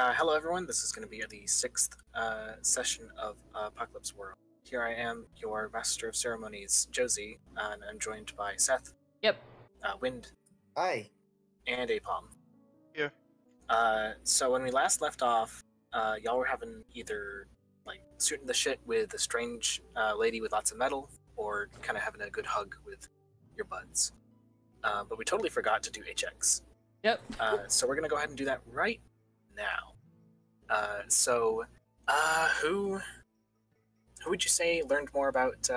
Hello, everyone. This is going to be the sixth session of Apocalypse World. Here I am, your Master of Ceremonies, Josie, and I'm joined by Seth. Yep. Wind. Hi. And Apom. Yeah. So when we last left off, y'all were having either like shooting the shit with a strange lady with lots of metal, or kind of having a good hug with your buds. But we totally forgot to do HX. Yep. So we're gonna go ahead and do that right now. Who would you say learned more about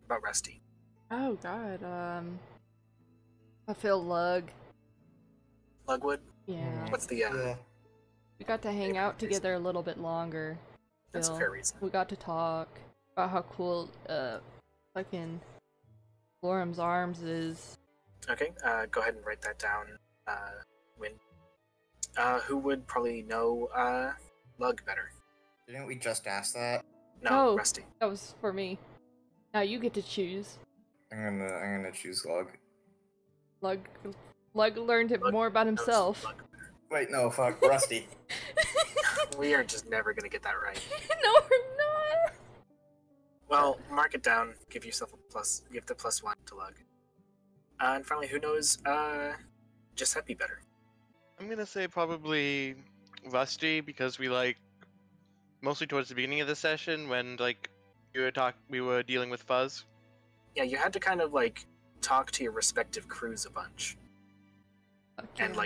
Rusty? Oh god. I feel Lug. Lugwood? Yeah. What's the Yeah. We got to hang out together a little bit longer. That's a Phil. fair reason. We got to talk about how cool fucking Lorem's arms is. Okay, go ahead and write that down. Win. Who would probably know Lug better? Didn't we just ask that? No, Oh. Rusty. That was for me. Now you get to choose. I'm gonna choose Lug. Lug learned Lug more about knows himself. Lug better. Wait, no, fuck, Rusty. We are just never gonna get that right. No, we're not. Well, mark it down. Give yourself a plus. Give the +1 to Lug. And finally, who knows Giuseppe better? I'm gonna say probably Rusty because we mostly towards the beginning of the session when we were dealing with Fuzz. Yeah, you had to kind of talk to your respective crews a bunch, Okay. and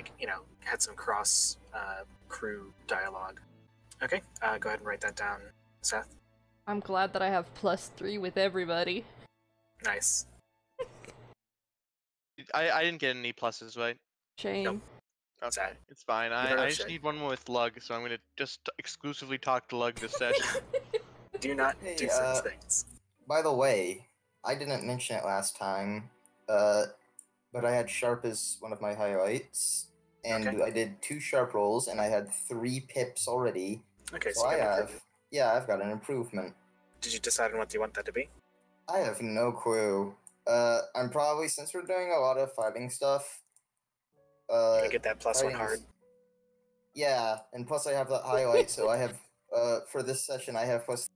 had some cross crew dialogue. Okay, go ahead and write that down, Seth. I'm glad that I have +3 with everybody. Nice. I didn't get any pluses, right? Shame. Nope. Okay, Sad. it's fine. don't I have just shit. need one more with Lug, so I'm gonna just exclusively talk to Lug this session. Do not Hey, do such things. By the way, I didn't mention it last time, but I had Sharp as one of my highlights, and Okay. I did 2 Sharp rolls, and I had 3 pips already. Okay, So so I you got an have, improvement. yeah, I've got an improvement. Did you decide on what you want that to be? I have no clue. I'm probably, since we're doing a lot of fighting stuff, You get that +1 fighting hard. is- Yeah, and plus I have that highlight, so I have, for this session, I have plus.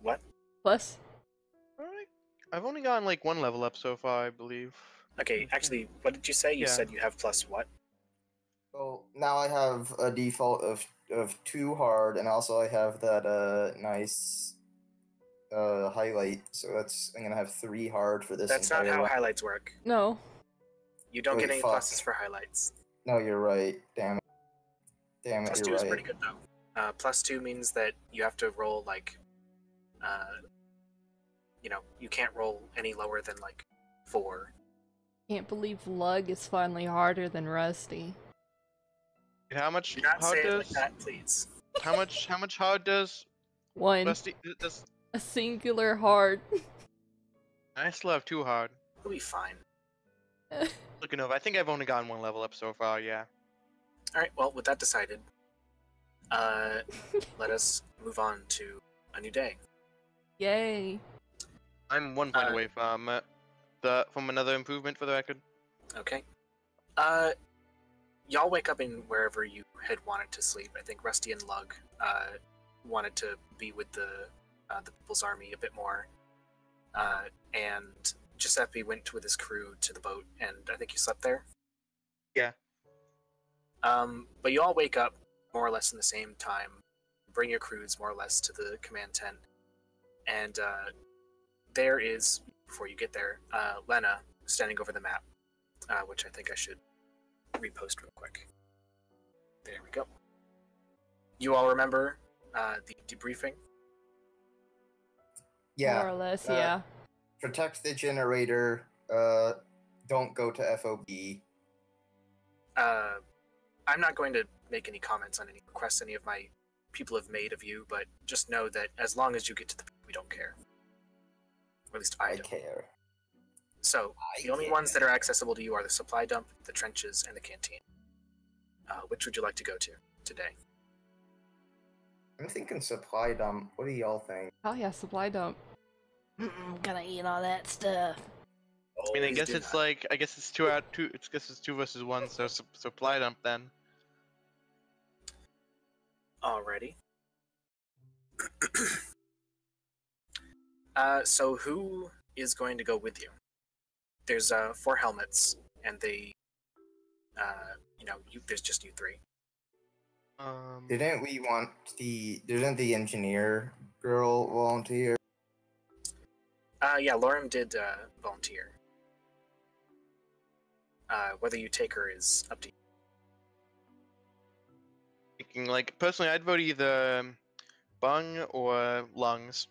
What? Plus. Alright. I've only gotten 1 level up so far, I believe. Okay, actually, what did you say? You Yeah. said you have plus what? So now I have a default of 2 hard, and also I have that nice highlight. So I'm gonna have 3 hard for this. That's not entire how round. highlights work. No. You don't get Wait, any fuck. pluses for highlights. No, you're right. Damn it. Damn it, +2 you're is right. pretty good though. +2 means that you have to roll you can't roll any lower than 4. Can't believe Lug is finally harder than Rusty. How much Do not hard say it like does that, please. how much hard does One. Rusty does A singular hard. I still have 2 hard. We'll be fine. Looking over, I think I've only gotten 1 level up so far, yeah. Alright, well, with that decided, let us move on to a new day. Yay. I'm 1 point away from another improvement for the record. Okay. Y'all wake up in wherever you had wanted to sleep. I think Rusty and Lug wanted to be with the People's Army a bit more. And Giuseppe went with his crew to the boat, and I think you slept there? Yeah. But you all wake up more or less in the same time, bring your crews more or less to the command tent, and there is, before you get there, Lena standing over the map, which I think I should repost real quick. There we go. You all remember the debriefing? Yeah. More or less, uh, yeah. Protect the generator. Don't go to FOB. I'm not going to make any comments on any requests any of my people have made of you, but just know that as long as you get to the we don't care. Or at least I I don't. care. So, the only care. ones that are accessible to you are the supply dump, the trenches, and the canteen. Which would you like to go to today? I'm thinking supply dump. What do y'all think? Oh yeah, supply dump. Gonna eat all that stuff. I mean, I Always guess do it's that. I guess it's 2 versus 1, so supply dump then. Alrighty. So who is going to go with you? There's 4 helmets, and they, there's just you 3. Didn't the engineer girl volunteer? Yeah, Lorem did volunteer. Whether you take her is up to you. Thinking, like, personally, I'd vote either Bung or Lungs.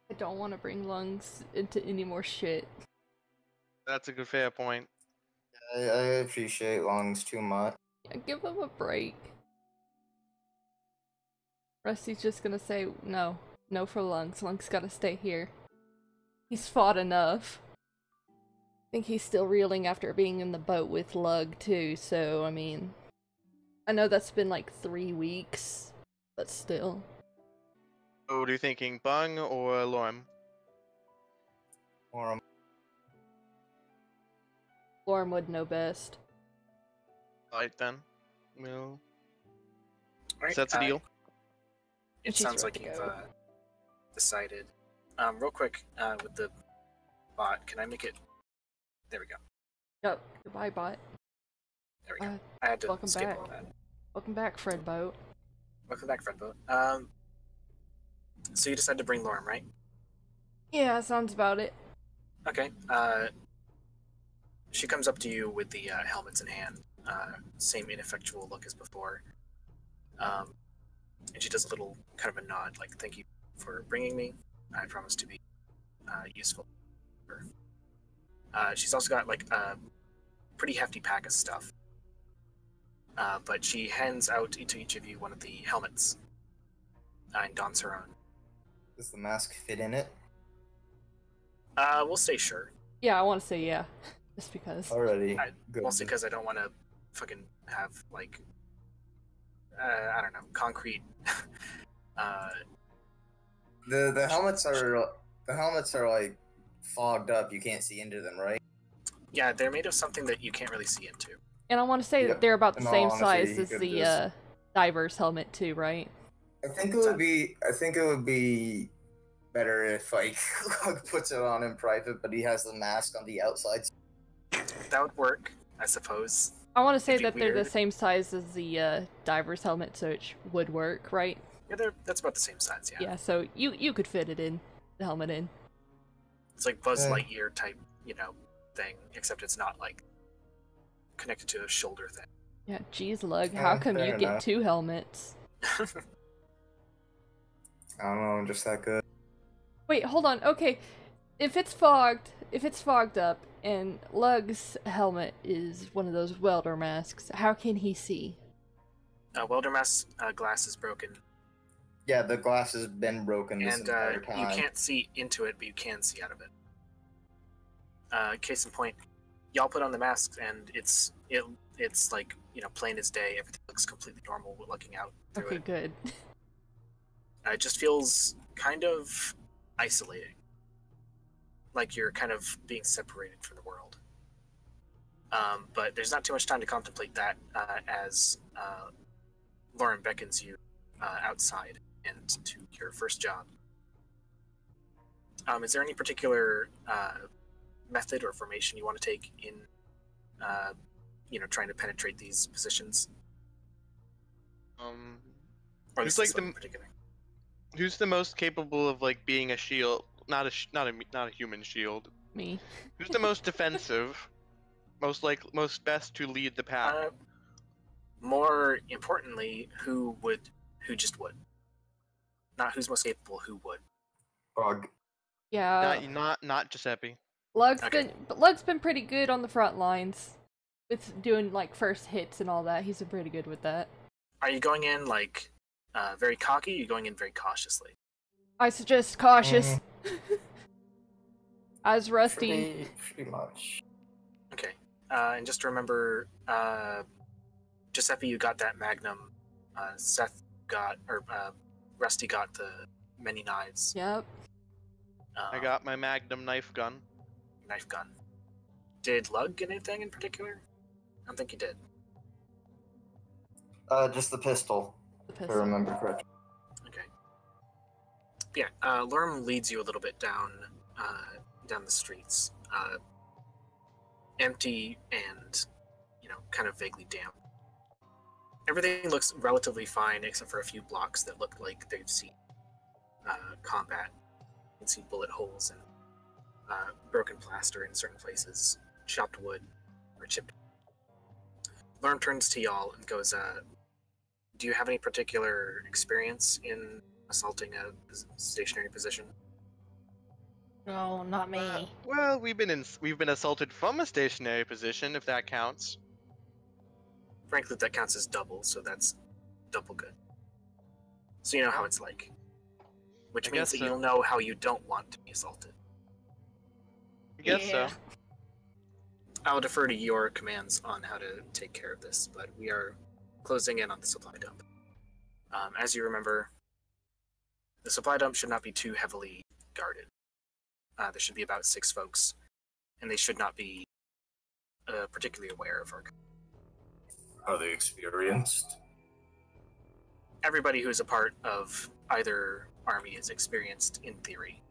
I don't want to bring lungs into any more shit. That's a good fair point. I appreciate lungs too much. Yeah, give him a break. Rusty's just gonna say no. No for lungs. Lungs gotta stay here. He's fought enough. I think he's still reeling after being in the boat with Lug too, so I mean, I know that's been like 3 weeks, but still. So, what are you thinking, Bung or Lorem? Or Lorem would know best. Alright then. Well, Alright, so that's a deal. It She's sounds ready like to you've go. decided. Real quick, with the bot, can I make it? There we go. Yep. Goodbye, bot. There we go. Uh, I had to welcome skip back. all that. Welcome back, Fred Boat. Welcome back, Fredboat. So you decided to bring Lorem, right? Yeah, sounds about it. Okay. She comes up to you with the helmets in hand. Same ineffectual look as before. And she does a little kind of a nod, like, thank you for bringing me. I promise to be useful. She's also got, like, a pretty hefty pack of stuff. But she hands out to each of you one of the helmets and dons her own. does the mask fit in it? We'll say sure. Yeah, I want to say yeah. Just because. Already. Good. Mostly because I don't want to fucking have, like, I don't know, concrete. The helmets are like fogged up. You can't see into them, right? Yeah, they're made of something that you can't really see into. And I want to say Yep. that they're about the In all same honesty, size you as could the just- diver's helmet too, right? I think it would be better if like puts it on in private, but he has the mask on the outside. That would work, I suppose. I want to say It'd be that they're the weird. same size as the diver's helmet, so it would work, right? Yeah, that's about the same size, yeah. Yeah, so you could fit it in, the helmet in. It's like Buzz Yeah. Lightyear type, thing, except it's not, like, connected to a shoulder thing. Yeah, geez, Lug, how come you fair get enough. 2 helmets? I don't know, I'm just that good. Wait, hold on. Okay, if it's fogged up, and Lug's helmet is one of those welder masks, how can he see? Welder mask glass is broken, Yeah, the glass has been broken this and entire you time. can't see into it, but you can see out of it. Case in point, y'all put on the masks, and it's like, plain as day. Everything looks completely normal looking out through Okay, it. good. It just feels kind of isolating, like you're kind of being separated from the world. But there's not too much time to contemplate that as Lauren beckons you outside and to your first job. Is there any particular method or formation you want to take in, trying to penetrate these positions? Or Who's this like is the one in particular? who's the most capable of like being a shield? Not a human shield. Me. Who's the most defensive? Most best to lead the pack. More importantly, who just would? Not who's most capable, who would? Bug. Yeah, Not Giuseppe. Lug's Okay. been pretty good on the front lines with doing like first hits and all that. He's been pretty good with that. Are you going in like very cocky? Or are you going in very cautiously? I suggest cautious. As Rusty. Pretty much. Okay. And just remember, Giuseppe, you got that Magnum. Rusty got the many knives. Yep. I got my Magnum knife gun. Knife gun. Did Lug get anything in particular? I don't think he did. Just the pistol, The if I pistol. remember correctly. Okay. Yeah, Lurm leads you a little bit down the streets, empty and kind of vaguely damp. Everything looks relatively fine except for a few blocks that look like they've seen combat. You can see bullet holes and broken plaster in certain places, chopped wood, or chipped. Lurm turns to y'all and goes, do you have any particular experience in assaulting a stationary position? No, not me. Well, we've been assaulted from a stationary position, if that counts. Frankly, that counts as double, so that's double good. So you know how it's like. Which I means guess that so. you'll know how you don't want to be assaulted. I guess Yeah. so. I'll defer to your commands on how to take care of this, but we are closing in on the supply dump. As you remember, the supply dump should not be too heavily guarded. There should be about 6 folks, and they should not be particularly aware of our. Are they experienced? Everybody who is a part of either army is experienced in theory.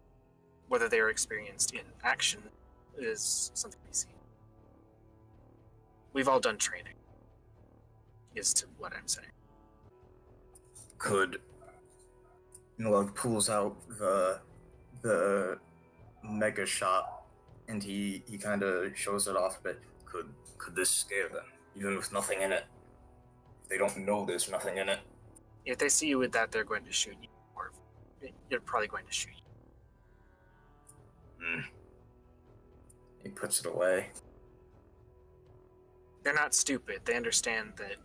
Whether they are experienced in action is something we see. We've all done training, is to what I'm saying. Could Nlug pulls out the mega shot and he kind of shows it off a bit. Could this scare them, even with nothing in it? They don't know there's nothing in it. If they see you with that, they're going to shoot you, or you're probably going to shoot you. He puts it away. They're not stupid. They understand that,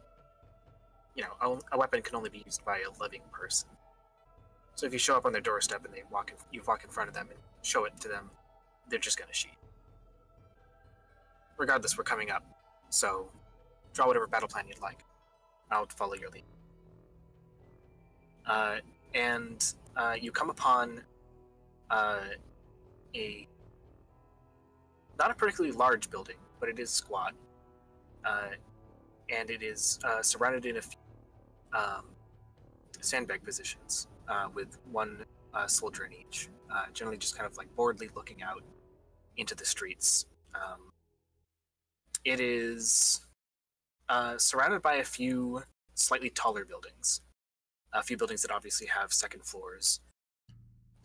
a weapon can only be used by a living person. So if you show up on their doorstep and you walk in front of them and show it to them, they're just going to shoot. Regardless, we're coming up, so draw whatever battle plan you'd like. I'll follow your lead. And you come upon not a particularly large building, but it is squat. And it is surrounded in a few sandbag positions with one soldier in each, generally just kind of like boredly looking out into the streets. It is surrounded by a few slightly taller buildings, a few buildings that obviously have second floors,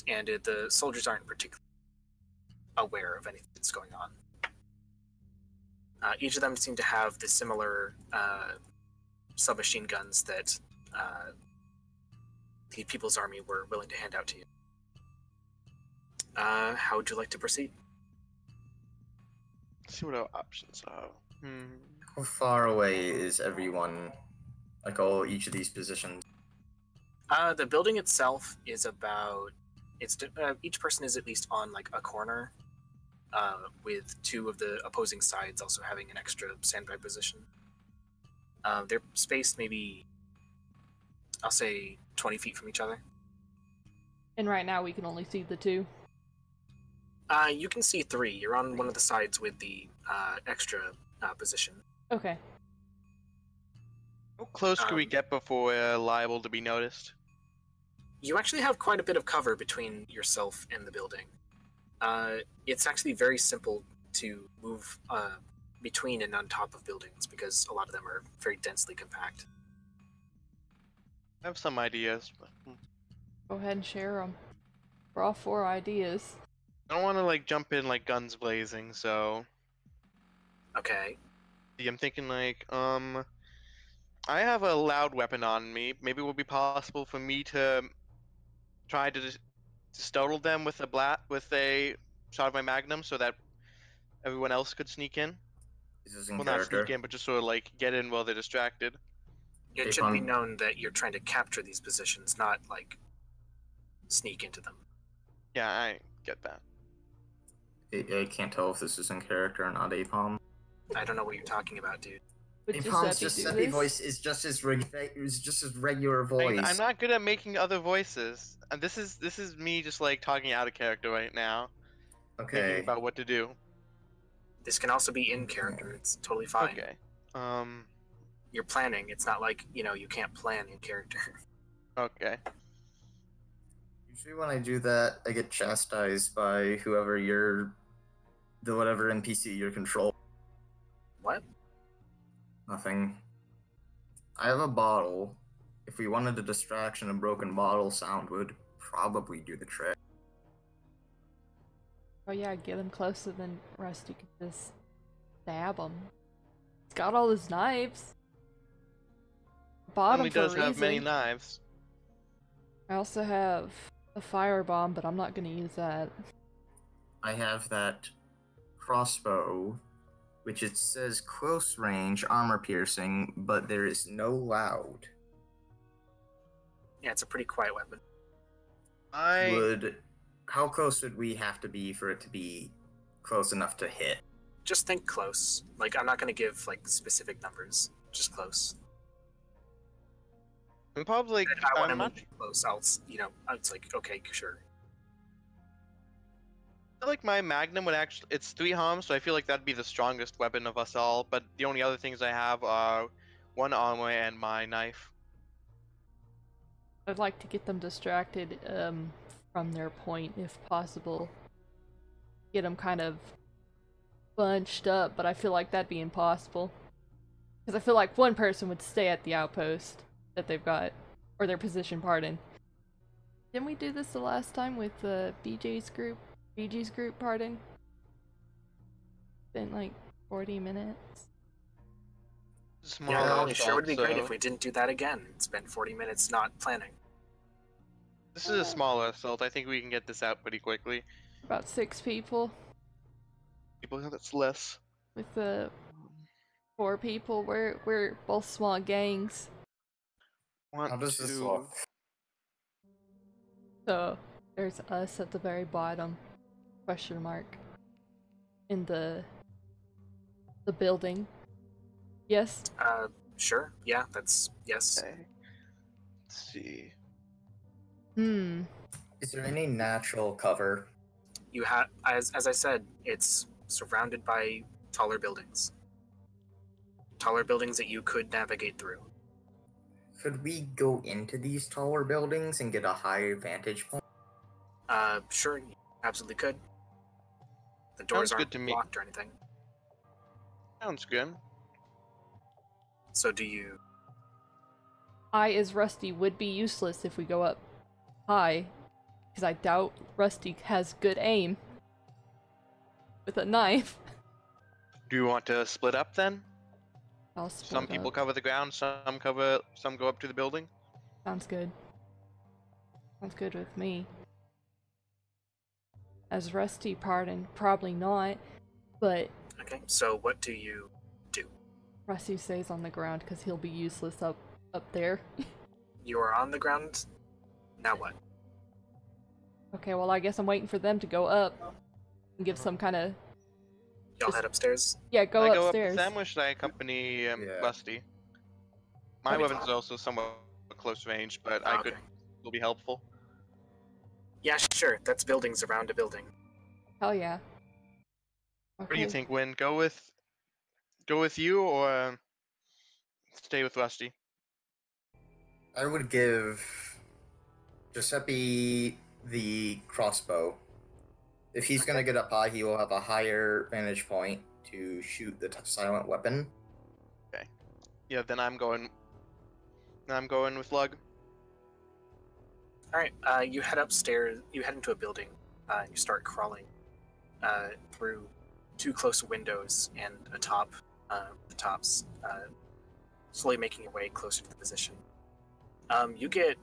and the soldiers aren't particularly aware of anything that's going on. Each of them seem to have the similar submachine guns that the People's Army were willing to hand out to you. How would you like to proceed? Let's see what our options are. How far away is everyone? Like each of these positions? The building itself is about. Each person is at least on like a corner, with 2 of the opposing sides also having an extra sandbag position. They're spaced maybe, I'll say, 20 feet from each other. And right now we can only see the 2. You can see 3. You're on one of the sides with the extra position. Okay. How close can we get before we're liable to be noticed? You actually have quite a bit of cover between yourself and the building. It's actually very simple to move between and on top of buildings because a lot of them are very densely compact. I have some ideas, but Go ahead and share them. We're all for ideas. I don't want to like jump in like guns blazing. So Okay. I'm thinking like I have a loud weapon on me. Maybe it would be possible for me to try to startle them with a shot of my magnum, so that everyone else could sneak in. This is in Well, not character. sneak in, but just sort of like get in while they're distracted. It should be known that you're trying to capture these positions, not like sneak into them. Yeah, I get that. I can't tell if this is in character or not. Apom. I don't know what you're talking about, dude. Would Apom's Giuseppe do this? voice is just his regular voice. I'm not good at making other voices, and this is me just like talking out of character right now, thinking Okay. about what to do. This can also be in character. It's totally fine. Okay. you're planning. It's not like, you can't plan in character. Okay. Usually when I do that, I get chastised by whoever the whatever NPC you're controlling. What? Nothing. I have a bottle. If we wanted a distraction, a broken bottle sound would probably do the trick. Oh yeah, get him closer than Rusty can just stab him. He's got all his knives. Bought Only him for a does have many reason. knives. I also have a firebomb, but I'm not gonna use that. I have that crossbow, which it says close range armor piercing, but there is no loud. Yeah, it's a pretty quiet weapon. How close would we have to be for it to be close enough to hit? Just think close. Like, I'm not going to give, specific numbers. Just close. I'm probably like, I want to I'm not. move close. It's like, okay, sure. I feel like my Magnum would actually. It's 3 harms, so I feel like that'd be the strongest weapon of us all. But the only other things I have are 1 armor and my knife. I'd like to get them distracted from their point if possible. Get them kind of bunched up, but I feel like that'd be impossible. Because I feel like one person would stay at the outpost that they've got, or their position, pardon. Didn't we do this the last time with BG's group, pardon? Been like 40 minutes. Small Yeah, it sure would be assault, great so- if we didn't do that again. Spend 40 minutes not planning. This is a smaller assault. I think we can get this out pretty quickly. About 6 people People, that's less. with 4 people. We're both small gangs. How does this look? So there's us at the very bottom, question mark, in the building. Yes? Sure. Yeah, that's yes. Okay. Let's see. Is there any natural cover? You have, as I said, it's surrounded by taller buildings. Taller buildings that you could navigate through. Could we go into these taller buildings and get a higher vantage point? Sure, you absolutely could. The doors Sounds good aren't to me. locked or anything. Sounds good. So do you? I, as Rusty, would be useless if we go up high, because I doubt Rusty has good aim with a knife. Do you want to split up then? I'll split Some people up. cover the ground, some go up to the building. Sounds good. Sounds good with me. As Rusty, pardon, probably not, but Okay, so what do you do? Rusty stays on the ground because he'll be useless up there. You are on the ground. Now what? Okay, well I guess I'm waiting for them to go up and give some kind of Y'all head upstairs. yeah, go Should I go upstairs. up with them, or should I accompany Yeah. Rusty? My Okay. weapon's also somewhat close range, but I could Okay. will be helpful. Yeah, sure. That's buildings around a building. Hell yeah. What do you Okay. think, Win? Go with you, or stay with Rusty? I would give Giuseppe the crossbow. If he's gonna get up high, he will have a higher vantage point to shoot the silent weapon. Yeah, then I'm going. I'm going with Lug. All right. You head upstairs. You head into a building. And you start crawling through 2 close windows and atop the tops, slowly making your way closer to the position. You get,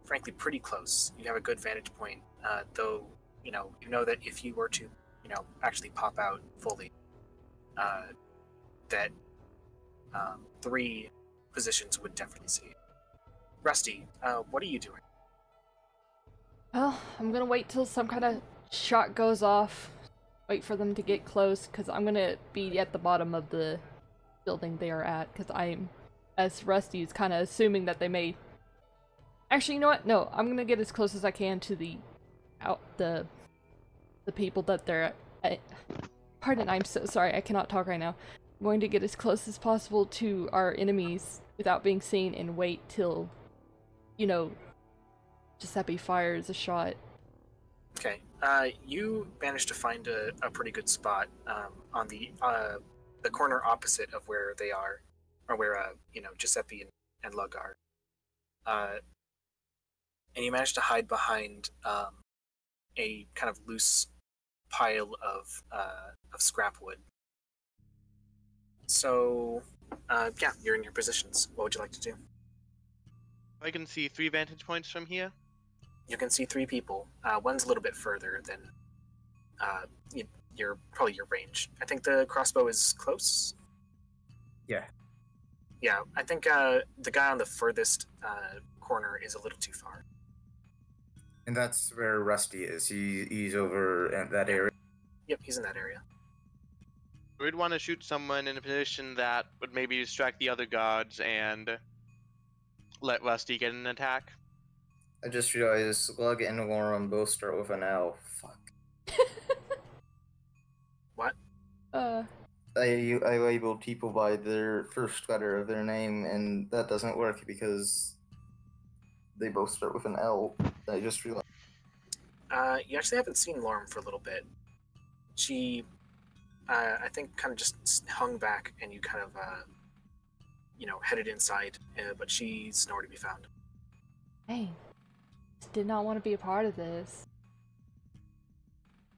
frankly, pretty close. You have a good vantage point, though. You know that if you were to, actually pop out fully, that 3 positions would definitely see you. Rusty, what are you doing? Well, I'm gonna wait till some kind of shot goes off. Wait for them to get close, because I'm gonna be at the bottom of the building they are at, because I'm, as Rusty is kind of assuming that they may... Actually, you know what? No, I'm gonna get as close as I can to the people that they're at. Pardon, I'm so sorry, I cannot talk right now. I'm going to get as close as possible to our enemies without being seen and wait till, you know, Giuseppe fires a shot. Okay. You managed to find a pretty good spot on the corner opposite of where they are, or where Giuseppe and Lug are. And you managed to hide behind a kind of loose pile of scrap wood. So, yeah, you're in your positions. What would you like to do? I can see 3 vantage points from here. You can see 3 people. One's a little bit further than your range. I think the crossbow is close. Yeah. Yeah, I think the guy on the furthest corner is a little too far. And that's where Rusty is. He's over at that area. Yep, he's in that area. We'd want to shoot someone in a position that would maybe distract the other guards and let Rusty get an attack. I just realized Slug and Lauren both start with an L. Fuck. What? I labeled people by their first letter of their name, and that doesn't work because they both start with an L. I just realized. You actually haven't seen Lorm for a little bit. She, I think, kind of just hung back, and you kind of, headed inside, but she's nowhere to be found. Hey, did not want to be a part of this.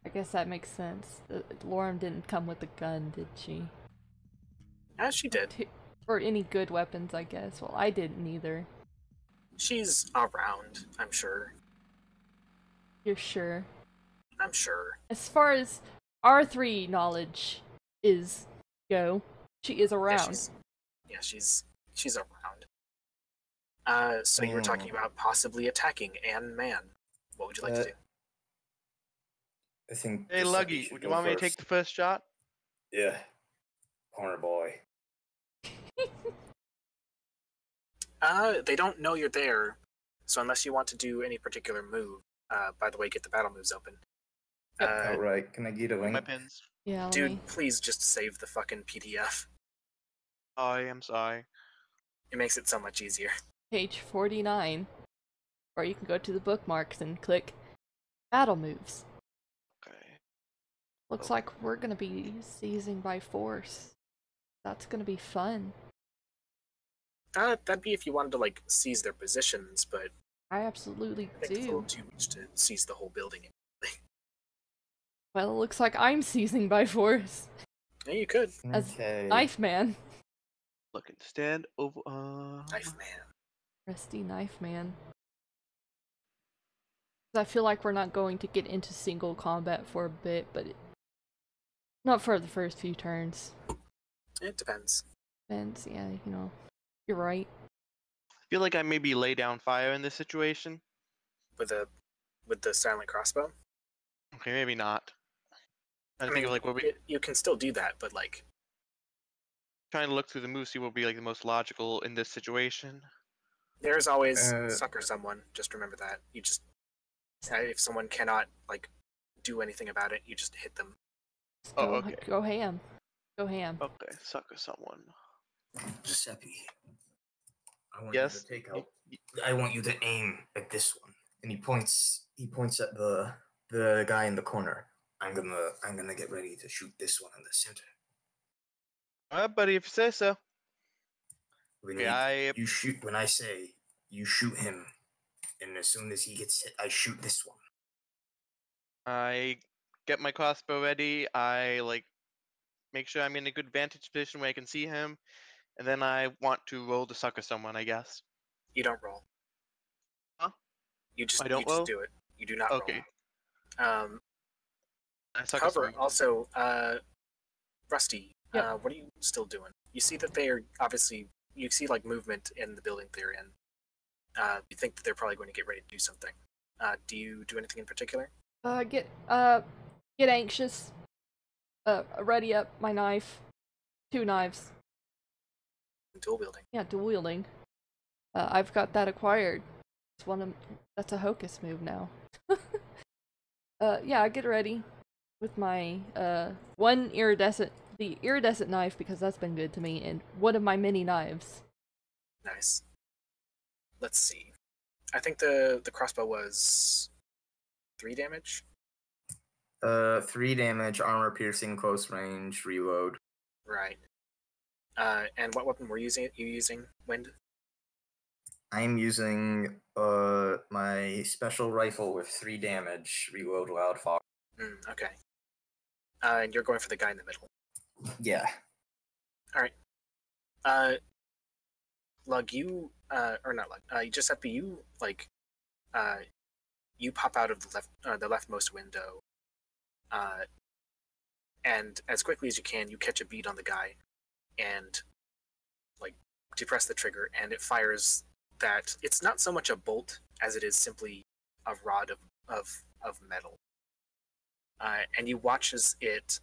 I guess that makes sense. Lorem didn't come with a gun, did she? She did. Or any good weapons, I guess. Well, I didn't either. She's around, I'm sure. You're sure? I'm sure. As far as our 3 knowledge go, she is around. Yeah, she's around. So you were talking about possibly attacking Ann Man. What would you like to do? I think. Hey, Luggy, would you want me to take the first shot? Yeah. Corner boy. They don't know you're there, so unless you want to do any particular move, by the way, get the battle moves open. Alright, can I get a link? My pins. Yeah, Dude, please just save the fucking PDF. I am sorry. It makes it so much easier. Page 49. Or you can go to the bookmarks and click Battle Moves. Okay. Looks like we're gonna be seizing by force. That's gonna be fun. That'd be if you wanted to, like, seize their positions, but I absolutely I think it's a little do. too much to seize the whole building. Well, it looks like I'm seizing by force. Yeah, you could. As Okay. Knife Man. Look and stand over. Knife Man. Rusty Knife Man. I feel like we're not going to get into single combat for a bit, but not for the first few turns. It depends. And yeah, you're right. I feel like I maybe lay down fire in this situation. With the silent crossbow? Okay, maybe not. I I think mean, of like what we you can still do that, but like, trying to look through the moves, see what would be like the most logical in this situation. there's always sucker someone. Just remember that. You just if someone cannot like do anything about it, you just hit them. Oh, okay. Go ham. Go ham. Okay, sucker someone. Giuseppe. I want Yes. you to take out. I want you to aim at this one. And he points at the guy in the corner. I'm gonna get ready to shoot this one in the center. Alright, buddy, if you say so. You shoot when I say you shoot him, and as soon as he gets hit, I shoot this one. I get my crossbow ready. I make sure I'm in a good vantage position where I can see him, and then I want to roll to sucker someone, I guess. You don't roll. Huh? You just I don't you roll? just do it. You do not Okay. roll. I sucker However, someone. also, Rusty, Yep. what are you still doing? You see that they are obviously. You see like movement in the building they're in. You think that they're probably going to get ready to do something. Do you do anything in particular? Get anxious. Ready up my knife. 2 knives. Dual wielding. Yeah, dual wielding. I've got that acquired. That's a hocus move now. Yeah, I get ready with my 1 iridescent the iridescent knife because that's been good to me, and one of my mini knives. Nice. Let's see. I think the crossbow was 3 damage. 3 damage, armor piercing, close range, reload. Right. And what weapon were you using? Wind? I'm using my special rifle with 3 damage, reload loud fog. Okay. And you're going for the guy in the middle. Yeah. Alright. Lug, you or not Lug, Giuseppe, you you pop out of the leftmost window. And as quickly as you can, you catch a bead on the guy and depress the trigger, and it fires that. It's not so much a bolt as it is simply a rod of metal. And you watch as it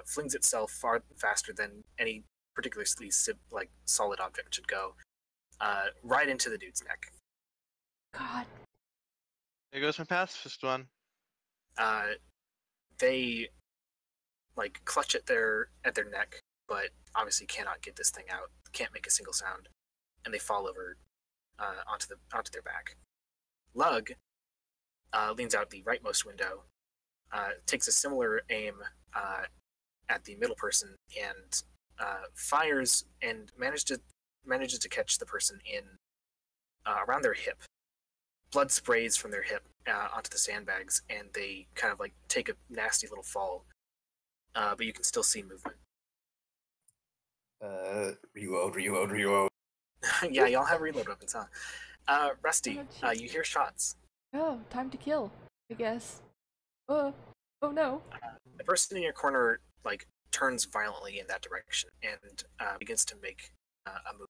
flings itself far faster than any particularly solid object should go, right into the dude's neck. God. There goes my pacifist one. They clutch at their neck, but obviously cannot get this thing out. Can't make a single sound, and they fall over onto their back. Lug leans out the rightmost window, takes a similar aim at the middle person, and fires and manages to catch the person in around their hip. Blood sprays from their hip onto the sandbags, and they kind of take a nasty little fall. But you can still see movement. Reload. Yeah, y'all have reload weapons, huh? Rusty, you hear shots. Oh, time to kill, I guess. Oh no. The person in your corner turns violently in that direction and begins to make a move.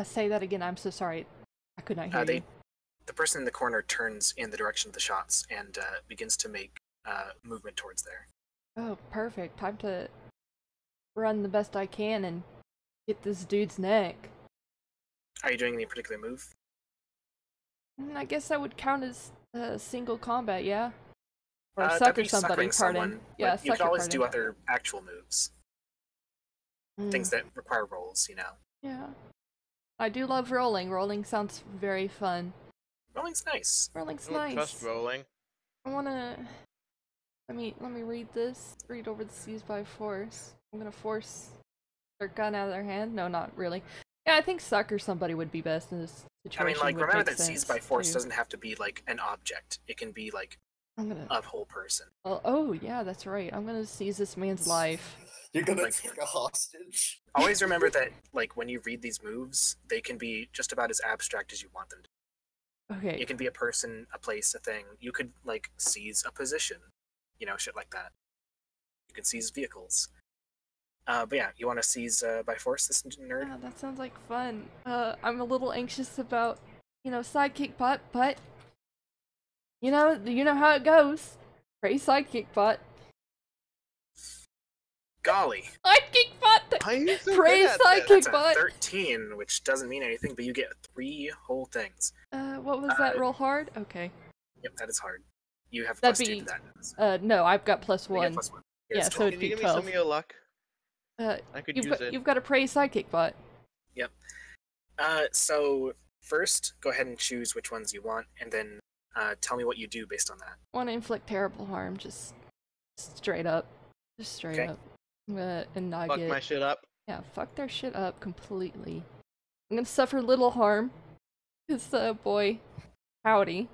Say that again. I'm so sorry. I could not hear you. The person in the corner turns in the direction of the shots and begins to make movement towards there. Oh, perfect. Time to run the best I can and get this dude's neck. Are you doing any particular move? I guess that would count as single combat, yeah? Or That'd sucker be somebody, suckering pardon. someone, Yeah, you could always pardon. do other actual moves. Things that require rolls, Yeah. I do love rolling. Rolling sounds very fun. Rolling's nice. Rolling's I don't nice. trust rolling. I wanna... Let me read this. Read over the seas by force. I'm gonna force their gun out of their hand. No, not really. Yeah, I think sucker somebody would be best in this situation. Remember that seize by force doesn't have to be an object. It can be a whole person. Oh yeah, that's right. I'm gonna seize this man's life. You're gonna take a hostage. Always remember that when you read these moves, they can be just about as abstract as you want them to. Okay. It can be a person, a place, a thing. You could seize a position, shit like that. You can seize vehicles. But yeah, you want to seize by force, this nerd? Yeah, that sounds like fun. I'm a little anxious about, sidekick bot, but you know how it goes. Praise sidekick bot. Golly. Sidekick bot. Why are you so Praise good at sidekick that? bot. 13, which doesn't mean anything, but you get 3 whole things. What was that? Roll hard? Okay. Yep, that is hard. You have That'd +2 be, to that. no, I've got +1. You get +1. Yeah, it's so 12. it'd Can you be give me some 12. of your luck? I could you've use got, it. You've got a praise sidekick bot. Yep. So first, go ahead and choose which ones you want, and then tell me what you do based on that. Want to inflict terrible harm, just straight up. Just straight Okay. up. And not Fuck get... my shit up. Yeah, fuck their shit up completely. I'm gonna suffer little harm. Cause, boy, howdy.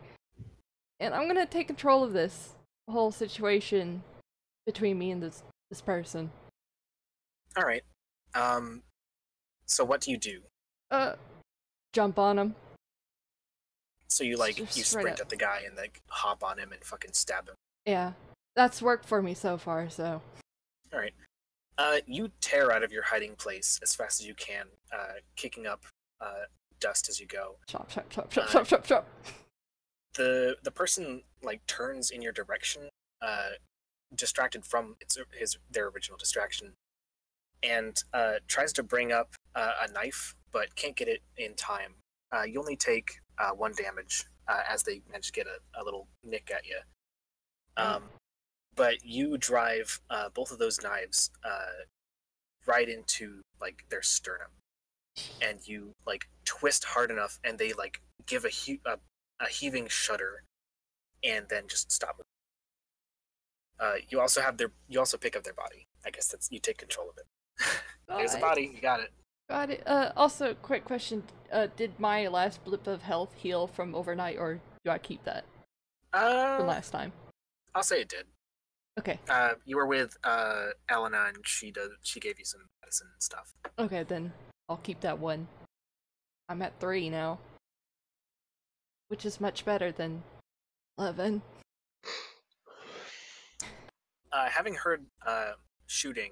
And I'm gonna take control of this whole situation between me and this person. All right. So what do you do? Jump on him. So you Just you straight sprint up. at the guy and hop on him and fucking stab him. Yeah, that's worked for me so far, so. All right. You tear out of your hiding place as fast as you can, kicking up dust as you go. Chop, chop, chop, chop, chop, chop, chop. The person turns in your direction, distracted from their original distraction, and tries to bring up a knife, but can't get it in time. You only take 1 damage as they manage to get a little nick at you. but you drive both of those knives right into like their sternum, and you like twist hard enough, and they like give a heaving shudder, and then just stop. You also pick up their body. I guess that's you take control of it. There's a body. You got it. Got it. Also, quick question. Did my last blip of health heal from overnight, or do I keep that from last time? I'll say it did. Okay. You were with Elena, and she gave you some medicine and stuff. Okay, then I'll keep that one. I'm at 3 now, which is much better than 11. Having heard shooting,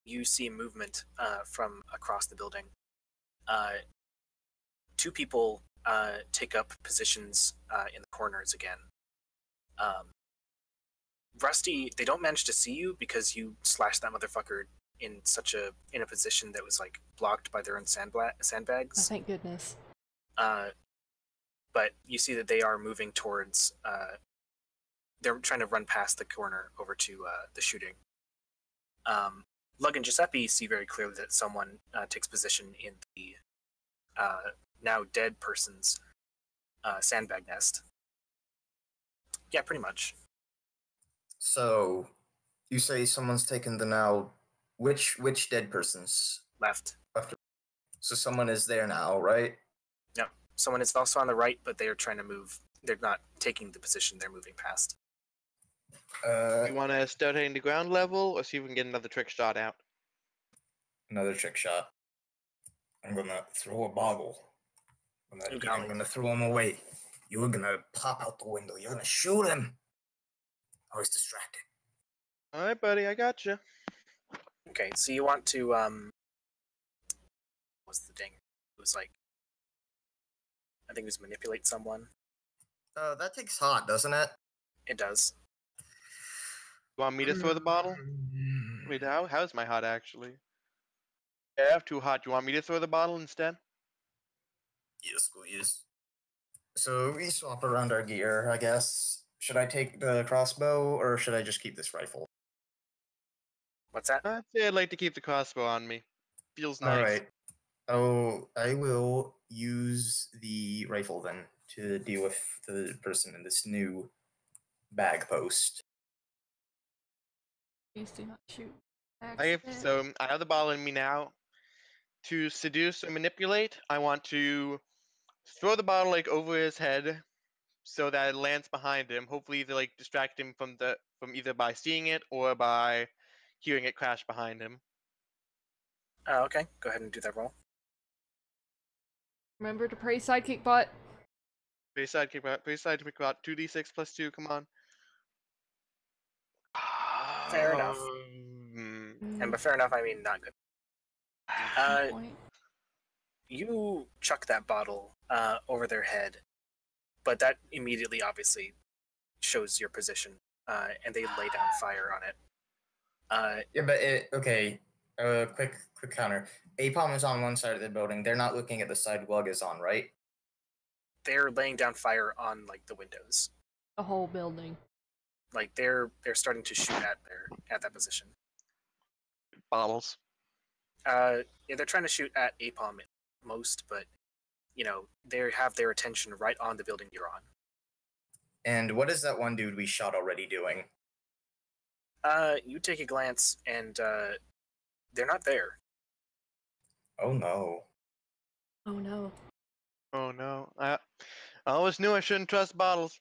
you see movement from across the building. 2 people take up positions in the corners again. Rusty, they don't manage to see you because you slashed that motherfucker in a position that was like blocked by their own sandbags. Oh, thank goodness. But you see that they are moving towards. They're trying to run past the corner over to the shooting. Lug and Giuseppe see very clearly that someone takes position in the now dead person's sandbag nest. Yeah, pretty much. So, you say someone's taken the now. Which dead person's Left. left? So someone is there now, right? Yep. Someone is also on the right, but they are trying to move. They're not taking the position they're moving past. You want to start hitting the ground level, or see if we can get another trick shot out? Another trick shot. I'm gonna throw a bottle. I'm gonna throw him away. You're gonna pop out the window. You're gonna shoot him. I was distracted. All right, buddy, I got you. Okay, so you want to what's the ding? It was like, I think it was manipulate someone. That takes hot, doesn't it? It does. You want me to throw the bottle? Wait, how's my hot actually? Yeah, I have too hot. You want me to throw the bottle instead? Yes, please. So we swap around our gear, I guess. Should I take the crossbow, or should I just keep this rifle? What's that? I'd say I'd like to keep the crossbow on me. Feels nice. Alright. Oh, I will use the rifle then to deal with the person in this new bag post. Please do not shoot. I have the bottle in me now. To seduce and manipulate, I want to throw the bottle like over his head so that it lands behind him. Hopefully to like distract him from either by seeing it or by hearing it crash behind him. Okay, go ahead and do that roll. Remember to pray sidekick bot. Base sidekick bot, 2d6 plus 2, come on. Fair enough. And by fair enough, I mean not good. You chuck that bottle over their head, but that immediately obviously shows your position, and they lay down fire on it. Yeah, but okay. Quick counter. APOM is on one side of the building. They're not looking at the side Lug is on, right? They're laying down fire on like the windows. The whole building. Like they're starting to shoot at that position. Bottles. Yeah, they're trying to shoot at APOM most, but you know they have their attention right on the building you're on. And what is that one dude we shot already doing? You take a glance, and they're not there. Oh no. Oh no. Oh no. I always knew I shouldn't trust bottles.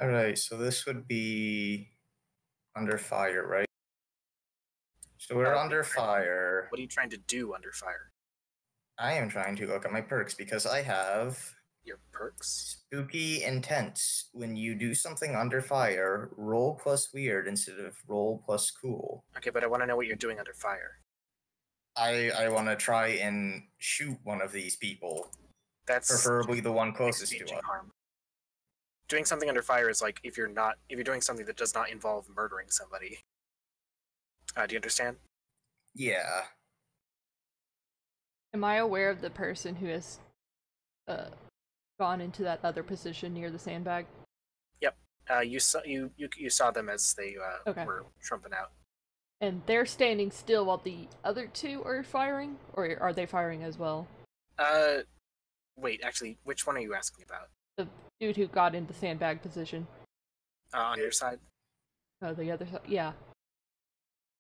Alright, so this would be under fire, right? So we're under fire. What are you trying to do under fire? I am trying to look at my perks because I have Your perks? spooky intense. When you do something under fire, roll plus weird instead of roll plus cool. Okay, but I want to know what you're doing under fire. I want to try and shoot one of these people. That's Preferably the one closest to exchanging us. harm. Doing something under fire is like if you're doing something that does not involve murdering somebody. Do you understand? Yeah. Am I aware of the person who has gone into that other position near the sandbag? Yep. You saw them as they Okay. were trumping out. And they're standing still while the other two are firing? Or are they firing as well? Wait, actually, which one are you asking about? The dude who got into sandbag position. On your side? Oh, the other side? Yeah.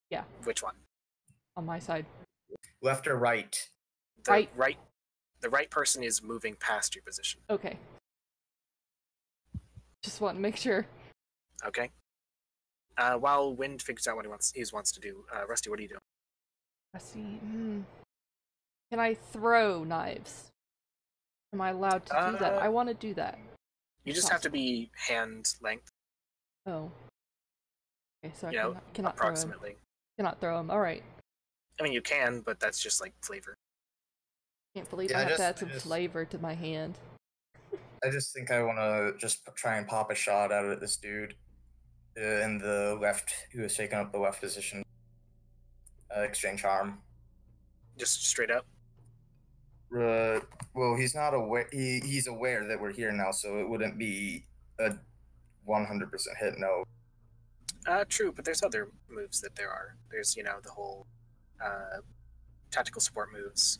Yeah, Which one? on my side. Left or right? The Right. The right person is moving past your position. Okay. Just want to make sure. Okay. While Wind figures out what he wants to do, Rusty, what are you doing? I see. Can I throw knives? Am I allowed to do that? I want to do that. You just have to be hand length, Oh. Okay, so I you know, cannot approximately. Cannot throw them. Alright. I mean, you can, but that's just like flavor. Can't believe Yeah, I have I to add just- some flavor to my hand. I just think I want to just try and pop a shot out at this dude in the left, who has taken up the left position. Exchange harm. Just straight up. Well, he's not aware. He's aware that we're here now, so it wouldn't be a 100% hit. No. True, but there's other moves that there are. There's, the whole tactical support moves.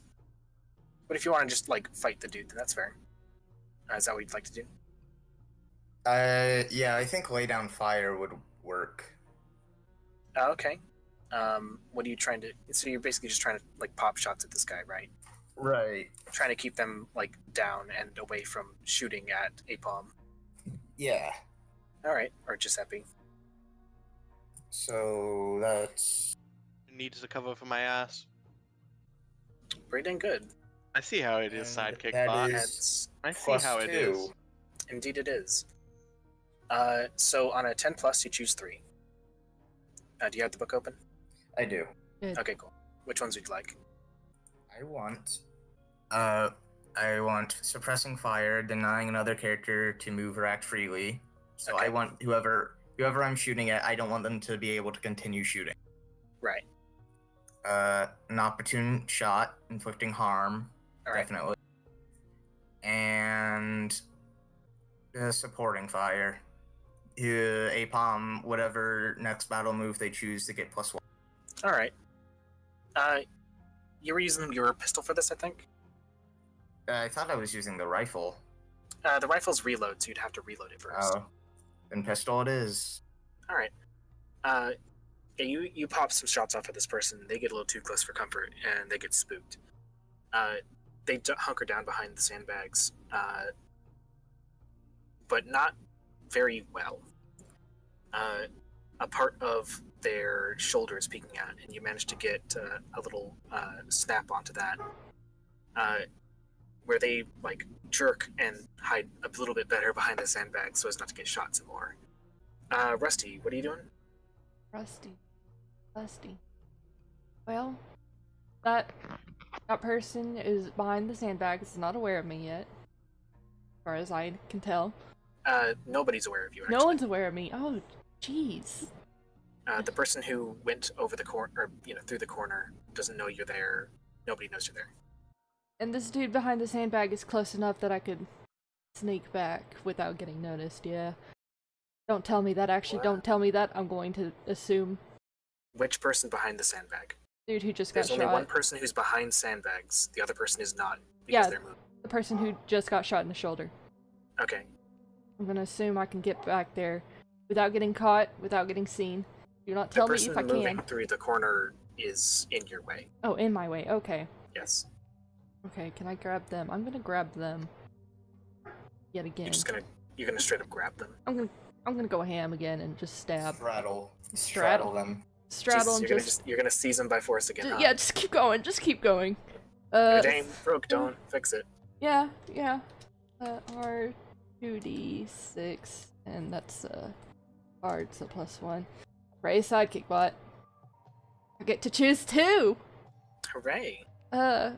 But if you want to just, like, fight the dude, then that's fair. Is that what you'd like to do? Yeah, I think lay down fire would work. Okay. What are you trying to... So you're basically just trying to, like, pop shots at this guy, right? Right. Trying to keep them, like, down and away from shooting at Apalm. Yeah. Alright, or Giuseppe. So that's... Needs a cover for my ass. Pretty dang good. I see how it is, And sidekick that bot. is It's... I see plus how it 2. is. Indeed it is. So on a 10 plus, you choose 3. Do you have the book open? I do. Good. Okay, cool. Which ones would you like? I want suppressing fire, denying another character to move or act freely. So Okay. I want whoever I'm shooting at, I don't want them to be able to continue shooting. Right. An opportune shot, inflicting harm, Alright. definitely. And supporting fire. APOM, whatever next battle move they choose to get +1. Alright. You were using your pistol for this, I think? I thought I was using the rifle. The rifle's reload, so you'd have to reload it first. Oh, then pistol it is. Alright. Yeah, you pop some shots off at this person, they get a little too close for comfort, and they get spooked. They hunker down behind the sandbags, but not very well. A part of their shoulder is peeking out, and you manage to get a little snap onto that, where they like jerk and hide a little bit better behind the sandbags so as not to get shot some more. Rusty, what are you doing? Rusty. Well, that person is behind the sandbags, is not aware of me yet. As far as I can tell. Nobody's aware of you, actually. No one's aware of me. Oh, jeez. The person who went over the corner, or through the corner, doesn't know you're there. Nobody knows you're there. And this dude behind the sandbag is close enough that I could sneak back without getting noticed, yeah. Don't tell me that, actually. What? Don't tell me that. I'm going to assume. Which person behind the sandbag? Dude who just There's got only shot. one person who's behind sandbags. The other person is not, because Yeah. they're moving. The person who just got shot in the shoulder. Okay. I'm gonna assume I can get back there without getting caught, without getting seen. Do not tell The me person if I moving can. through the corner is in your way. Oh, in my way. Okay. Yes. Okay, can I grab them? I'm gonna grab them. Yet again. You're gonna straight up grab them. I'm gonna go ham again and just stab. Straddle them. Straddle Jesus, and you're gonna seize them by force again. Huh? yeah, just keep going. Just keep going. Your game broke. Don't fix it. Yeah. R2d6, and that's hard, so +1. Ray sidekick bot. I get to choose 2. Hooray! I'm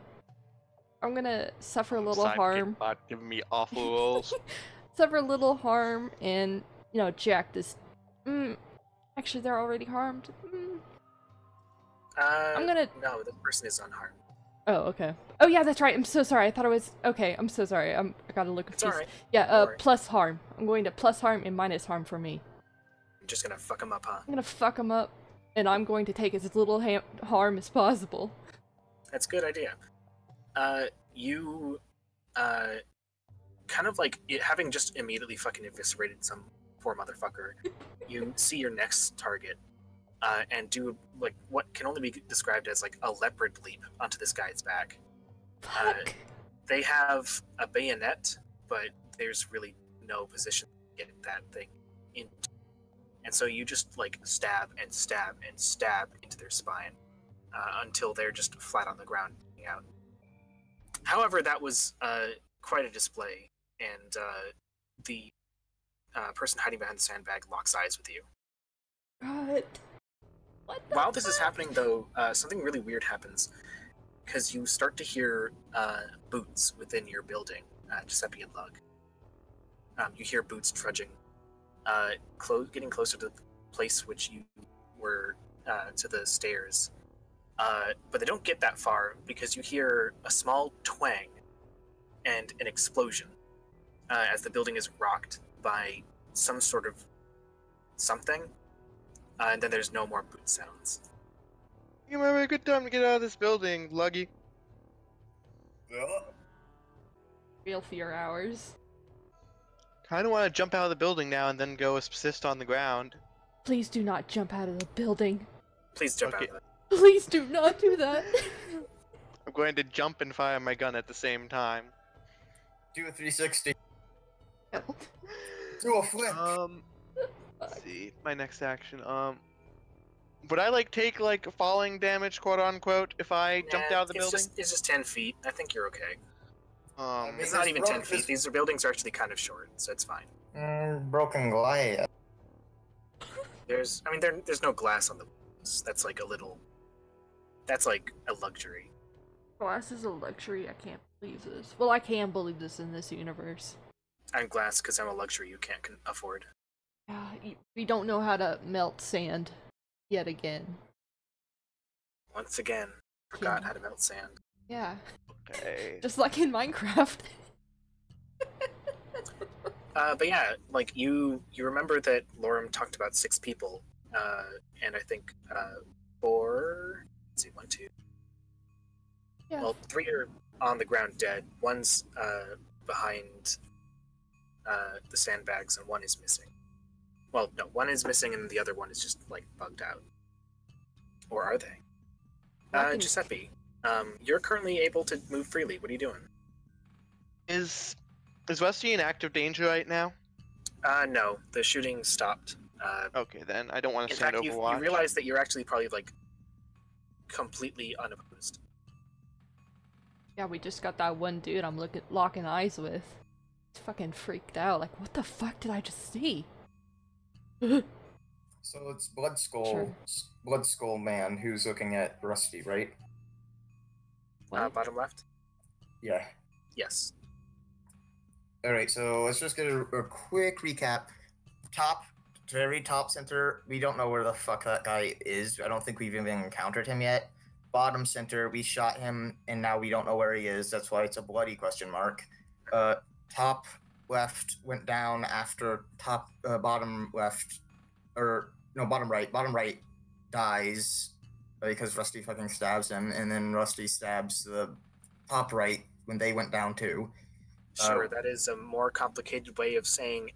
gonna suffer a little Sidekick harm. bot giving me awful rolls. Suffer a little harm and, jack this. Actually, they're already harmed. I'm gonna. No, the person is unharmed. Oh, okay. Oh, yeah, that's right. I'm so sorry. I thought it was... Okay, I'm so sorry. I got a look confused. It's alright. Yeah, plus harm. I'm going to plus harm and minus harm for me. I'm just gonna fuck him up, huh? I'm gonna fuck him up, and I'm going to take as little harm as possible. That's a good idea. You, kind of like, having just immediately fucking eviscerated some poor motherfucker, you see your next target, and do, like, what can only be described as, like, a leopard leap onto this guy's back. Fuck. They have a bayonet, but there's really no position to get that thing into. And so you just, like, stab and stab and stab into their spine until they're just flat on the ground out. However, that was quite a display, and the person hiding behind the sandbag locks eyes with you. God. What the While this is fuck? happening, though, something really weird happens, because you start to hear boots within your building, Giuseppe and Lug. You hear boots trudging, getting closer to the place which you were, to the stairs. But they don't get that far, because you hear a small twang and an explosion as the building is rocked by some sort of something, and then there's no more boot sounds. You remember a good time to get out of this building, Luggy. Real fear hours. Kinda wanna jump out of the building now and then go assist on the ground. Please do not jump out of the building. Please jump Okay. out of it. Please do not do that. I'm going to jump and fire my gun at the same time. Do a 360. Do a flip. Let's see, my next action. Would I like take like falling damage, quote unquote, if I jumped out of the building? It's just 10 feet. I think you're okay. mean, It's not even 10 this- feet. These buildings are actually kind of short, so it's fine. Broken glass. There's no glass on the walls. That's like a little. That's like a luxury. Glass is a luxury. I can't believe this. Well, I can believe this in this universe. I'm glass because I'm a luxury you can't afford. Yeah, we don't know how to melt sand yet again. Once again, forgot Yeah. how to melt sand. Yeah, Okay. just like in Minecraft. But yeah, like you remember that Lorem talked about 6 people, and I think 4. Let's see, 1, 2. Yeah. Well, 3 are on the ground dead. One's behind the sandbags, and 1 is missing. Well, no, 1 is missing, and the other one is just like bugged out. Or are they? I can- Giuseppe, you're currently able to move freely. What are you doing? Is Rusty in active danger right now? No, the shooting stopped. Okay, then I don't want to In stand fact, you Overwatch. realize that you're actually probably like completely unopposed. Yeah, we just got that one dude I'm locking eyes with. He's fucking freaked out. Like, what the fuck did I just see? So it's Blood Skull, Sure. Blood Skull Man who's looking at Rusty, right? What? Bottom left. Yeah. Yes. All right. So let's just get a quick recap. Top, very top center. We don't know where the fuck that guy is. I don't think we've even encountered him yet. Bottom center, we shot him, and now we don't know where he is. That's why it's a bloody question mark. Top left went down after top bottom left, or no, bottom right. Bottom right dies because Rusty fucking stabs him, and then Rusty stabs the top right when they went down too. Sure, that is a more complicated way of saying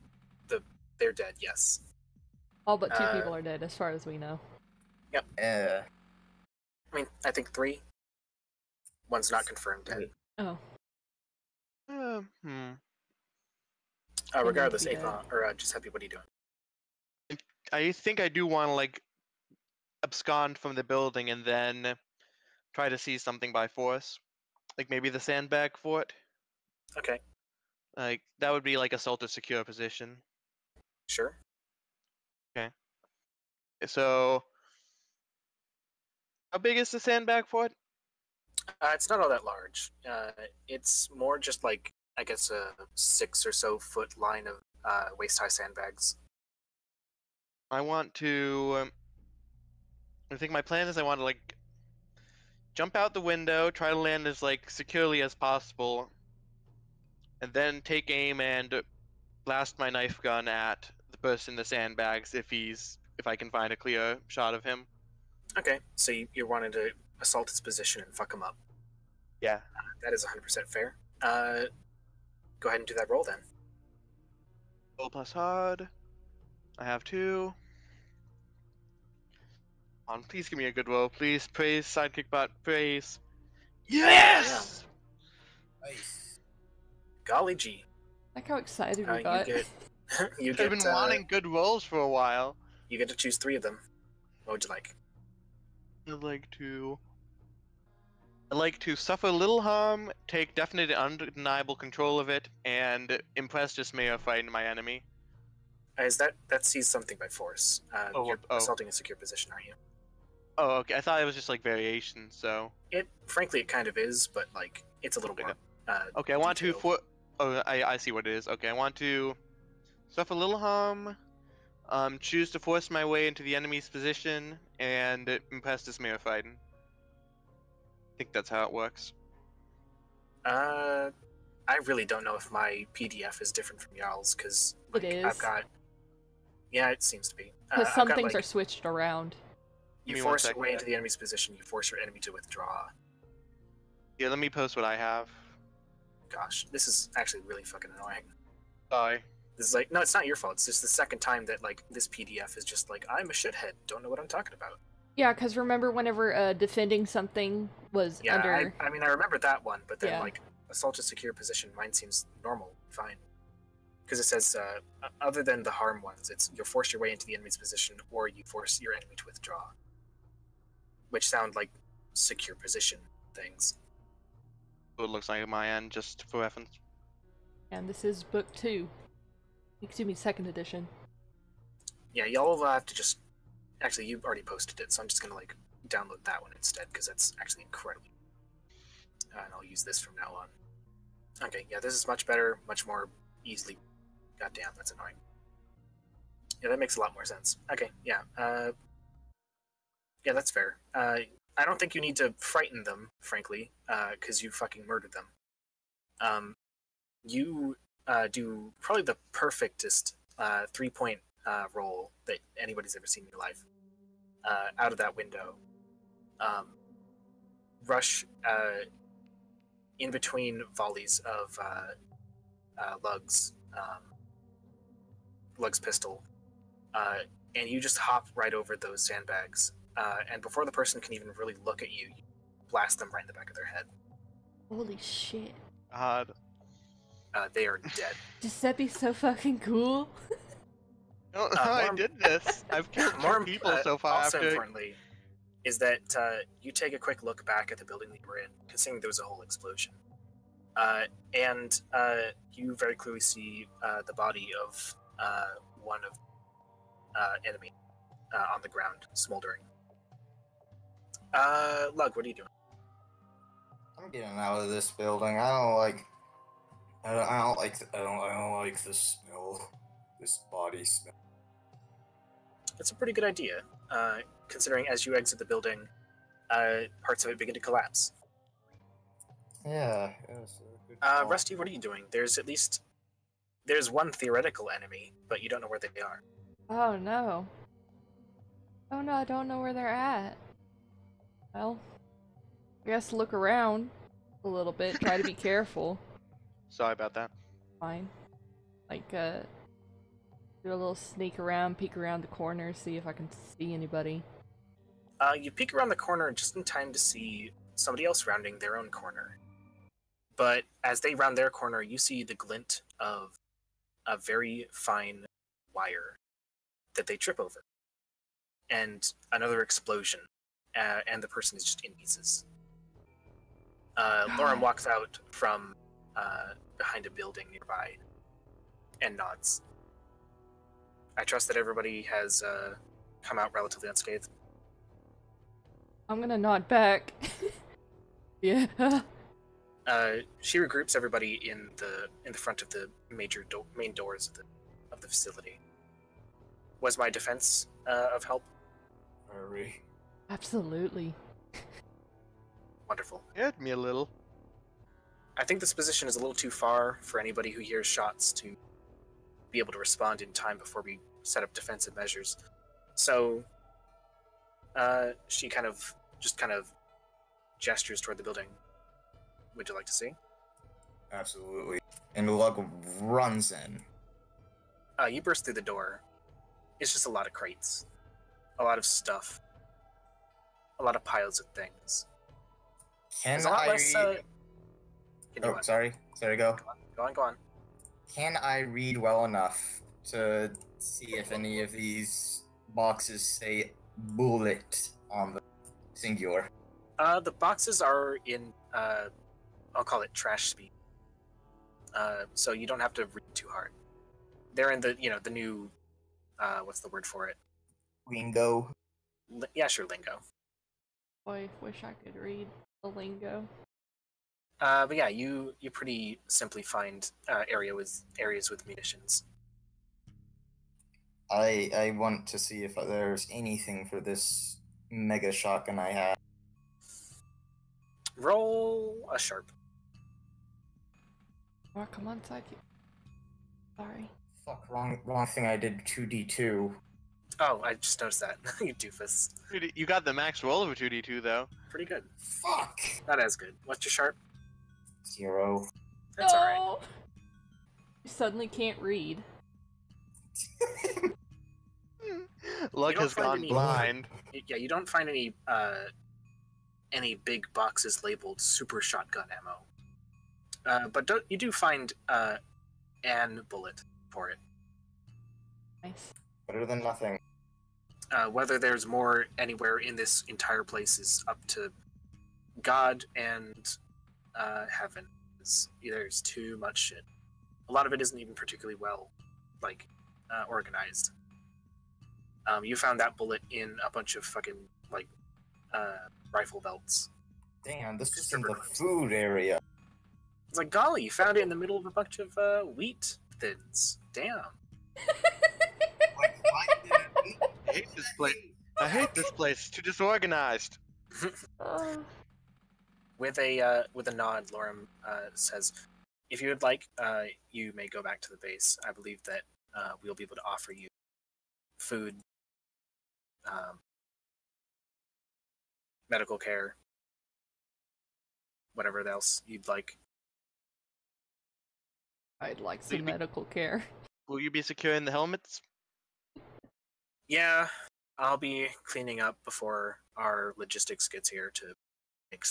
they're dead. Yes. All but 2 people are dead, as far as we know. I mean, I think 3. 1's not confirmed dead. Oh. Regardless, be dead. Avon or Giuseppe, what are you doing? I think I do want to like abscond from the building and then try to see something by force, like maybe the sandbag fort. Okay, Like that would be like assault a secure position. sure. So, how big is the sandbag fort? It's not all that large. It's more just like, I guess, a 6 or so foot line of waist-high sandbags. I want to. I think my plan is I want to like jump out the window, try to land as like securely as possible, and then take aim and blast my knife gun at the person in the sandbags if I can find a clear shot of him. Okay, so you're wanting to assault his position and fuck him up. Yeah. That is 100% fair. Go ahead and do that roll then. Roll plus hard. I have 2. Please give me a good roll, please. Praise, sidekick bot, praise. Yes! Nice. Golly gee. Like how excited we You got. get you I've get been wanting good rolls for a while. you get to choose 3 of them. What would you like? I'd like to suffer little harm, take definite and undeniable control of it, and impress, dismay, or frighten my enemy. Is that sees something by force? You're assaulting a secure position, aren't you? Oh, okay. I thought it was just like variation. So Frankly, it kind of is, but like it's a little more. okay, I want to detailed. I see what it is. Okay, I want to suffer little harm, choose to force my way into the enemy's position, and impress, dismay, or frighten. I think that's how it works. I really don't know if my PDF is different from y'all's because It is. I've got. Yeah, it seems to be. Because some I've got, things are switched around. You Give me 1 force your second. way into the enemy's position. You force your enemy to withdraw. Yeah, let me post what I have. Gosh, this is actually really fucking annoying. Sorry. This is like, no, it's not your fault. It's just the second time that like this PDF is just like, I'm a shithead. Don't know what I'm talking about. Yeah, because remember whenever defending something was Yeah, under... I mean, I remember that one, but then Yeah. like assault a secure position, mine seems normal, fine. Because it says, other than the harm ones, it's you force your way into the enemy's position or you force your enemy to withdraw. Which sound like secure position things. What it looks like on my end, just for reference. And this is book 2. Excuse me, 2nd edition. Yeah, y'all will have to just... Actually, you already posted it, so I'm just gonna like download that one instead, because that's actually incredible. And I'll use this from now on. Okay, yeah, this is much better, much more easily... Goddamn, that's annoying. Yeah, that makes a lot more sense. Okay, yeah. Yeah, that's fair. I don't think you need to frighten them, frankly, because you fucking murdered them. You do probably the perfectest 3-point roll that anybody's ever seen in your life. Out of that window. Rush in between volleys of Lug's pistol, and you just hop right over those sandbags. And before the person can even really look at you, you blast them right in the back of their head. Holy shit. God. They are dead. Giuseppe's so fucking cool. I don't know how I more- did this. I've killed 2 people so far also after. importantly, is that you take a quick look back at the building that you were in, considering there was a whole explosion. And you very clearly see the body of one of enemy on the ground, smoldering. Lug, what are you doing? I'm getting out of this building. I don't like the smell. This body smell. It's a pretty good idea, considering as you exit the building, parts of it begin to collapse. Yeah. It was a good call. Rusty, what are you doing? There's one theoretical enemy, but you don't know where they are. Oh no. Oh no, I don't know where they're at. Well, I guess look around a little bit, try to be careful. Sorry about that. Fine. Like, do a little sneak around, peek around the corner, see if I can see anybody. You peek around the corner just in time to see somebody else rounding their own corner. But as they round their corner, you see the glint of a very fine wire that they trip over. And another explosion, and the person is just in pieces. Lauren walks out from behind a building nearby and nods. I trust that everybody has come out relatively unscathed. I'm gonna nod back. Yeah. She regroups everybody in the front of the main doors of the facility. Was my defense of help? Hurry. Absolutely. Wonderful. Hurt me a little. I think this position is a little too far for anybody who hears shots to be able to respond in time before we set up defensive measures. So, she kind of gestures toward the building. Would you like to see? Absolutely. And Lug runs in. You burst through the door. It's just a lot of crates. A lot of stuff. A lot of piles of things. Can There's a lot I less, read... Continue Oh, on. sorry. Sorry, go. Go on. Can I read well enough to see if any of these boxes say bullet on the singular? The boxes are in, I'll call it trash speed. So you don't have to read too hard. They're in the, the new, what's the word for it? Lingo. Yeah, sure, lingo. Boy, wish I could read the lingo. But yeah, you pretty simply find areas with munitions. I want to see if there's anything for this mega shotgun I have. Roll a sharp. Oh, come on, psychic. Sorry. Fuck, wrong thing. I did 2d2. Oh, I just noticed that. You doofus. Dude, you got the max roll of a 2d2 though. Pretty good. Fuck. Not as good. What's your sharp? 0. That's alright. You suddenly can't read. Luck has find gone any- blind. Yeah, you don't find any big boxes labeled super shotgun ammo. But you do find an bullet for it. Nice. Better than nothing. Whether there's more anywhere in this entire place is up to God and heaven. There's too much shit. A lot of it isn't even particularly well, organized. You found that bullet in a bunch of fucking, rifle belts. Damn, this is in the food area. It's like, golly, you found it in the middle of a bunch of wheat thins. Damn. Like, why did it I hate this place. I hate this place. Too disorganized. With a nod, Lorem says, "If you would like, you may go back to the base. I believe that we'll be able to offer you food, medical care, whatever else you'd like." I'd like some medical care. Will you be securing the helmets? Yeah, I'll be cleaning up before our logistics gets here to make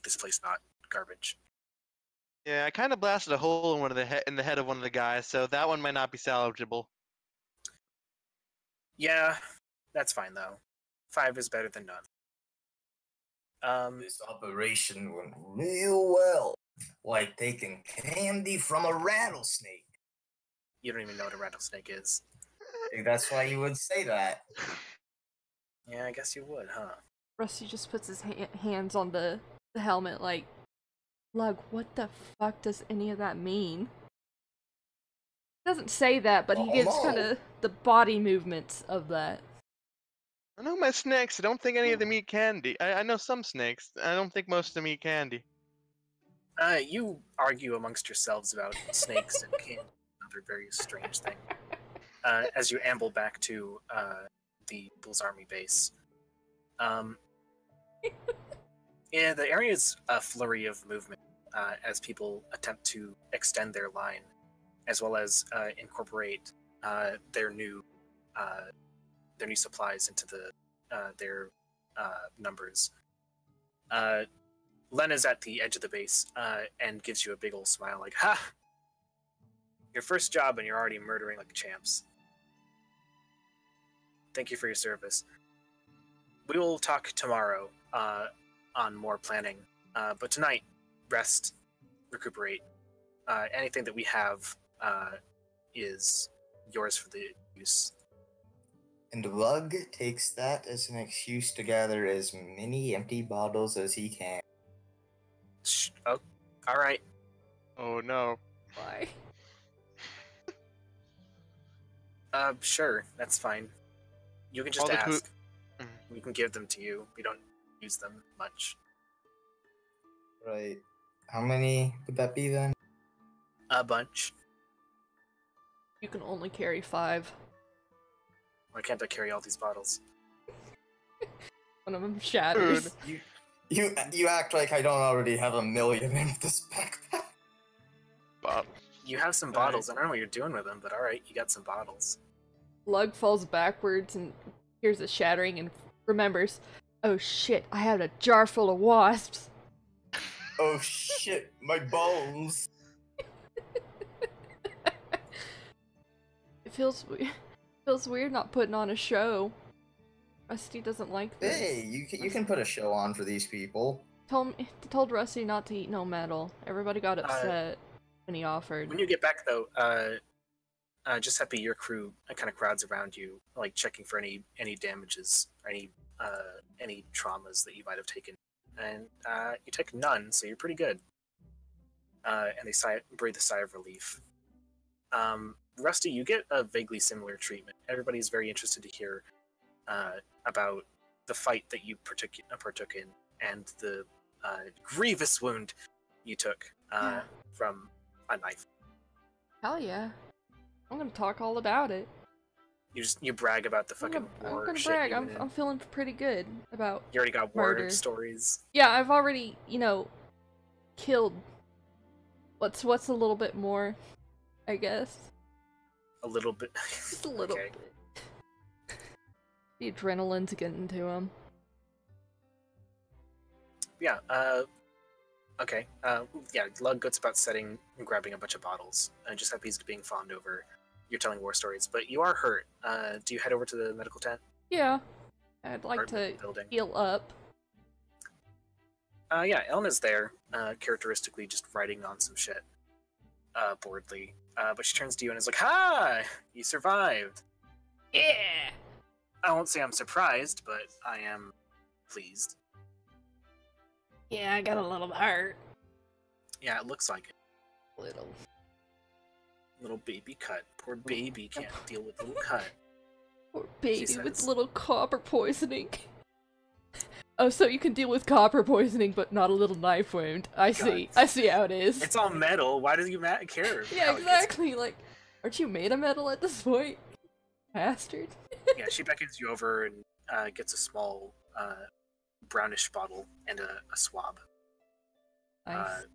this place not garbage. Yeah, I kind of blasted a hole in in the head of one of the guys, so that one might not be salvageable. Yeah, that's fine though. 5 is better than none. This operation went real well. Like taking candy from a rattlesnake. You don't even know what a rattlesnake is. That's why you would say that. Yeah, I guess you would, huh? Rusty just puts his hands on the helmet like, Lug, what the fuck does any of that mean? He doesn't say that, but he gives kind of the body movements of that. I know my snakes. I don't think any of them eat candy. I know some snakes. I don't think most of them eat candy. You argue amongst yourselves about snakes and candy, another very strange thing. As you amble back to the Bull's Army base. Yeah, the area is a flurry of movement as people attempt to extend their line, as well as incorporate their new supplies into their numbers. Len is at the edge of the base and gives you a big old smile, like, "Ha! Your first job and you're already murdering like champs. Thank you for your service. We will talk tomorrow on more planning, but tonight, rest, recuperate. Anything that we have is yours for the use." And Lug takes that as an excuse to gather as many empty bottles as he can. Oh, all right. Oh no. Why? Sure, that's fine. You can just All the ask. Mhm. We can give them to you. We don't use them much. Right. How many would that be then? A bunch. You can only carry 5. Why can't I carry all these bottles? One of them shatters. Dude. You act like I don't already have 1,000,000 in this backpack. But You have some bottles. I don't know what you're doing with them, but alright, you got some bottles. Lug falls backwards and hears a shattering and remembers, oh shit, I had a jar full of wasps. Oh shit, my bones. It feels weird not putting on a show. Rusty doesn't like this. Hey, you can put a show on for these people. Told Rusty not to eat no metal. Everybody got upset when he offered. When you get back, though, Giuseppe, your crew kind of crowds around you, like checking for any damages or any traumas that you might have taken, and you take none, so you're pretty good. And they breathe a sigh of relief. Rusty, you get a vaguely similar treatment. Everybody's very interested to hear about the fight that you partook in and the grievous wound you took from a knife. Hell yeah. I'm gonna talk all about it. You brag about the fucking war I'm gonna shit brag. you I'm did. feeling pretty good about. You already got war murder. stories. Yeah, I've already, killed. What's a little bit more, I guess. A little bit. Just a little Okay. bit. The adrenaline's getting to him. Yeah, okay. Yeah, Lug goes about grabbing a bunch of bottles. Giuseppe's being fawned over. You're telling war stories, but you are hurt. Do you head over to the medical tent? Yeah, I'd like Or to building? heal up. Yeah, Elna's there, characteristically just writing on some shit, boredly. But she turns to you and is like, "Ha! You survived!" Yeah! I won't say I'm surprised, but I am pleased. Yeah, I got a little hurt. Yeah, it looks like it. Little Baby cut. Poor baby can't deal with little cut. poor baby She with says. little copper poisoning. Oh, so you can deal with copper poisoning, but not a little knife wound. I see how it is. It's all metal. Why do you care? Yeah, how it gets- exactly. Like, aren't you made of metal at this point? Bastard. Yeah, she beckons you over and gets a small brownish bottle and a swab. Nice. It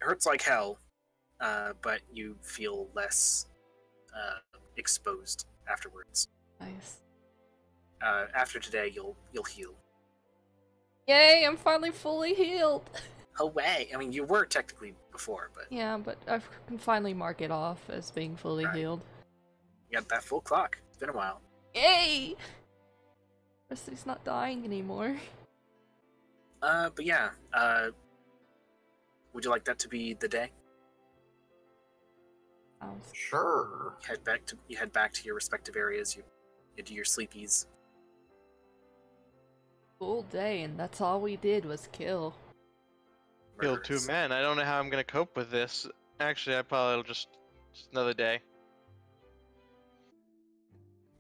hurts like hell, but you feel less exposed afterwards. Nice. After today, you'll heal. Yay, I'm finally fully healed. Away. I mean, you were technically before, but Yeah, but I can finally mark it off as being fully Right. healed. you got that full clock. It's been a while. Yay! Rusty's not dying anymore. But yeah. Would you like that to be the day? Sounds Sure. You head back to your respective areas. You do your sleepies. full day, and that's all we did was kill. killed 2 murderers. men. I don't know how I'm gonna cope with this. Actually, I probably will just another day.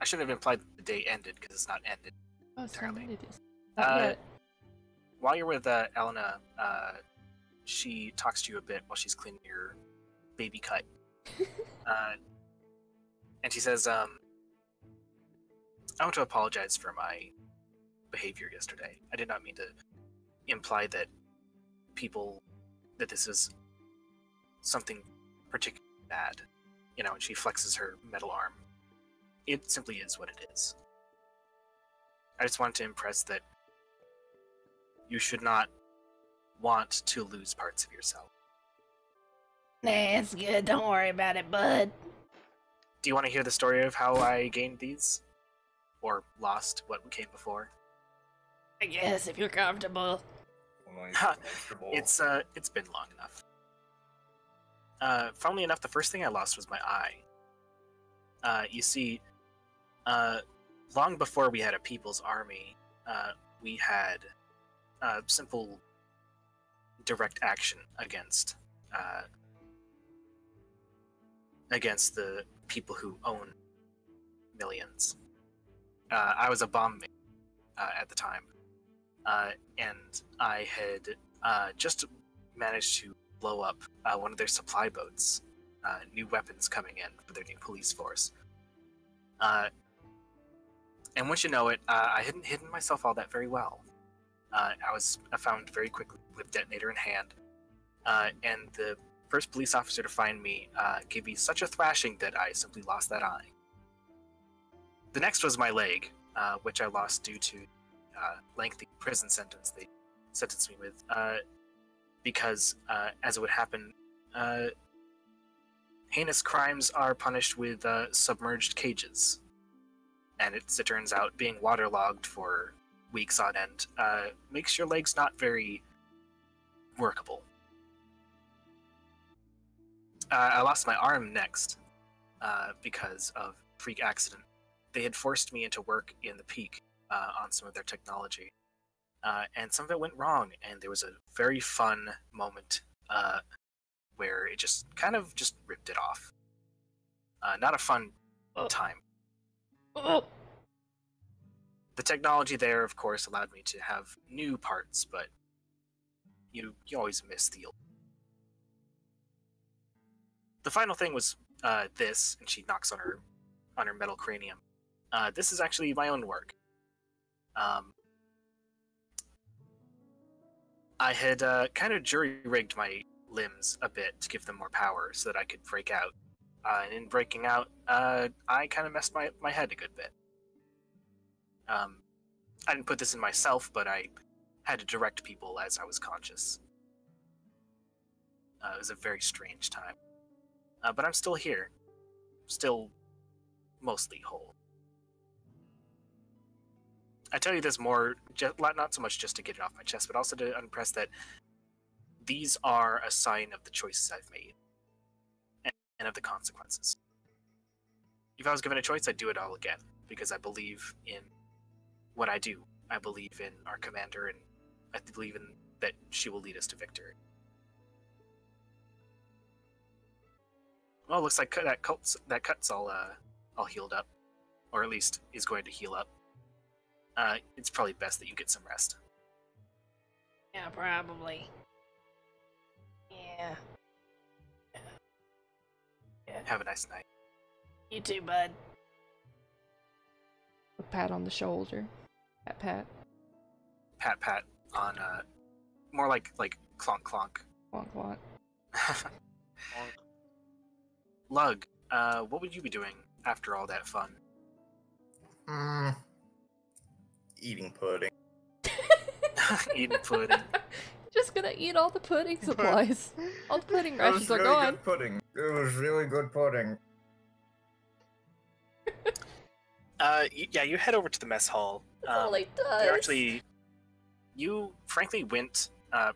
I should have implied that the day ended because it's not ended. Oh, it's Entirely. not, it is. Not Uh, yet. While you're with Elena, she talks to you a bit while she's cleaning your baby cut. And she says, I want to apologize for my behavior yesterday. I did not mean to imply that this is something particularly bad. You know, and she flexes her metal arm. It simply is what it is. I just wanted to impress that you should not want to lose parts of yourself. Nah, it's good. Don't worry about it, bud. Do you want to hear the story of how I gained these? Or lost what came before? I guess if you're comfortable. It's been long enough. Funnily enough, the first thing I lost was my eye. You see, long before we had a people's army, we had simple direct action against the people who own millions. I was a bomb at the time, and I had just managed to blow up one of their supply boats. New weapons coming in for their new police force. And once you know it, I hadn't hidden myself all that very well. I was found very quickly with detonator in hand, and the first police officer to find me gave me such a thrashing that I simply lost that eye. The next was my leg, which I lost due to lengthy prison sentence they sentenced me with, because, as it would happen, heinous crimes are punished with submerged cages. And it turns out being waterlogged for weeks on end makes your legs not very workable. I lost my arm next because of freak accident. They had forced me into work in the Peak on some of their technology, and some of it went wrong, and there was a very fun moment where it just kind of just ripped it off. Not a fun time. The technology there, of course, allowed me to have new parts, but you always miss the old. The final thing was this, and she knocks on her metal cranium. This is actually my own work. I had kind of jury-rigged my limbs a bit to give them more power so that I could break out. And in breaking out, I kind of messed my head a good bit. I didn't put this in myself, but I had to direct people as I was conscious. It was a very strange time. But I'm still here. Still mostly whole. I tell you this more, not so much just to get it off my chest, but also to impress that these are a sign of the choices I've made. And of the consequences. If I was given a choice, I'd do it all again, because I believe in what I do. I believe in our commander, and I believe in that she will lead us to victory. Well, it looks like that cut's all healed up, or at least is going to heal up. It's probably best that you get some rest. Yeah, probably. Yeah. Have a nice night. You too, bud. A pat on the shoulder. Pat. Pat on more like clonk clonk. Wonk wonk. Lug, what would you be doing after all that fun? Eating pudding. Eating pudding. Just gonna eat all the pudding supplies. All the pudding It rations was are really gone. good pudding. It was really good pudding. Yeah, you head over to the mess hall. That's all he does. You frankly went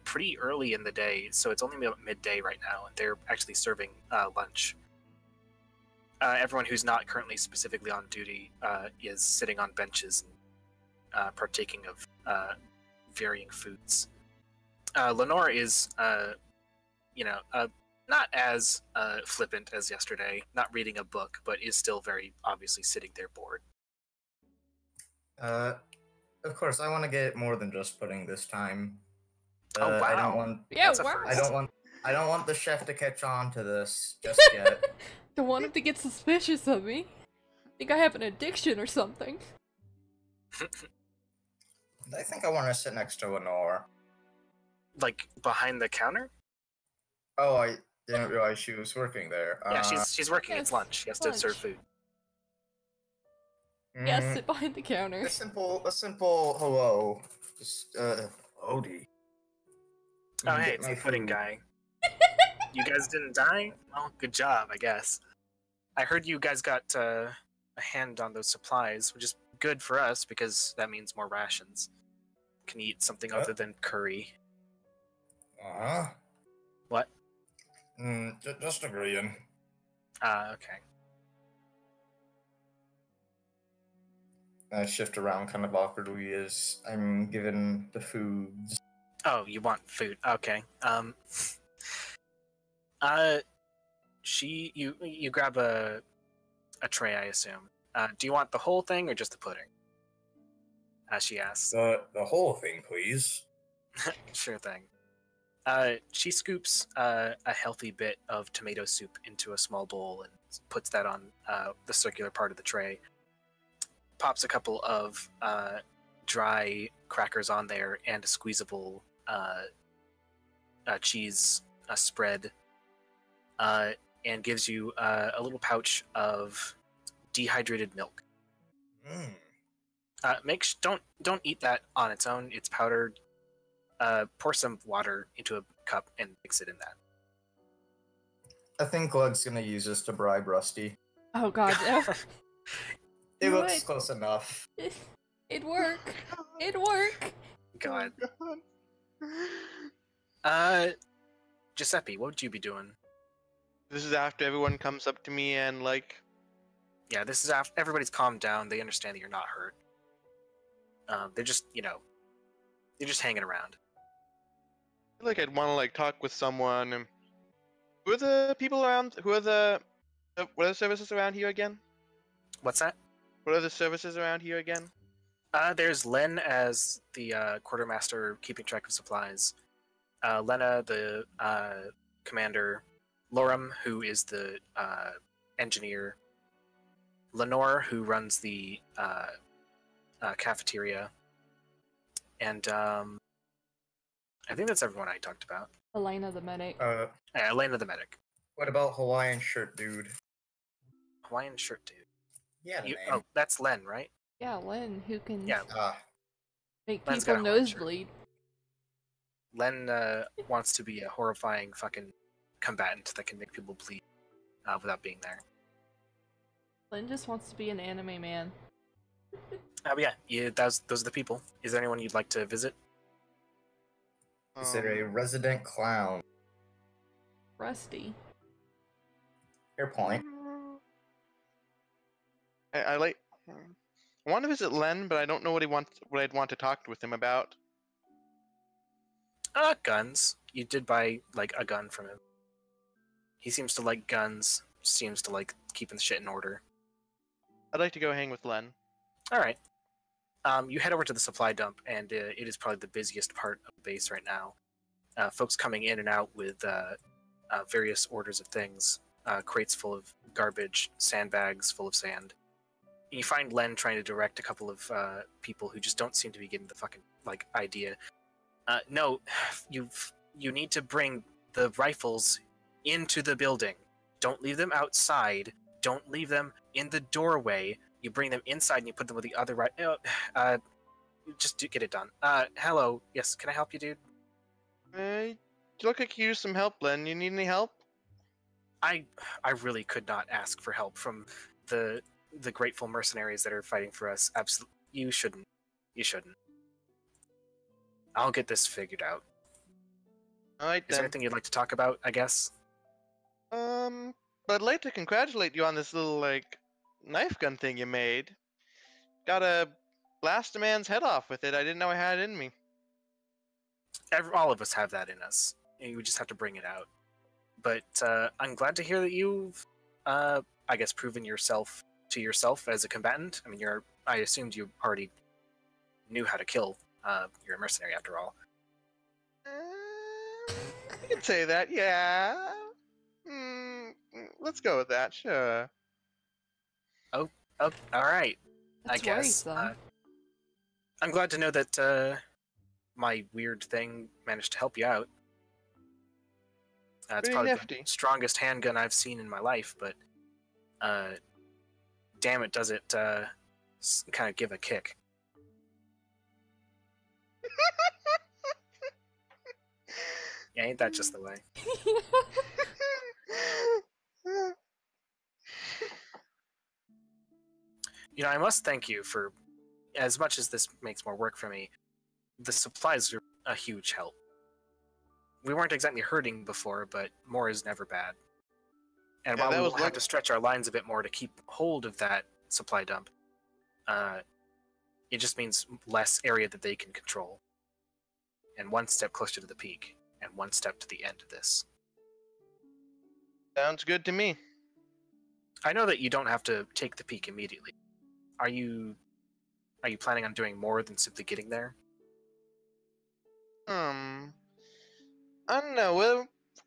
pretty early in the day, so it's only about midday right now, and they're actually serving lunch. Everyone who's not currently specifically on duty is sitting on benches and partaking of varying foods. Lenore is, not as flippant as yesterday, not reading a book, but is still very obviously sitting there bored. Of course, I want to get more than just pudding this time. Oh wow! I don't want. Yeah, That's a wow. first. I don't want the chef to catch on to this just yet. Don't want him to get suspicious of me. Think I have an addiction or something. I think I want to sit next to Lenore. Like behind the counter? Oh, I didn't realize she was working there. Yeah, she's working. yes, It's lunch. She has to lunch. serve food. Yeah, sit behind the counter. A simple hello. Just Odie. Oh, hey, Get it's my the pudding food. guy. You guys didn't die? Well, good job, I guess. I heard you guys got a hand on those supplies, which is good for us because that means more rations. Can eat something other than curry. What? Just agreeing. Okay. I shift around kind of awkwardly as I'm given the foods. Oh, you want food? Okay. You grab a tray, I assume. Do you want the whole thing or just the pudding? She asks. The whole thing, please. Sure thing. She scoops a healthy bit of tomato soup into a small bowl and puts that on the circular part of the tray. Pops a couple of dry crackers on there and a squeezable cheese spread, and gives you a little pouch of dehydrated milk. Don't eat that on its own. It's powdered. Pour some water into a cup and mix it in that. I think Glug's gonna use this to bribe Rusty. Oh god, no. It Do looks it. close enough. It'd work. It'd work. God. Giuseppe, what would you be doing? This is after everyone comes up to me and like. Yeah, this is after everybody's calmed down. They understand that you're not hurt. They're just, they're just hanging around. I feel like I'd want to like talk with someone. Who are the people around? Who are the what are the services around here again? What's that? What are the services around here again? There's Len as the quartermaster keeping track of supplies. Lena, the commander. Lorem, who is the engineer. Lenore, who runs the cafeteria. And I think that's everyone I talked about. Elena the medic. Elena the medic. What about Hawaiian shirt dude? Hawaiian shirt dude. Yeah, the name. Oh, that's Len, right? Yeah, Len, who can Yeah. make Len's people got a Hawaiian shirt. nosebleed. Len wants to be a horrifying fucking combatant that can make people bleed without being there. Len just wants to be an anime man. Yeah, those are the people. Is there anyone you'd like to visit? Is there a resident clown? Rusty. Fair point. I like. I want to visit Len, but I don't know what I'd want to talk with him about. Guns. You did buy like a gun from him. He seems to like guns. Seems to like keeping the shit in order. I'd like to go hang with Len. All right. You head over to the supply dump, and it is probably the busiest part of the base right now. Folks coming in and out with various orders of things. Crates full of garbage, sandbags full of sand. You find Len trying to direct a couple of people who just don't seem to be getting the fucking idea. No, you need to bring the rifles into the building. Don't leave them outside. Don't leave them in the doorway. You bring them inside and you put them with the other just get it done. Hello. Yes, can I help you, dude? You look like you use some help, Len. You need any help? I really could not ask for help from the grateful mercenaries that are fighting for us. Absolutely, you shouldn't. You shouldn't. I'll get this figured out. All right, Is there anything you'd like to talk about? I guess. But I'd like to congratulate you on this little knife gun thing you made. Gotta blast a man's head off with it. I didn't know I had it in me. All of us have that in us. You just have to bring it out. But I'm glad to hear that you've, I guess, proven yourself to yourself as a combatant. I mean, I assumed you already knew how to kill. You're a mercenary after all. You can say that, yeah. Let's go with that, sure. Oh, all right. That's I guess. worrisome. I'm glad to know that my weird thing managed to help you out. It's Pretty probably nifty. the strongest handgun I've seen in my life, but damn it, does it kind of give a kick. Yeah, ain't that just the way? I must thank you for, as much as this makes more work for me, the supplies are a huge help. We weren't exactly hurting before, but more is never bad. And while we will have to stretch our lines a bit more to keep hold of that supply dump, it just means less area that they can control. And one step closer to the peak, and one step to the end of this. Sounds good to me. I know that you don't have to take the peak immediately. Are you Are you planning on doing more than simply getting there? I don't know.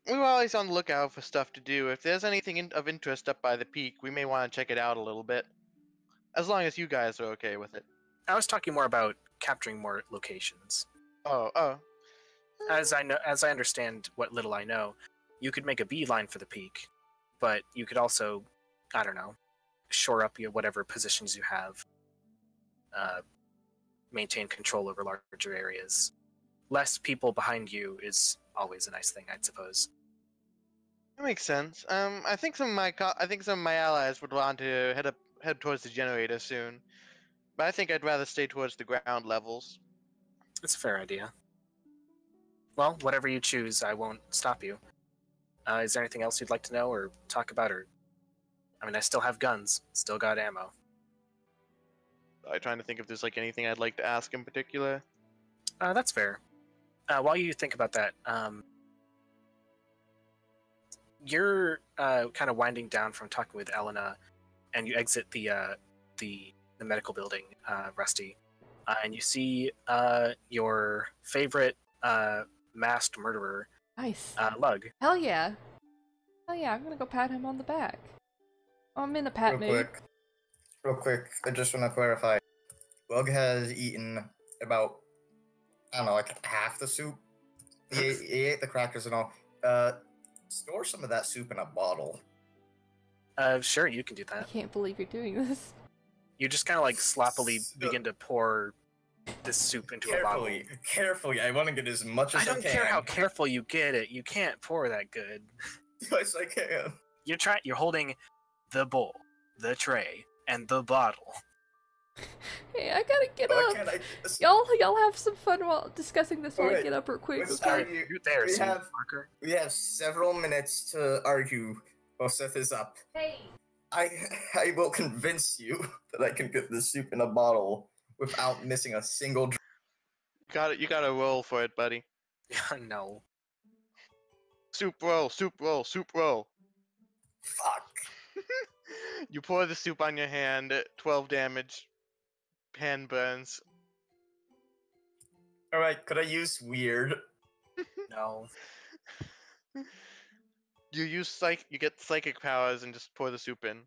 We're always on the lookout for stuff to do. If there's anything of interest up by the peak, we may want to check it out a little bit. As long as you guys are okay with it. I was talking more about capturing more locations. Oh. As I understand what little I know, you could make a beeline for the peak, but you could also, I don't know, shore up your whatever positions you have, maintain control over larger areas. Less people behind you is always a nice thing, I suppose. That makes sense. I think some of my allies would want to head towards the generator soon, but I think I'd rather stay towards the ground levels. It's a fair idea. Well, whatever you choose, I won't stop you. Is there anything else you'd like to know or talk about? Or, I mean, I still have guns, still got ammo. I'm trying to think if there's like anything I'd like to ask in particular. That's fair. While you think about that, you're kind of winding down from talking with Elena, and you exit the medical building, Rusty, and you see your favorite masked murderer, Nice. Lug. Hell yeah. Hell yeah, I'm gonna go pat him on the back. Oh, I'm in a pat mood. Real quick, I just want to clarify. Bug has eaten about, I don't know, like half the soup. He ate the crackers and all. Store some of that soup in a bottle. Sure, you can do I that. can't believe you're doing this. You just kind of like sloppily begin to pour this soup into a bottle. Carefully. I want to get as much as I can. I don't care how careful you get it. You can't pour that good. Yes, I can. You're holding the bowl, the tray, and the bottle. Hey, I gotta get Why up. can't I Y'all have some fun while discussing this while I Wait, get up real quick. let's Okay? argue. You're there, We so have- marker. We have several minutes to argue while Seth is up. Hey. I will convince you that I can get the soup in a bottle without missing a single drop. You gotta roll for it, buddy. No. Soup roll, soup roll, soup roll. Fuck. You pour the soup on your hand, 12 damage. Hand burns. Alright, could I use weird? No. You get psychic powers and just pour the soup in.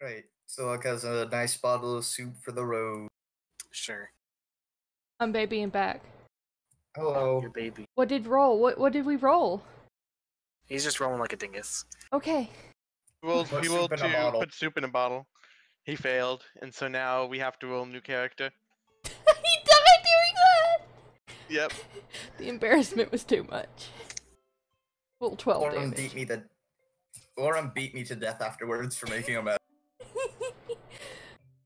Right, so Luck has a nice bottle of soup for the road. Sure. I'm babying back. Hello. Your baby. What did What did we roll? He's just rolling like a dingus. Okay. He rolled Put to soup in a bottle. put soup in a bottle. He failed, and so now we have to roll a new character. He died during that! Yep. The embarrassment was too much. Well, 12 Lauren damage. beat me to death afterwards for making a mess.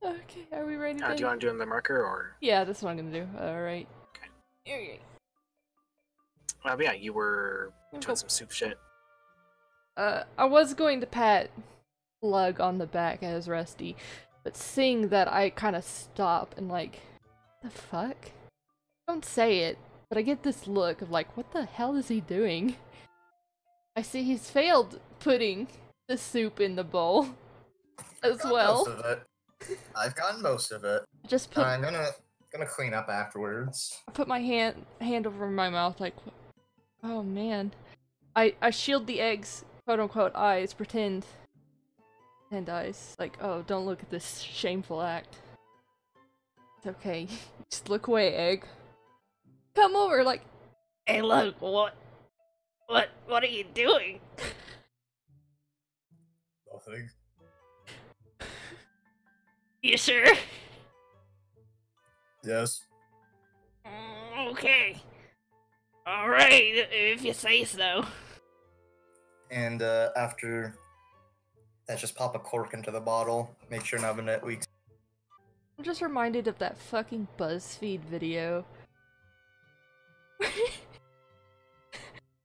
Okay, are we ready Do you want to do the marker or? Yeah, that's what I'm gonna do. Alright. Okay. Okay. But yeah, you were Go. doing some soup shit. I was going to pat Lug on the back as Rusty, but seeing that I kind of stop and like, the fuck? Don't say it, but I get this look of like, what the hell is he doing? I see he's failed putting the soup in the bowl as well. Most of it. I've gotten most of it. Just put I'm gonna clean up afterwards. I put my hand over my mouth like, oh man. I shield the egg's quote unquote eyes, pretend eyes. Like, oh, don't look at this shameful act. It's okay. Just look away, egg. Come over, like, Hey, look, what are you doing? Nothing. You sure? Yes. Okay. Alright, if you say so. And after that, just pop a cork into the bottle. Make sure none of it leaks. I'm just reminded of that fucking BuzzFeed video.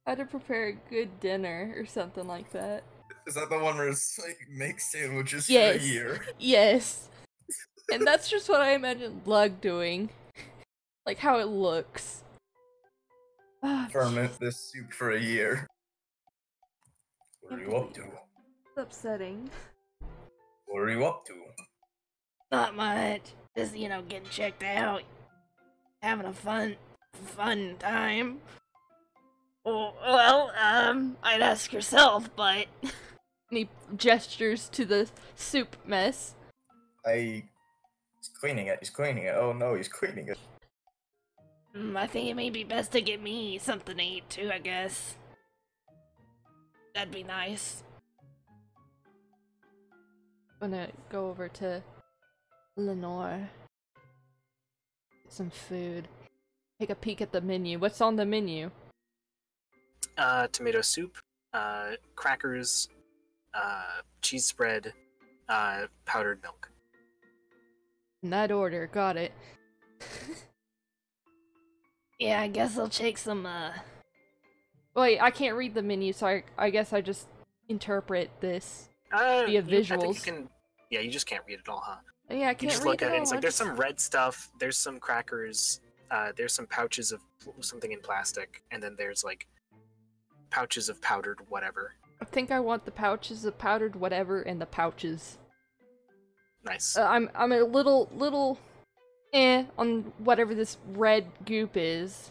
How to prepare a good dinner or something like that. Is that the one where it's like make sandwiches Yes. for a year? Yes. And that's just what I imagine Lug doing. Like how it looks. Ah, Ferment this soup for a year. What are you up to? it's upsetting. What are you up to? Not much. Just, getting checked out. Having a fun time. Well, I'd ask yourself, but... And he gestures to the soup mess. He's cleaning it. He's cleaning it. Oh no, he's cleaning it. I think it may be best to get me something to eat too, I guess. That'd be nice. I'm gonna go over to Lenore. Get some food. Take a peek at the menu. What's on the menu? Tomato soup, crackers, cheese spread, powdered milk. In that order, got it. Yeah, I guess I'll take some, Wait, I can't read the menu, so I guess I just interpret this via visuals. I think you can. Yeah, you just can't read it all, huh? Yeah, I can't You just read look at it. all. It's like there's some red stuff. There's some crackers. There's some pouches of something in plastic, and then there's like pouches of powdered whatever. I think I want the pouches of powdered whatever and the pouches. Nice. I'm a little on whatever this red goop is.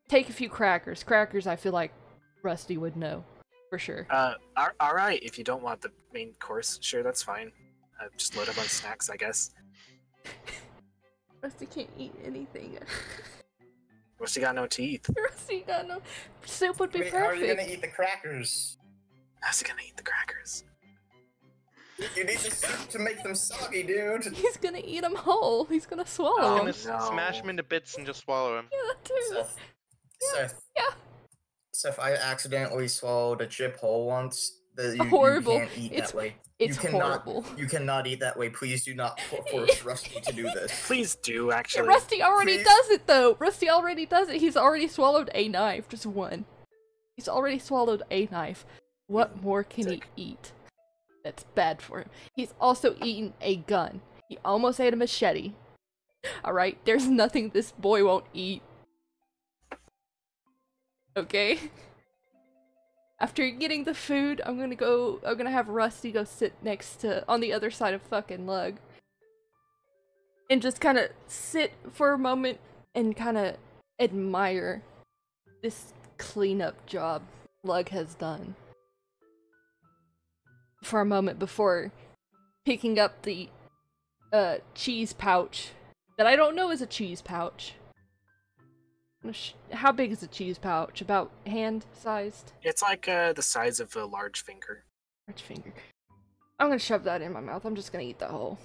Take a few crackers. Crackers, I feel like Rusty would know for sure. All right. If you don't want the main course, sure, that's fine. Just load up on snacks, I guess. Rusty can't eat anything. Rusty got no teeth. Rusty got no soup would be Wait, perfect. how are you gonna eat the crackers? How's he gonna eat the crackers? You need the soup to make them soggy, dude. He's gonna eat them whole. He's gonna swallow Oh, them. Gonna no. smash him into bits and just swallow him. Yeah, that too. Seth. Yeah. Seth, I accidentally swallowed a chip whole once. Horrible. You can't eat It's- that way. It's you cannot, horrible. You cannot eat that way. Please do not force Rusty to do this. Please do, Yeah, actually. Rusty already Please? does it though. Rusty already does it. He's already swallowed a knife, just one. He's already swallowed a knife. What more can he eat? That's bad for him. He's also eaten a gun. He almost ate a machete. Alright, there's nothing this boy won't eat. Okay? After getting the food, I'm gonna have Rusty go sit next to, on the other side of fucking Lug. And just kinda sit for a moment and kinda admire this cleanup job Lug has done. For a moment before picking up the cheese pouch that I don't know is a cheese pouch. How big is a cheese pouch? About hand-sized? It's like the size of a large finger. Large finger. I'm gonna shove that in my mouth. I'm just gonna eat the whole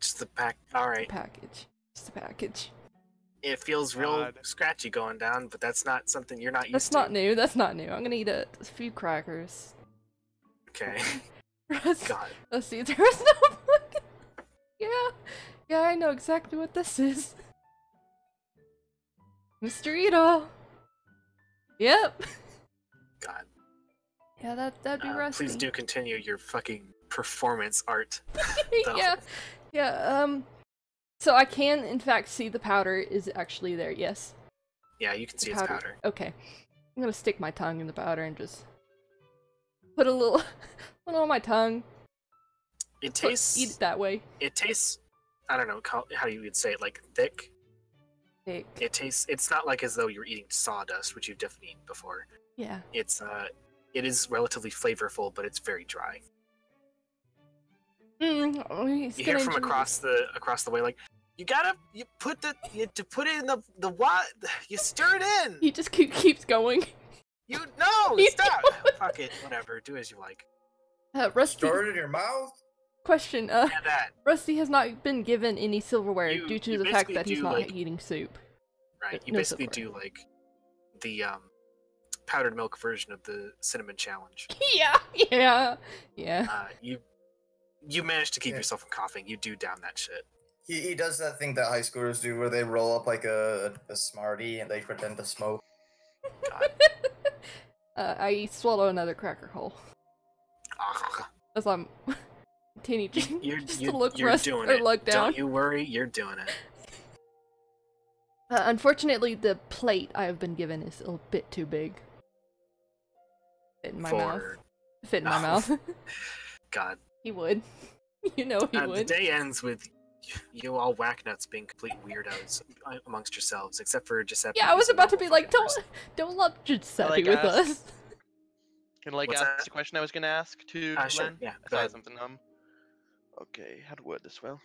Just the pack. All right. package. Just the package. It feels real God. scratchy going down, but that's not something you're not used That's to. not new. That's not new. I'm gonna eat a few crackers. Okay. Rusty, God. Rusty, there was no fucking... Yeah, I know exactly what this is. Mr. Ito. Yep. God. Yeah, that'd be Rusty. Please do continue your fucking performance art. yeah. So I can, in fact, see the powder is actually there. Yes. Yeah, you can see The it's powder. Okay. I'm gonna stick my tongue in the powder and just put a little on my tongue. It tastes. Eat it that way. It tastes. I don't know how you would say it. Like thick. Thick. It tastes. It's not like as though you're eating sawdust, which you've definitely eaten before. Yeah. It's It is relatively flavorful, but it's very dry. You You hear from across the way, like, you put it in the what? You stir it in. He just keeps going. No, stop. Fuck it, whatever. Do as you like. Rusty. Store it in your mouth? Question. Yeah, that. Rusty has not been given any silverware You- due to you the fact basically that he's do, not like- eating soup. Right. You No basically silverware. do like the powdered milk version of the cinnamon challenge. Yeah. You managed to keep Yeah. yourself from coughing. You do down that shit. He does that thing that high schoolers do where they roll up like a Smartie and they pretend to smoke. God. I swallow another cracker whole Ah, as I'm continuing you're just to look you're Rusty doing or it. look down. Don't you worry. You're doing it. Unfortunately, the plate I have been given is a bit too big. Fit in my mouth. Fit in my Oh. mouth. God. He would. You know he The would. day ends with You all whacknuts being complete weirdos amongst yourselves, except for Giuseppe. Yeah, I was who's a about to normal be like, fucking person. don't lump Giuseppe like with ask- us. Can like What's ask that? the question I was gonna ask to Sure, Len? yeah, I go thought ahead. of something. Okay, how to word this well.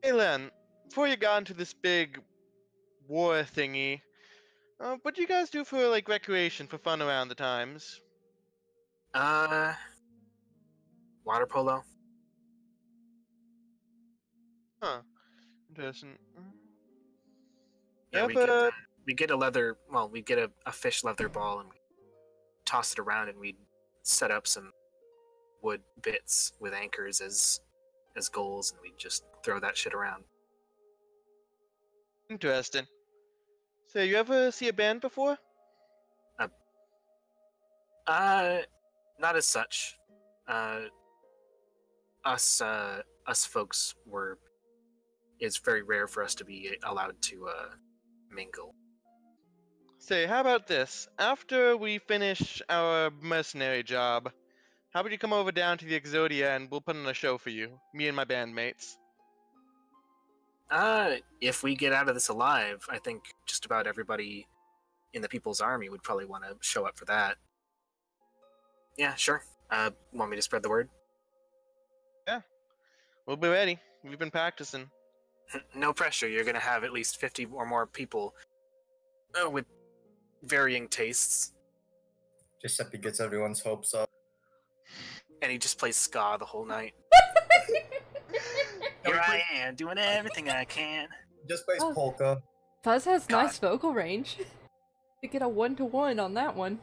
Hey Len, before you got into this big war thingy, what do you guys do for like recreation, for fun around the times? Water polo. Huh. Interesting. Yeah, Ever... we get a leather. Well, we get a fish leather ball and we toss it around and we set up some wood bits with anchors as goals and we just throw that shit around. Interesting. So, you ever see a band before? Not as such. Uh, us folks were. It's very rare for us to be allowed to mingle. Say, how about this? After we finish our mercenary job, how about you come over down to the Exodia and we'll put on a show for you, me and my bandmates. If we get out of this alive, I think just about everybody in the People's Army would probably want to show up for that. Yeah, sure. Want me to spread the word? Yeah, we'll be ready. We've been practicing. No pressure. You're gonna have at least 50 or more people with varying tastes, Giuseppe gets everyone's hopes up. and he just plays ska the whole night. Here I am, doing everything I can. Just plays Oh. polka. Fuzz has God. nice vocal range. To get a 1-to-1 on that one.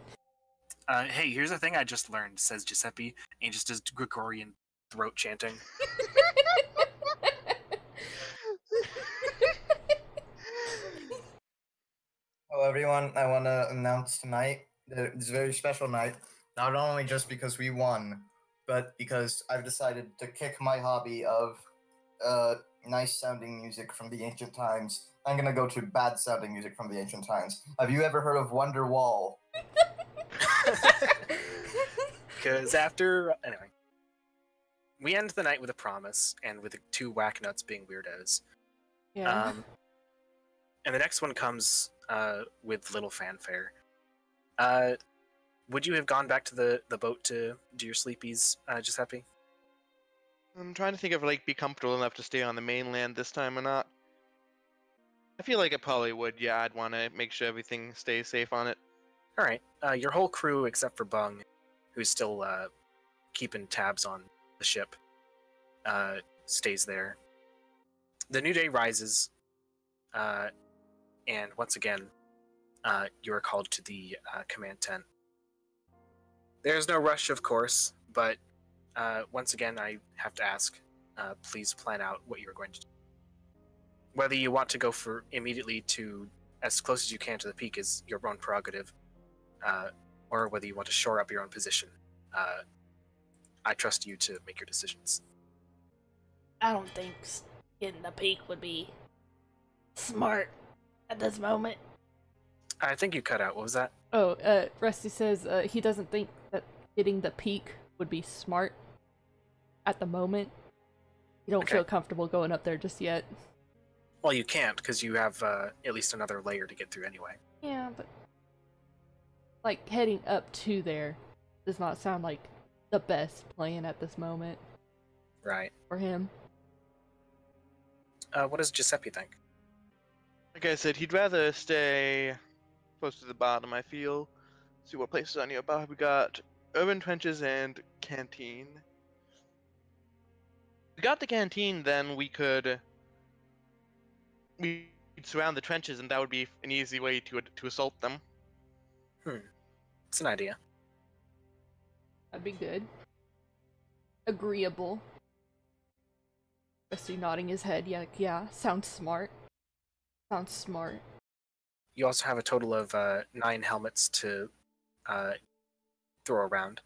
Hey, here's the thing I just learned, says Giuseppe, and he just does Gregorian throat chanting. Hello, everyone. I want to announce tonight that it's a very special night. Not only just because we won, but because I've decided to kick my hobby of nice sounding music from the ancient times. I'm gonna go to bad sounding music from the ancient times. Have you ever heard of Wonderwall? Because anyway, we end the night with a promise, and with the two whacknuts being weirdos. Yeah. And the next one comes with little fanfare. Would you have gone back to the boat to do your sleepies, Giuseppe? I'm trying to think if like be comfortable enough to stay on the mainland this time or not. I feel like I probably would. Yeah, I'd want to make sure everything stays safe on it. All right. Your whole crew, except for Bung, who's still keeping tabs on the ship, stays there. The new day rises, and once again, you are called to the command tent. There's no rush, of course, but once again, I have to ask, please plan out what you're going to do. Whether you want to go for immediately to as close as you can to the peak is your own prerogative, or whether you want to shore up your own position. I trust you to make your decisions. I don't think getting the peak would be smart at this moment. I think you cut out. What was that? Oh, Rusty says he doesn't think that getting the peak would be smart at the moment. You don't feel comfortable going up there just yet. Well, you can't, because you have at least another layer to get through anyway. Yeah, but like heading up to there does not sound like the best plan at this moment Right. for him. What does Giuseppe think? Like I said, he'd rather stay close to the bottom, I feel. See what places are nearby. We got urban trenches and canteen. If we got the canteen, then we'd surround the trenches, and that would be an easy way to assault them. It's an idea. That'd be good. Agreeable. Rusty nodding his head. Yeah, sounds smart. Sounds smart. You also have a total of 9 helmets to throw around.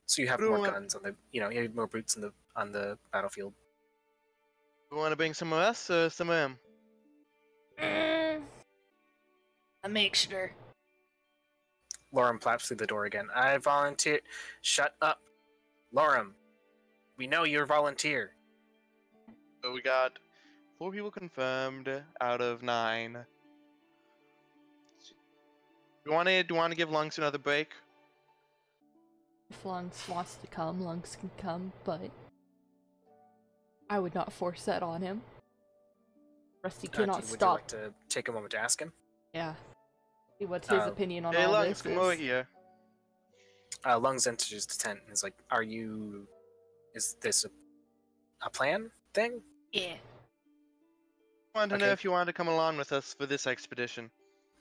So you have more guns on the, you have more boots on the battlefield. We want to bring some of us or some of them? A mixture. Lorem flaps through the door again. I volunteer. Shut up. Lorem, We know you're a volunteer. So we got 4 people confirmed out of 9. Do you want to give Lungs another break? If Lungs wants to come, Lungs can come, but I would not force that on him. Rusty cannot Would you stop. like to take a moment to ask him? Yeah. See what's his opinion on Hey, all Lungs, this come is. over here. Lungs enters the tent and is like, is this a plan thing? Yeah. I want to know Okay. if you want to come along with us for this expedition.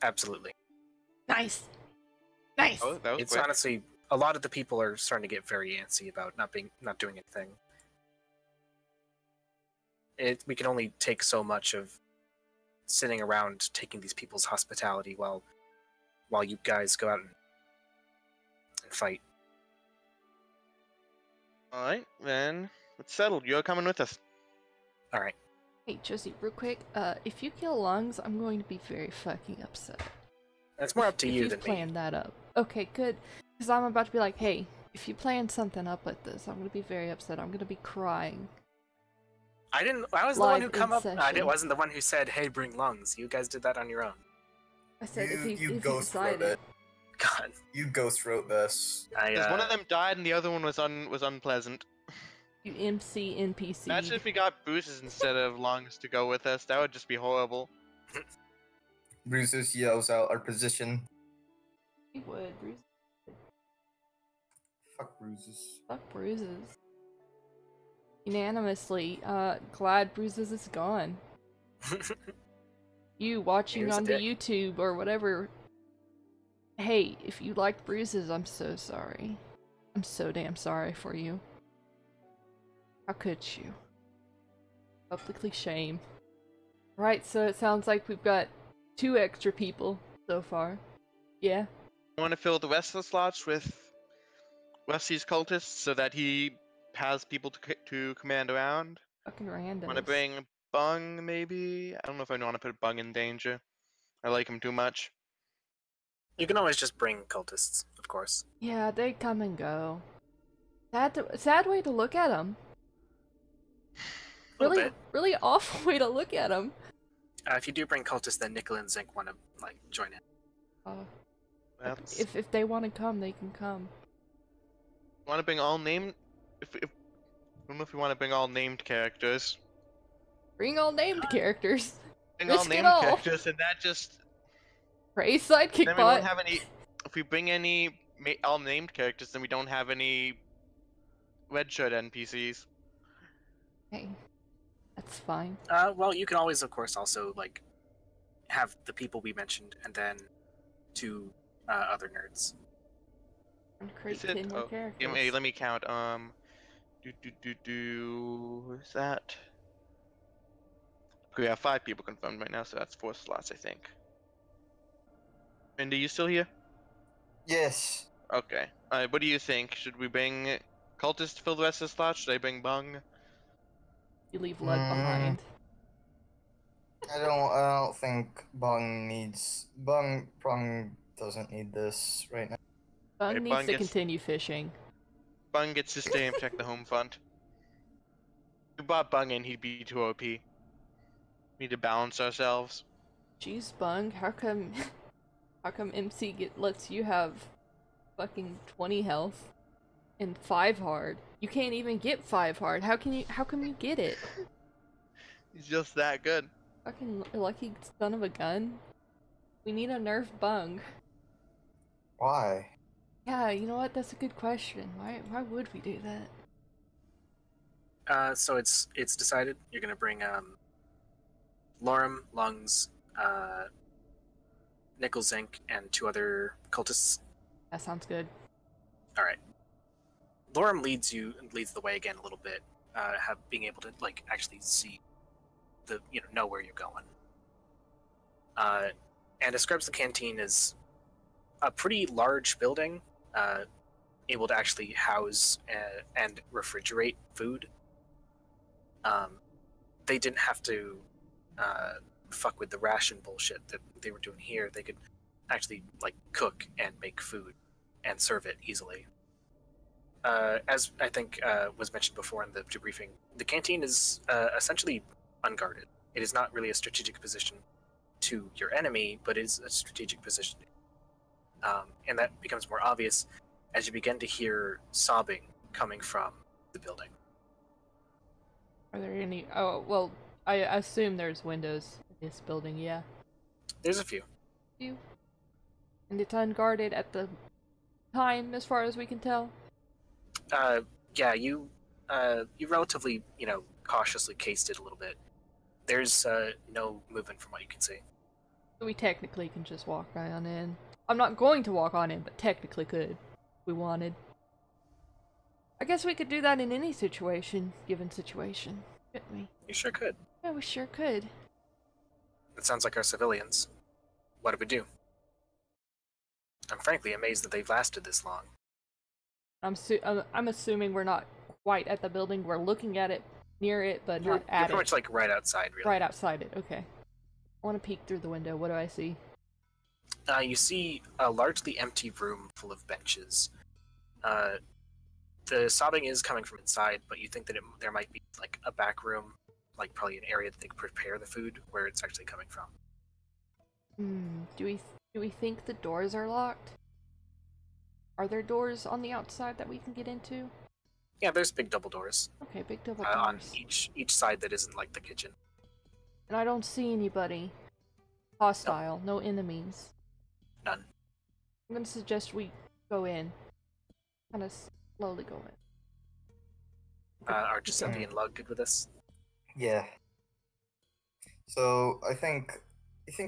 Absolutely. Nice. Nice. Oh, that was It's quick. honestly, a lot of the people are starting to get very antsy about not doing anything. We can only take so much of sitting around taking these people's hospitality while you guys go out and fight. Alright, then it's settled. You're coming with us. All right. Hey, Josie, real quick, if you kill Lungs, I'm going to be very fucking upset. It's more up to if you you've than me. planned that up. Okay, good. Because I'm about to be like, hey, if you plan something up like this, I'm going to be very upset. I'm going to be crying. I was the one Live who come in up. session. Wasn't the one who said, "Hey, bring Lungs." You guys did that on your own. I said if You he ghost wrote decided. it. God. You ghost wrote this. Because one of them died and the other one was unpleasant. You MC NPC. Imagine if we got Bruce's instead of Lungs to go with us. That would just be horrible. Bruises yells out our position. He would. Bruises. Fuck Bruises. Fuck Bruises. Unanimously, glad Bruises is gone. You watching Here's a on the dick. YouTube or whatever. Hey, if you liked Bruises, I'm so sorry. I'm so damn sorry for you. How could you? Publicly shame. Right, so it sounds like we've got 2 extra people so far. Yeah? I want to fill the rest of the slots with Rusty's cultists so that he has people to command around. Fucking randos. Want to bring Bung, maybe? I don't know if I want to put Bung in danger. I like him too much. You can always just bring cultists, of course. Yeah, they come and go. Sad way to look at them. A little Really, bit. really awful way to look at them. If you do bring cultists, then Nickel and Zinc want to join in. That's... If they want to come, they can come. Want to bring all named... I don't know if we want to bring all named characters. Bring all named characters. Bring all Risk it named all. characters, and that just... Praise sidekick Then we won't bot. have any... If we bring any all named characters, then we don't have any red shirt NPCs. Hey, that's fine. Well, you can always, of course, also have the people we mentioned, and then 2 other nerds. And create Is it- 10 more oh, characters. Let me count. Who's that? Okay, we have 5 people confirmed right now, so that's 4 slots, I think. Mindy, you still here? Yes. Okay. What do you think? Should we bring cultists to fill the rest of the slots? Should I bring Bung? You leave Lug behind. I don't think Bung doesn't need this right now. Bung Hey, needs Bung to gets- continue fishing. Bung gets to stay and protect the home front. If we brought Bung in, he'd be too OP. We need to balance ourselves. Jeez, Bung, how come MC lets you have fucking 20 health and 5 hard? You can't even get 5 hard. How come you get it? He's just that good. Fucking lucky son of a gun. We need a nerf Bung. Why? Yeah, you know what? That's a good question. Why would we do that? So it's decided. You're gonna bring Lorem, Lungs, Nickel, Zinc, and 2 other cultists. That sounds good. All right. Lorem leads the way again a little bit, being able to actually see know where you're going. And describes the canteen as a pretty large building, able to actually house and refrigerate food. They didn't have to fuck with the ration bullshit that they were doing here. They could actually cook and make food and serve it easily. As I think was mentioned before in the debriefing, the canteen is essentially unguarded. It is not really a strategic position to your enemy, but is a strategic position. And that becomes more obvious as you begin to hear sobbing coming from the building. Are there any? Oh, well, I assume there's windows in this building. Yeah. There's a few. You. And it's unguarded at the time, as far as we can tell. Yeah, you relatively, cautiously cased it a little bit. There's no movement from what you can see. We technically can just walk right on in. I'm not going to walk on in, but technically could, if we wanted. I guess we could do that in any situation, given situation, couldn't we? You sure could. Yeah, we sure could. It sounds like our civilians. What do we do? I'm frankly amazed that they've lasted this long. I'm assuming we're not quite at the building. We're looking at it, near it, but You're not at it. pretty much like right outside, really. Right outside it. Okay. I want to peek through the window. What do I see? You see a largely empty room full of benches. The sobbing is coming from inside, but you think that there might be like a back room, like probably an area that they could prepare the food, where it's actually coming from. Do we think the doors are locked? Are there doors on the outside that we can get into? Yeah, there's big double doors. Okay, big double on doors. each side that isn't like the kitchen. And I don't see anybody hostile. No enemies. None. I'm gonna suggest we go in. Kind of slowly go in. Are Giuseppe and Lug good with this? Yeah. So I think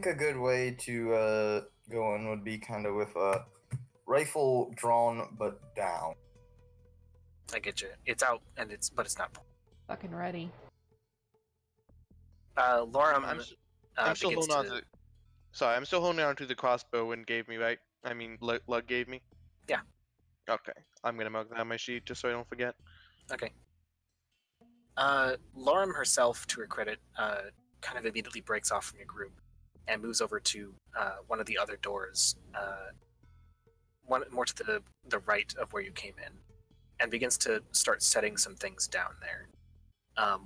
a good way to go in would be kind of with a rifle drawn but down. I get you. It's out, but it's not. Fucking ready. Laura, I'm still holding on to. Sorry, I'm still holding on to the crossbow and gave me, right? I mean, Lug gave me. Yeah. Okay, I'm gonna mark that on my sheet just so I don't forget. Okay. Lauren herself, to her credit, kind of immediately breaks off from your group and moves over to one of the other doors, one more to the right of where you came in, and begins to start setting some things down there,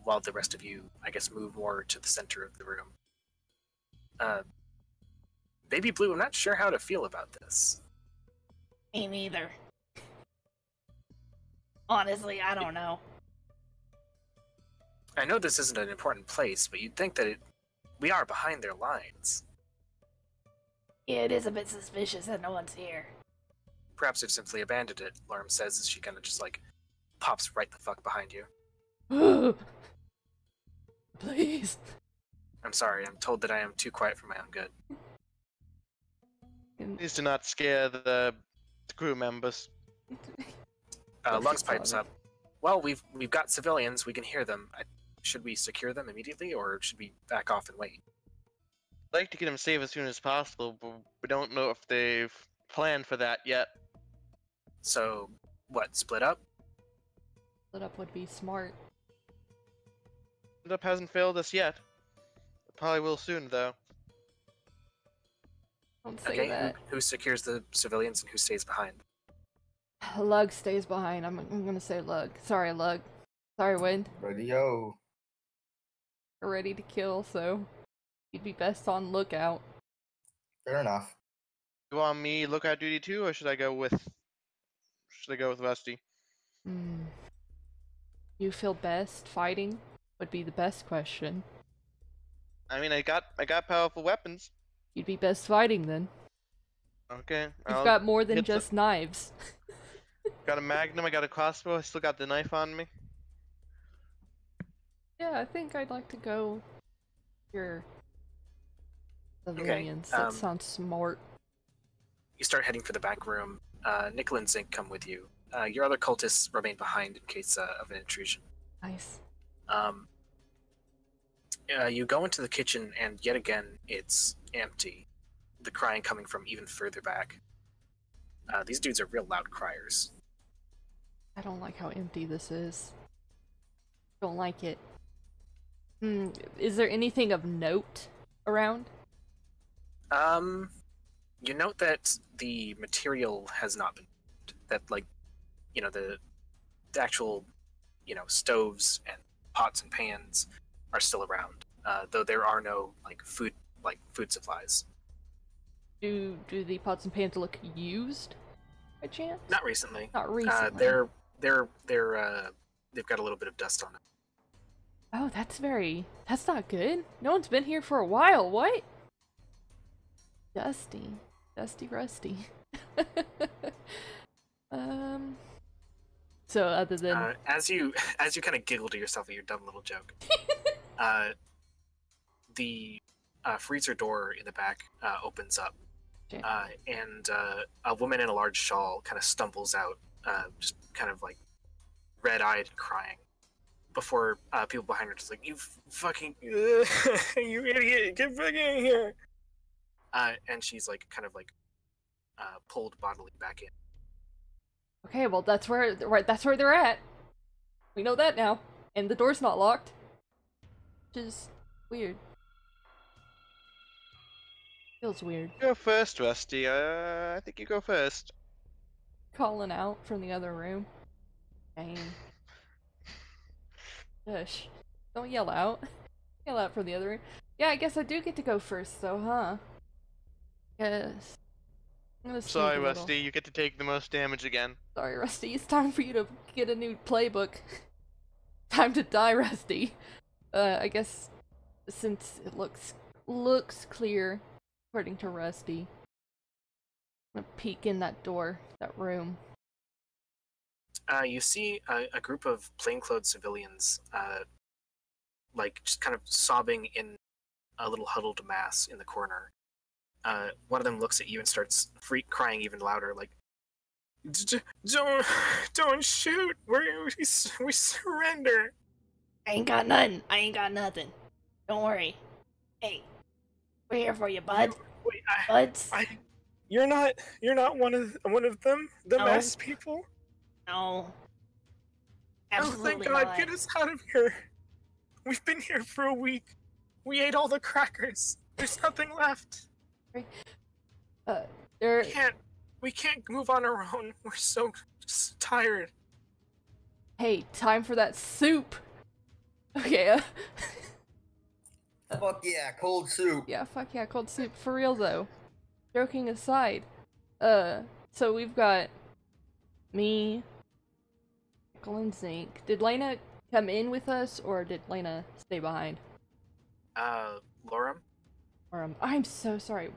while the rest of you, I guess, move more to the center of the room. Baby Blue, I'm not sure how to feel about this. Me neither. Honestly, I don't know. I know this isn't an important place, but you'd think that we are behind their lines. Yeah, it is a bit suspicious that no one's here. Perhaps they've simply abandoned it, Lorem says as she kind of just like pops right the fuck behind you. Please. I'm sorry, I'm told that I am too quiet for my own good. Please do not scare the crew members. Lungs pipes up. Well, we've got civilians, we can hear them. Should we secure them immediately, or should we back off and wait? I'd like to get them safe as soon as possible, but we don't know if they've planned for that yet. So, what, split up? Split up would be smart. Split up hasn't failed us yet. It probably will soon, though. Don't say Okay, that. who secures the civilians and who stays behind? Lug stays behind. I'm gonna say Lug. Sorry, Lug. Sorry, Wind. Radio. We're ready to kill, so you'd be best on lookout. Fair enough. You want me lookout duty too, or should I go with Rusty? You feel best fighting would be the best question. I mean, I got powerful weapons. You'd be best fighting then. Okay. You've got more than just knives. Got a magnum, I got a crossbow, I still got the knife on me. Yeah, I think I'd like to go your civilians. Okay, That sounds smart. You start heading for the back room. Nickel and Zinc come with you. Your other cultists remain behind in case of an intrusion. Nice. You go into the kitchen, and yet again, it's empty. The crying coming from even further back. These dudes are real loud criers. I don't like how empty this is. Don't like it. Is there anything of note around? You note that the material has not been moved. That, like, the the actual, stoves and pots and pans are still around, though there are no food supplies. Do the pots and pans look used by chance? Not recently. Not recently. They've got a little bit of dust on them. Oh, that's not good. No one's been here for a while. What? Dusty, rusty. So other than as you kind of giggle to yourself at your dumb little joke, the freezer door in the back opens up, and a woman in a large shawl kind of stumbles out, just kind of like red-eyed and crying, before people behind her just like, "You fucking you idiot, get fucking in here!" And she's like kind of like pulled bodily back in. Okay, well that's where they're at. We know that now, and the door's not locked, which is weird. Feels weird. Go first, Rusty. I think you go first. Calling out from the other room. Dang. Shush. Don't yell out. Yell out from the other room. Yeah, I guess I do get to go first, though, huh? Yes. I'm gonna sneak Sorry, a little. Rusty. You get to take the most damage again. Sorry, Rusty. It's time for you to get a new playbook. Time to die, Rusty. I guess since it looks clear, according to Rusty, I'm gonna peek in that door, that room. You see a group of plainclothes civilians, just kind of sobbing in a little huddled mass in the corner. One of them looks at you and starts crying even louder, like, "Don't shoot! We surrender." I ain't got nothing. Don't worry. Hey, we're here for you, bud. Wait, Buds? you're not one of them, the No. mess people. No. Oh, Absolutely thank God! not. Get us out of here. We've been here for a week. We ate all the crackers. There's nothing left. There. We can't move on our own. We're so tired. Hey, time for that soup. Okay. Fuck yeah, cold soup. Yeah, fuck yeah, cold soup. For real though. Joking aside. So we've got me, Michael, and Zink. Did Lena come in with us, or did Lena stay behind? Lorem? I'm so sorry.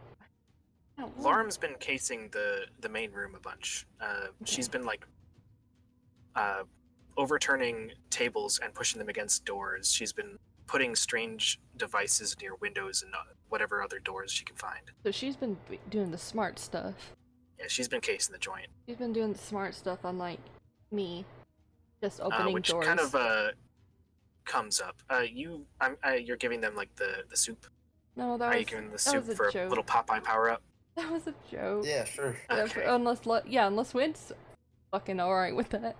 Oh, Lorem's been casing the main room a bunch. She's been overturning tables and pushing them against doors. She's been putting strange devices near windows and whatever other doors she can find. So she's been doing the smart stuff. Yeah, she's been casing the joint. She's been doing the smart stuff, unlike me, just opening which doors. kind of comes up. You're giving them the soup. No, that Are was, you giving the that soup was a for joke. a little Popeye power up? That was a joke. Yeah, sure. Okay. Unless Wind's fucking alright with that.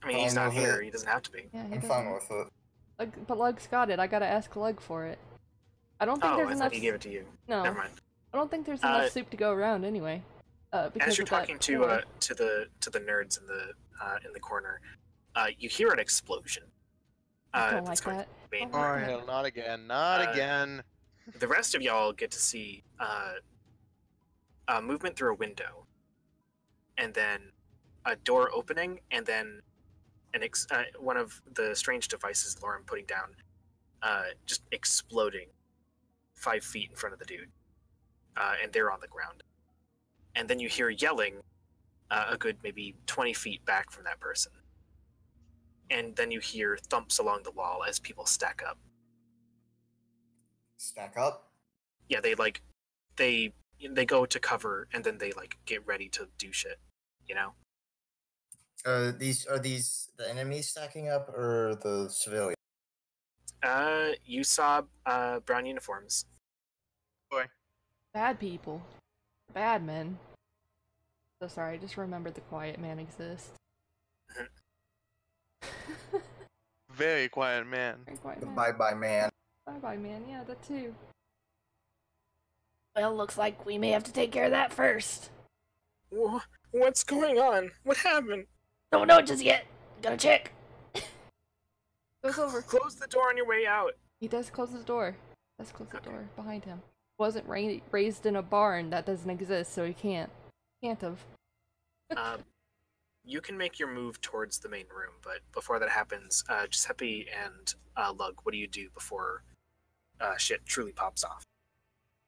I mean, he's Fine not with here. it. He doesn't have to be. Yeah, he I'm doesn't. fine with it. But Lug's got it. I gotta ask Lug for it. I don't think Oh, there's I enough. thought he gave it to you. No, Never mind. I don't think there's enough soup to go around anyway. Because As you're of that talking to toy. the nerds in the corner, you hear an explosion. I don't that's like going that. to the main Oh, Oh, room. hell, not again. Not again. The rest of y'all get to see movement through a window, and then a door opening, and then one of the strange devices Lauren putting down just exploding 5 feet in front of the dude, and they're on the ground. And then you hear yelling a good maybe 20 feet back from that person. And then you hear thumps along the wall as people stack up. Stack up? Yeah, they go to cover, and then they get ready to do shit, you know? Are these the enemies stacking up or the civilians? You saw brown uniforms. Bad people. Bad men. So sorry, I just remembered the quiet man exists. Very quiet man. Very quiet The man. bye-bye man. Bye-bye, man. Yeah, that too. Well, looks like we may have to take care of that first. What's going on? What happened? Don't know just yet. Gotta check. Goes over. Close the door on your way out. He does close the door. Does close the door behind him. Wasn't raised in a barn that doesn't exist, so he can't. Can't have. You can make your move towards the main room, but before that happens, Giuseppe and Lug, what do you do before shit truly pops off?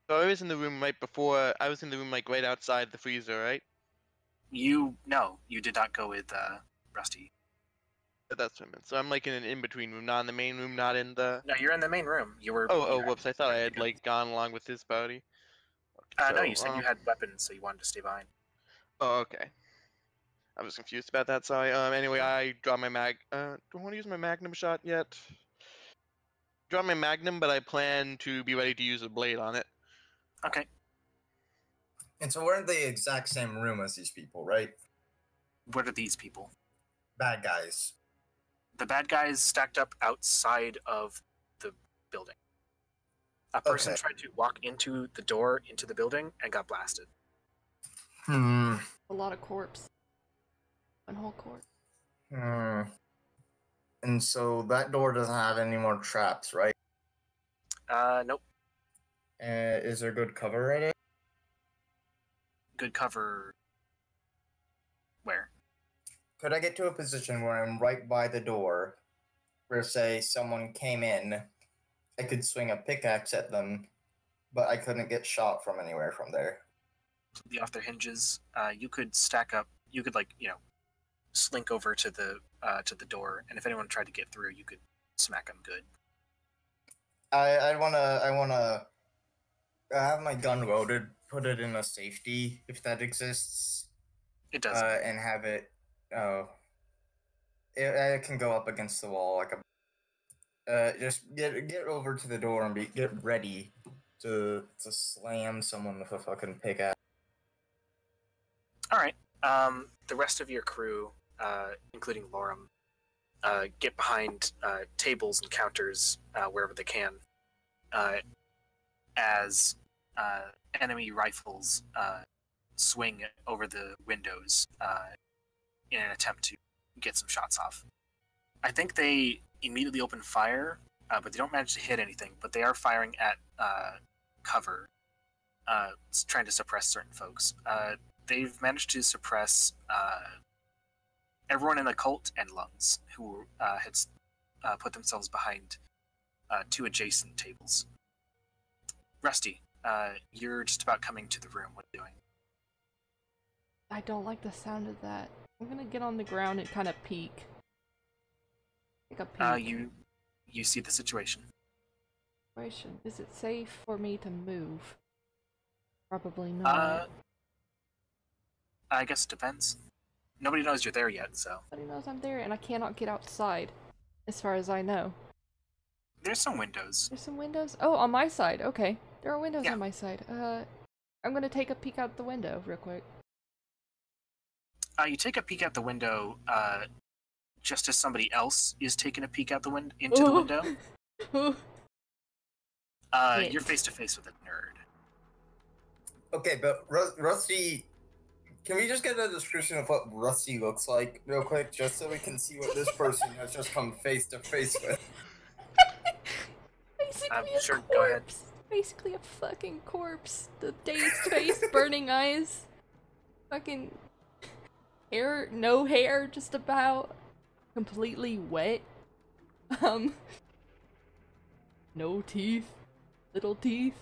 So I was in the room right before. I was in the room like right outside the freezer, right? No, you did not go with Rusty. That's what I meant. So I'm like in an in-between room, not in the main room, not in the. No, you're in the main room. You were. Oh, you whoops! I thought I had like gone along with his party. no, you said you had weapons, so you wanted to stay behind. Oh, okay. I was confused about that. Sorry. Anyway, I draw my don't want to use my magnum shot yet. Draw my magnum, but I plan to be ready to use a blade on it. Okay. And so we're in the exact same room as these people, right? What are these people? Bad guys. The bad guys stacked up outside of the building. A person tried to walk into the door into the building and got blasted. A lot of corpse. One whole corpse. And so that door doesn't have any more traps, right? Nope. Is there good cover in it? Good cover. Where? Could I get to a position where I'm right by the door, where, say, someone came in, I could swing a pickaxe at them, but I couldn't get shot from anywhere from there? Be off their hinges. You could stack up. You could slink over to the door, and if anyone tried to get through, you could smack them good. I wanna have my gun loaded, put it in a safety if that exists. It does. And have it. It can go up against the wall like a. Just get over to the door and get ready to slam someone with a fucking pickaxe. All right. The rest of your crew, including Lorem, get behind tables and counters wherever they can, as enemy rifles swing over the windows in an attempt to get some shots off. I think they immediately open fire, but they don't manage to hit anything. But they are firing at cover, trying to suppress certain folks. They've managed to suppress everyone in the cult and Lungs, who had put themselves behind two adjacent tables. Rusty, you're just about coming to the room. What are you doing? I don't like the sound of that. I'm gonna get on the ground and kind of peek. Take a peek. You see the situation. Is it safe for me to move? Probably not. I guess it depends. Nobody knows you're there yet, so. Nobody knows I'm there, and I cannot get outside, as far as I know. There's some windows. There's some windows? Oh, on my side. Okay. There are windows Yeah. on my side. I'm gonna take a peek out the window real quick. You take a peek out the window, just as somebody else is taking a peek out the into the window. You're face to face with a nerd. Okay, but Rusty, can we just get a description of what Rusty looks like real quick, just so we can see what this person has just come face to face with? Basically Sure, a go ahead. corpse. Basically a fucking corpse. The dazed face, burning eyes. Fucking hair, no hair, just about. Completely wet. No teeth. Little teeth.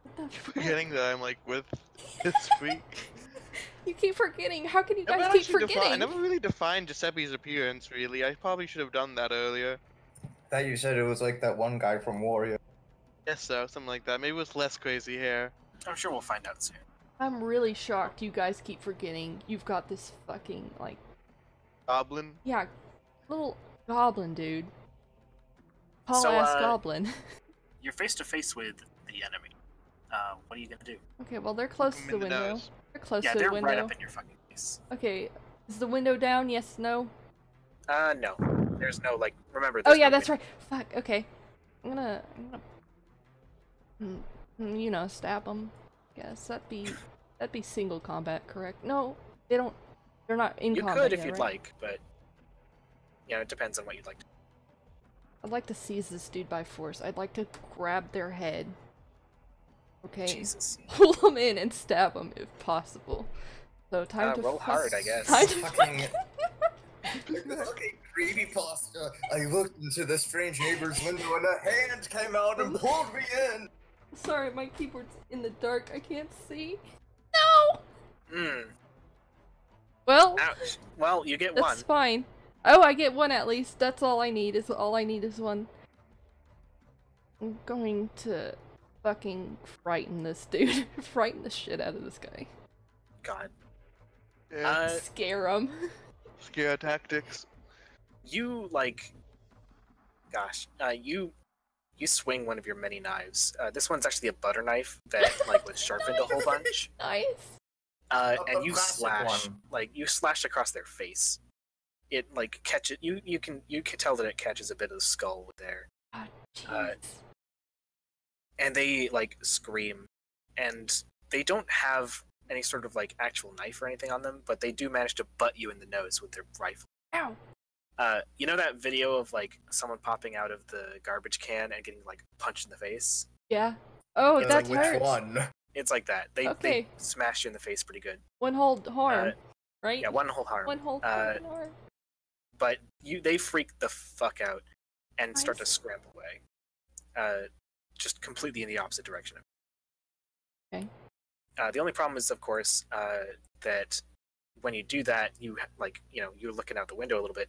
What the fuck? Forgetting that I'm like with this freak. You keep forgetting. How can you I guys keep actually forgetting? I never really defined Giuseppe's appearance, really. I probably should have done that earlier. That you said it was like that one guy from Warrior. Yes, so something like that. Maybe with less crazy hair. I'm sure we'll find out soon. I'm really shocked you guys keep forgetting you've got this fucking, like... Goblin? Yeah, little goblin dude. Tall-ass goblin. You're face to face with the enemy. What are you gonna do? Okay, well they're close to the window. Nose. They're close Yeah, to they're the window. right up in your fucking face. Okay, is the window down? Yes, no? No. There's no, remember, Oh there's yeah, no that's window. right. Fuck, okay. I'm gonna you know, stab them. Guess that'd be single combat, correct? No, they don't. They're not in You combat could if yet, you'd right? like, but it depends on what you'd like. I'd like to seize this dude by force. I'd like to grab their head. Okay. Jesus. Pull them in and stab them if possible. So time to roll hard, I guess. Time to Fucking fucking creepypasta. I looked into the strange neighbor's window and a hand came out and pulled me in. Sorry, my keyboard's in the dark. I can't see. No. Well, Ouch. Well, you get that's one. fine. Oh, I get one at least. That's all I need. All I need is one. I'm going to fucking frighten this dude. Frighten the shit out of this guy. God. Yeah. Scare him. Scare tactics. You you swing one of your many knives. This one's actually a butter knife that was sharpened a whole bunch. Nice. And you classic slash, one. you slash across their face. It catches you can tell that it catches a bit of the skull there, Oh, jeez. and they scream, and they don't have any sort of actual knife or anything on them, but they do manage to butt you in the nose with their rifle. Ow. You know that video of someone popping out of the garbage can and getting punched in the face? Yeah. Oh, It's that Which hurts. one? It's like that. They Okay. smash you in the face pretty good. One whole harm, right? Yeah, one whole harm. One whole fucking harm. But they freak the fuck out and start to Nice. scramble away. Just completely in the opposite direction. Okay. The only problem is, of course, that when you do that, you're looking out the window a little bit.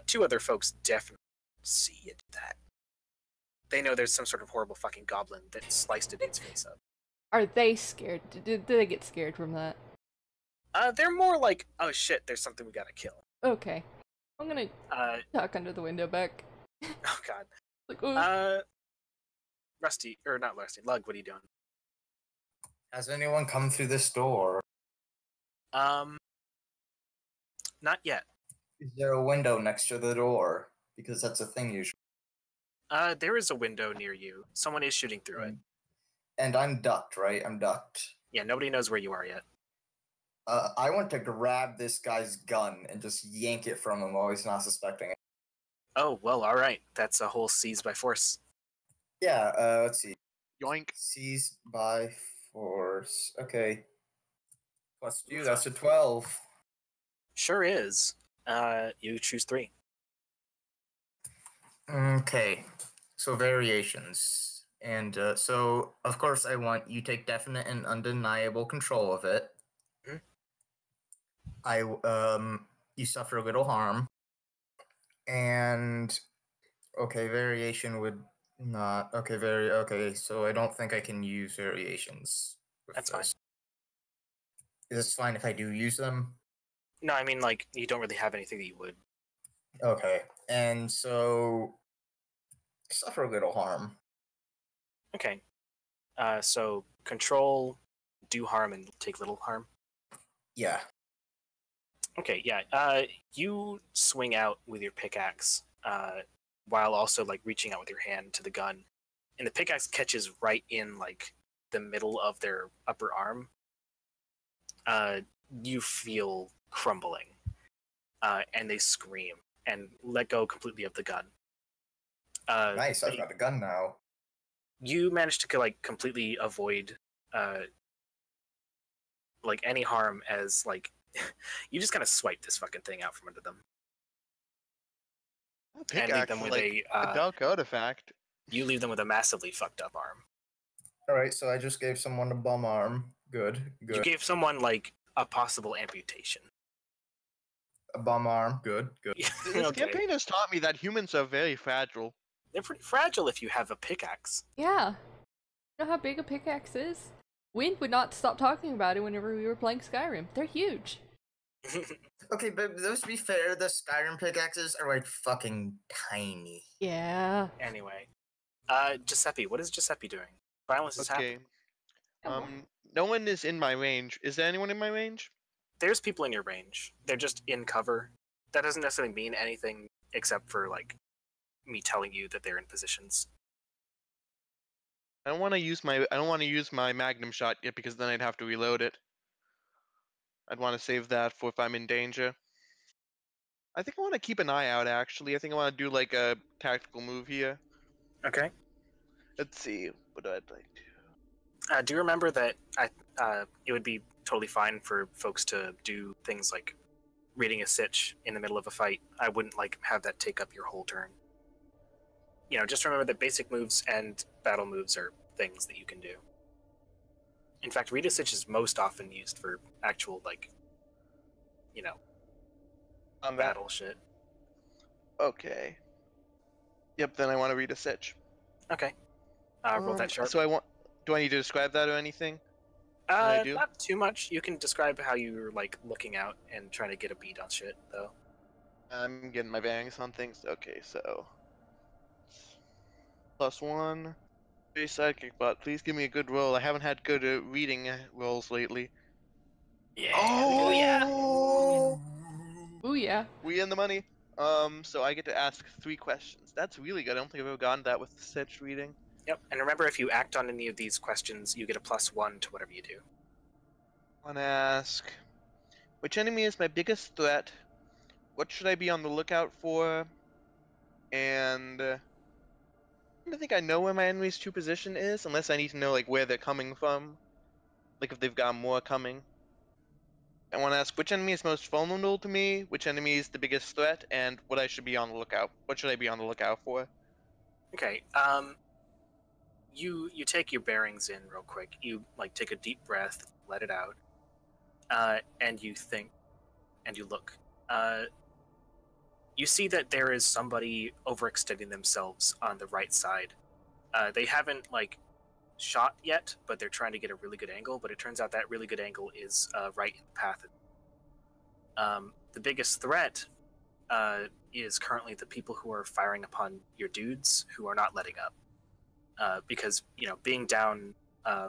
Two other folks definitely see you do that. They know there's some sort of horrible fucking goblin that sliced a dude's face up. Are they scared? Did they get scared from that? They're more like, oh shit, there's something we gotta kill. Okay. I'm gonna tuck under the window back. Oh god. Like, ooh. Rusty, or not Rusty, Lug, what are you doing? Has anyone come through this door? Not yet. Is there a window next to the door? Because that's a thing usually. There is a window near you. Someone is shooting through it. And I'm ducked, right? I'm ducked. Yeah, nobody knows where you are yet. I want to grab this guy's gun and just yank it from him while he's not suspecting it. Oh, well, alright. That's a whole seize by force. Yeah, let's see. Yoink. Seize by force. Okay. Plus 2, that's a 12. Sure is. You choose 3. Okay. So variations. And so, of course, I want you take definite and undeniable control of it. Mhm. You suffer a little harm. And okay, variation would not. Okay, so I don't think I can use variations. That's fine. Is this fine if I do use them? No, I mean, you don't really have anything that you would. Okay, and so suffer a little harm. Okay. So control, do harm, and take little harm. Yeah. Okay, yeah. You swing out with your pickaxe, while also reaching out with your hand to the gun, and the pickaxe catches right in the middle of their upper arm. You feel crumbling, and they scream and let go completely of the gun. Nice, I've got a gun now. You manage to completely avoid any harm as you just kind of swipe this fucking thing out from under them. And leave them with a dark artifact. You leave them with a massively fucked up arm. Alright, so I just gave someone a bum arm. Good. You gave someone a possible amputation. A bum arm. Good. Yeah, This okay. campaign has taught me that humans are very fragile. They're pretty fragile if you have a pickaxe. Yeah. You know how big a pickaxe is? Wind would not stop talking about it whenever we were playing Skyrim. They're huge. Okay, but let's be fair, the Skyrim pickaxes are fucking tiny. Yeah. Anyway, Giuseppe, what is Giuseppe doing? Violence is happening. Okay. No one is in my range. Is there anyone in my range? There's people in your range. They're just in cover. That doesn't necessarily mean anything except for me telling you that they're in positions. I don't want to use my Magnum shot yet because then I'd have to reload it. I'd want to save that for if I'm in danger. I think I want to keep an eye out, actually. I think I want to do like a tactical move here. Okay. Let's see. What do I like? Do you remember that it would be totally fine for folks to do things like reading a sitch in the middle of a fight? I wouldn't like have that take up your whole turn. You know, just remember that basic moves and battle moves are things that you can do. In fact, read a sitch is most often used for actual, like, you know, battle shit. Okay. Yep, then I want to read a sitch. Okay. Roll that sharp. So do I need to describe that or anything? I do? Not too much. You can describe how you're, like, looking out and trying to get a beat on shit, though. I'm getting my bearings on things. Okay, so +1. Very sidekick bot. Please give me a good roll. I haven't had good reading rolls lately. Yeah. Oh! Ooh, yeah. We in the money. So I get to ask 3 questions. That's really good. I don't think I've ever gotten that with Sitch reading. Yep, and remember, if you act on any of these questions, you get a +1 to whatever you do. I want to ask, which enemy is my biggest threat? What should I be on the lookout for? And I don't think I know where my enemy's true position is, unless I need to know like where they're coming from, like if they've got more coming. I want to ask which enemy is most vulnerable to me, which enemy is the biggest threat, and what I should be on the lookout. What should I be on the lookout for? Okay, you take your bearings in real quick. You, like, take a deep breath, let it out, and you think, and you look. You see that there is somebody overextending themselves on the right side. They haven't, like, shot yet, but they're trying to get a really good angle, but it turns out that really good angle is right in the path. The biggest threat is currently the people who are firing upon your dudes who are not letting up. Because, you know, being down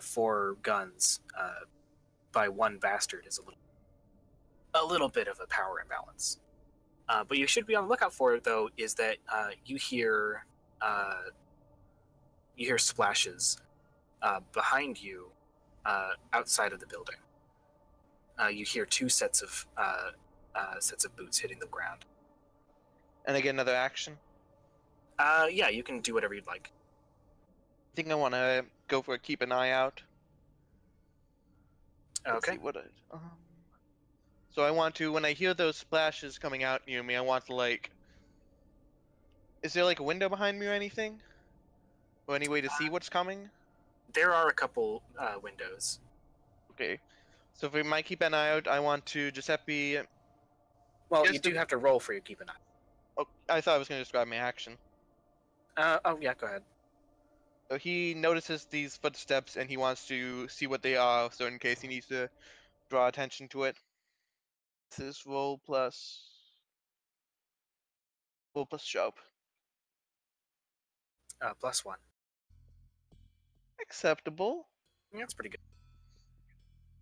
4 guns by 1 bastard is a little bit of a power imbalance. But you should be on the lookout for, though, is that you hear splashes behind you outside of the building. You hear 2 sets of boots hitting the ground. And I get another action. Yeah, you can do whatever you'd like. I think I want to go for a keep an eye out. Let's Okay. see what so I want to, when I hear those splashes coming out near me, I want to like. Is there like a window behind me or anything? Or any way to see what's coming? There are a couple windows. Okay. So for my keep an eye out, I want to Giuseppe. Well, Yes, you do have to roll for your keep an eye. Oh, I thought I was going to describe my action. Oh, yeah, go ahead. So he notices these footsteps and he wants to see what they are, so in case he needs to draw attention to it. This is roll plus sharp. +1. Acceptable. Yeah, that's pretty good.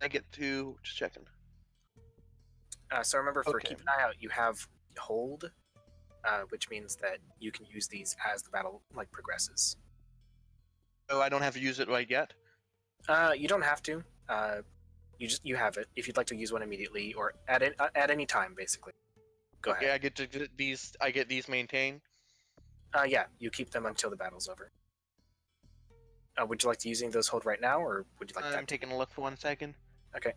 I get to just checking. So remember, for Okay. keep an eye out, you have hold, which means that you can use these as the battle progresses. Oh, I don't have to use it right yet. You don't have to. You have it if you'd like to use one immediately or at any time, basically. Go Okay, ahead. I get to get these. I get these maintained. Yeah, you keep them until the battle's over. Would you like to using those hold right now, or would you like I'm that? taking a look for 1 second. Okay.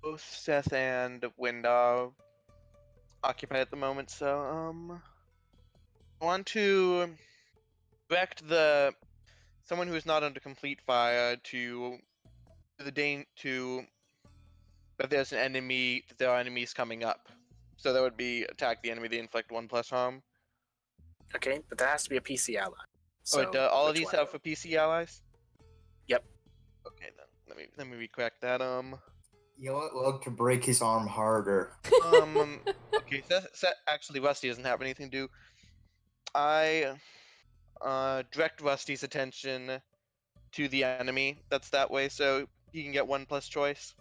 Both Seth and Wind are occupied at the moment, so I want to direct someone who is not under complete fire to if there's an enemy, if there are enemies coming up. So that would be attack the enemy, they inflict 1+ harm. Okay, but that has to be a PC ally. So all of which these one? are for PC allies? Yep. Okay, then let me recorrect that. You'll love to break his arm harder. Okay, actually Rusty doesn't have anything to do. I direct Rusty's attention to the enemy that's that way, so he can get 1+ choice.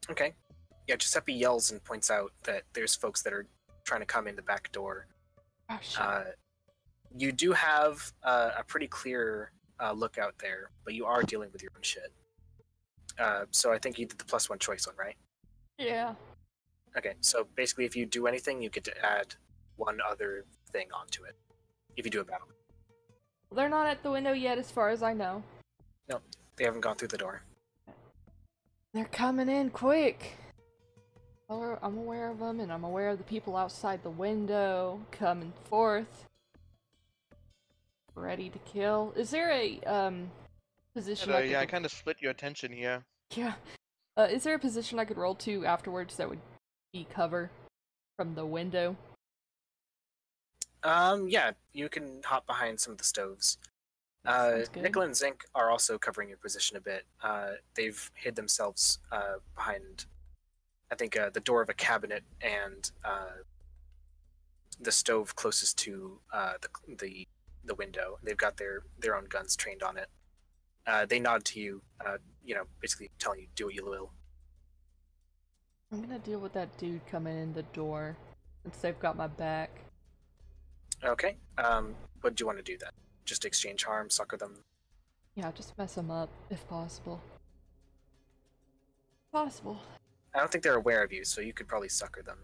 Okay. Yeah, Giuseppe yells and points out that there's folks that are trying to come in the back door. Oh, shit. You do have a pretty clear lookout there, but you are dealing with your own shit. So I think you did the +1 choice one, right? Yeah. Okay, so basically, if you do anything, you get to add one other thing onto it. If you do a battle. Well, they're not at the window yet, as far as I know. No, they haven't gone through the door. They're coming in quick. I'm aware of them, and I'm aware of the people outside the window coming forth, ready to kill. Is there a position? Yeah, I kind of split your attention here. Yeah. Is there a position I could roll to afterwards that would be cover from the window? Yeah, you can hop behind some of the stoves. Sounds good. Nickel and Zinc are also covering your position a bit. They've hid themselves behind, I think, the door of a cabinet and the stove closest to the window. They've got their own guns trained on it. They nod to you, basically telling you do what you will. I'm gonna deal with that dude coming in the door since they've got my back. Okay. What do you want to do then? Just exchange harm, sucker them? Yeah, just mess them up if possible. Possible. I don't think they're aware of you, so you could probably sucker them.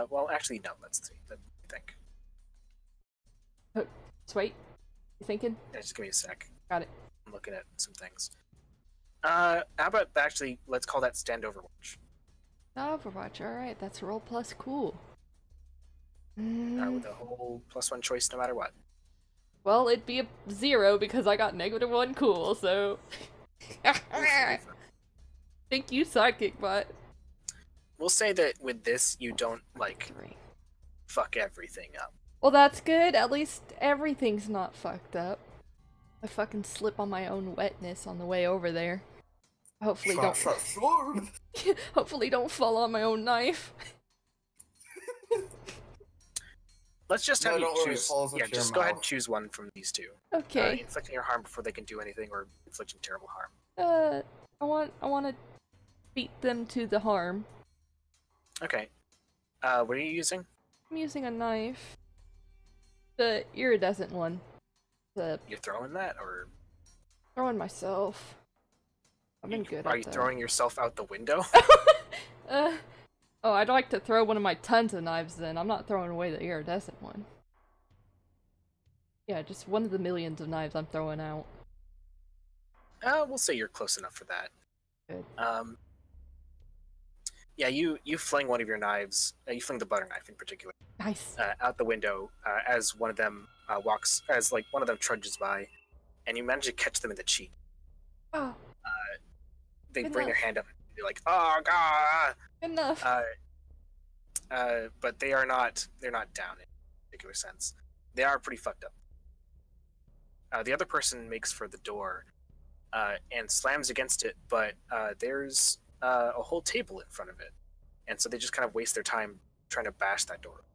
Well, actually, no. Let's see. Let me think. Sweet. You thinking? Yeah, just give me a sec. Got it. I'm looking at some things. How about actually, let's call that stand overwatch. Overwatch, alright, that's roll plus cool. With a whole +1 choice no matter what. Well, it'd be a 0 because I got -1 cool, so... Thank you, Sidekick Bot. We'll say that with this, you don't, like, 3. fuck everything up. Well, that's good. At least everything's not fucked up. I fucking slip on my own wetness on the way over there. Hopefully don't... Hopefully don't fall on my own knife. Let's just have you don't worry, choose. it falls Yeah, into your just go ahead and mouth. choose one from these two. Okay. Inflicting your harm before they can do anything, or inflicting terrible harm. I want to beat them to the harm. Okay. What are you using? I'm using a knife. The iridescent one. The You're throwing that, or throwing myself. I've been good at that. are you throwing yourself out the window? Oh, I'd like to throw one of my tons of knives then. I'm not throwing away the iridescent one. Yeah, just one of the millions of knives I'm throwing out. We'll say you're close enough for that. Good. Yeah, you fling one of your knives, you fling the butter knife in particular, Nice. out the window as one of them one of them trudges by, and you manage to catch them in the cheek. Oh, They Good bring their enough. hand up, and they're like, "Oh God!" good enough. But they're not down in a particular sense. They are pretty fucked up. The other person makes for the door and slams against it, but there's a whole table in front of it, and so they just kind of waste their time trying to bash that door.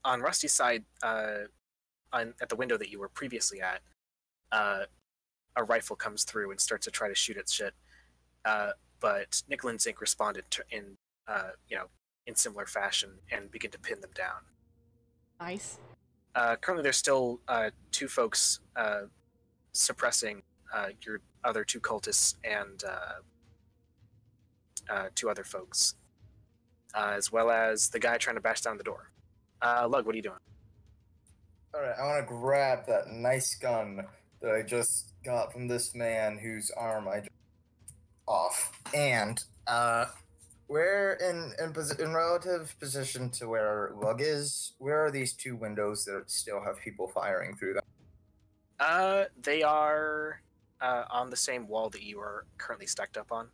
On Rusty's side, at the window that you were previously at, a rifle comes through and starts to try to shoot its shit. But Nickel and Zinc responded in similar fashion and begin to pin them down. Nice. Currently, there's still 2 folks suppressing your other 2 cultists and 2 other folks, as well as the guy trying to bash down the door. Lug, what are you doing? Alright, I want to grab that nice gun that I just got from this man whose arm I just off. And, where in relative position to where Lug is, where are these 2 windows that still have people firing through them? They are on the same wall that you are currently stacked up on.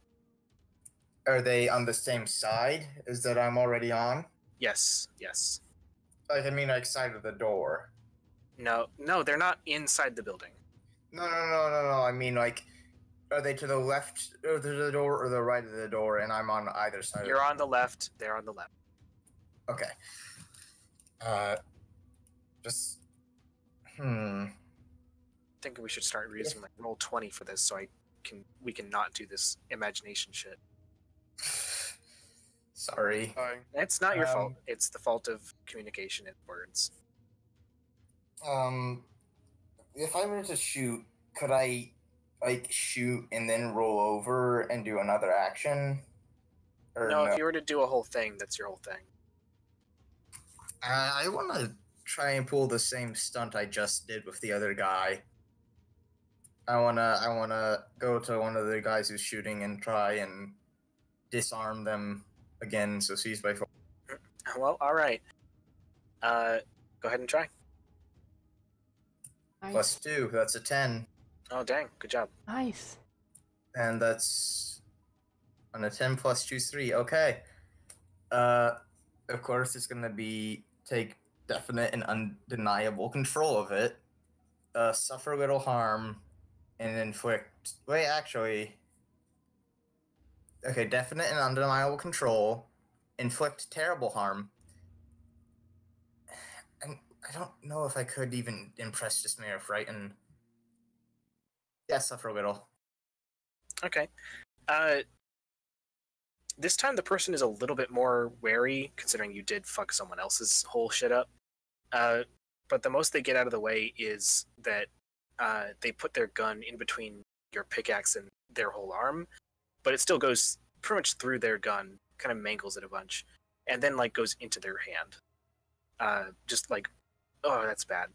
Are they on the same side as that I'm already on? Yes. Like, I mean, like, side of the door. No, they're not inside the building. No. I mean, like, are they to the left of the door or the right of the door, and I'm on either side? You're on the left, they're on the left. Okay. Just... I think we should start using like roll 20 for this, so we can not do this imagination shit. Sorry. It's not your fault. It's the fault of communication and words. If I were to shoot, could I like shoot and then roll over and do another action? Or No, no? if you were to do a whole thing, that's your whole thing. I want to try and pull the same stunt I just did with the other guy. I wanna go to one of the guys who's shooting and try and disarm them again. So seize by force. Well, all right. Go ahead and try. Plus Nice. 2. That's a 10, Oh, dang, good job. Nice. and that's on a 10 plus 2 3. Okay. Of course, it's gonna be take definite and undeniable control of it. Suffer little harm, and inflict. Wait, actually. Okay, definite and undeniable control, inflict terrible harm. And I don't know if I could even impress this mayor frighten. Yeah, suffer little. Okay. This time the person is a little bit more wary, considering you did fuck someone else's whole shit up. But the most they get out of the way is that they put their gun in between your pickaxe and their whole arm, but it still goes pretty much through their gun, kind of mangles it a bunch, and then like goes into their hand. Just like, oh, that's bad.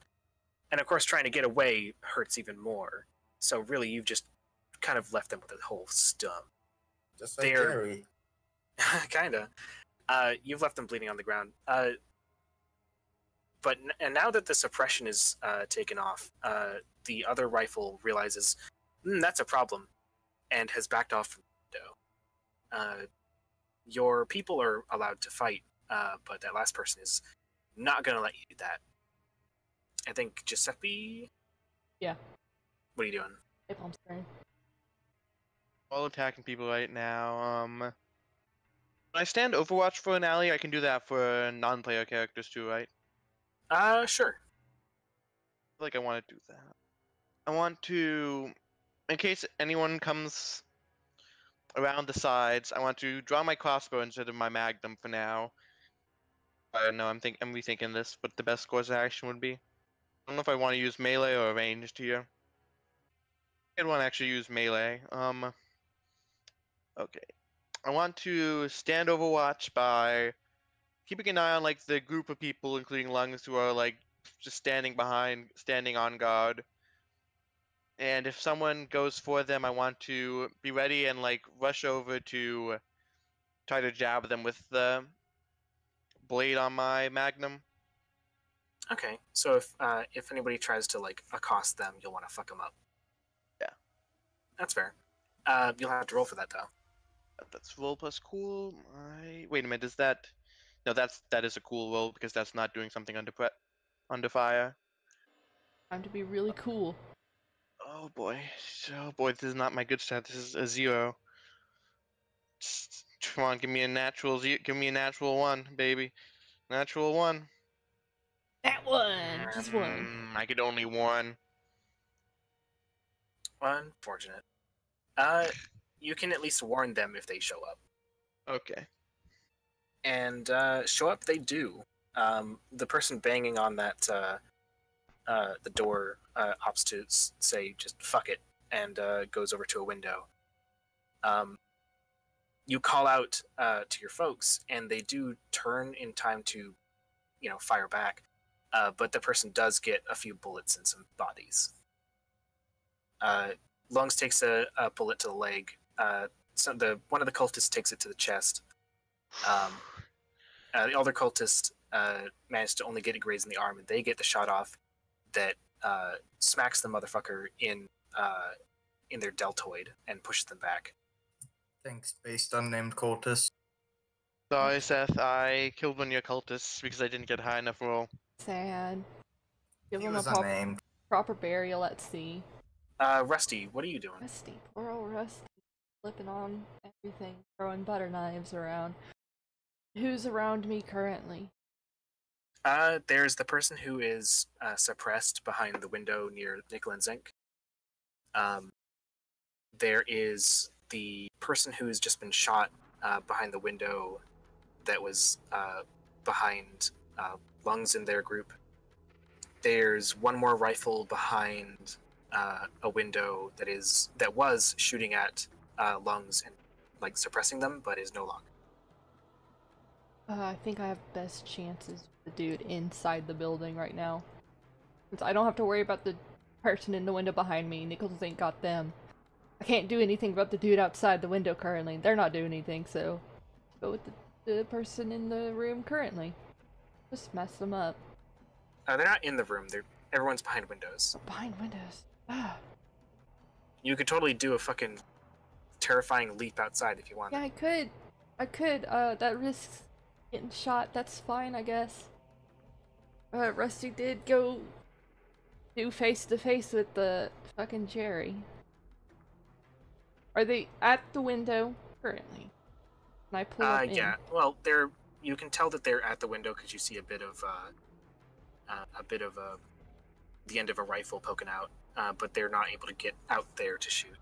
And of course, trying to get away hurts even more. So really, you've just kind of left them with a whole stump. Just like They're- Jerry. Kinda. You've left them bleeding on the ground. But now that the suppression is taken off, the other rifle realizes that's a problem, and has backed off from the window. Your people are allowed to fight, but that last person is not going to let you do that. I think Giuseppe. Yeah. What are you doing? Napalm's turn. While attacking people right now, when I stand Overwatch for an ally, I can do that for non-player characters too, right? Sure. I feel like I want to do that. I want to, in case anyone comes around the sides, I want to draw my crossbow instead of my magnum for now. I don't know, I'm rethinking this, what the best course of action would be. I don't know if I want to use melee or ranged here. I'd want to actually use melee. Okay. I want to stand Overwatch by keeping an eye on like the group of people, including Lungs, who are like just standing on guard. And if someone goes for them, I want to be ready and like rush over to try to jab them with the blade on my magnum. Okay. So if anybody tries to like accost them, you'll want to fuck them up. Yeah. That's fair. You'll have to roll for that though. That's roll plus cool. Wait a minute, is that? No, that is a cool roll because that's not doing something under fire. Time to be really cool. Oh boy, this is not my good stat. This is a 0. Come on, give me a natural give me a natural 1, baby. Natural 1. That one. Just one. I could only 1. Unfortunate. You can at least warn them if they show up. Okay. And show up they do. The person banging on that the door opts to say just fuck it and goes over to a window. You call out to your folks, and they do turn in time to, fire back. But the person does get a few bullets and some bodies. Lungs takes a bullet to the leg. One of the cultists takes it to the chest. The other cultist managed to only get it grazed in the arm, and they get the shot off that smacks the motherfucker in their deltoid and pushes them back. Thanks, based unnamed cultist. Sorry, Seth. I killed one of your cultists because I didn't get high enough roll. Sad. Give He him a was unnamed. proper burial at sea. Rusty, what are you doing? Rusty, poor old Rusty. Flipping on everything, throwing butter knives around. Who's around me currently? There's the person who is suppressed behind the window near Nickel and Zinc. There is the person who has just been shot behind the window that was behind Lungs in their group. There's one more rifle behind a window that was shooting at lungs and like suppressing them, but is no longer. I think I have best chances with the dude inside the building right now. Since I don't have to worry about the person in the window behind me. Nichols ain't got them. I can't do anything about the dude outside the window currently. They're not doing anything, so go with the person in the room currently. Just mess them up. They're not in the room. Everyone's behind windows. Behind windows. Ah. You could totally do a fucking terrifying leap outside if you want. Yeah, I could. That risks getting shot. That's fine, I guess. Rusty did go do face to face with the fucking Jerry. Are they at the window currently? Can I pull up in? Yeah. Well, you can tell that they're at the window because you see a bit of the end of a rifle poking out, but they're not able to get out there to shoot.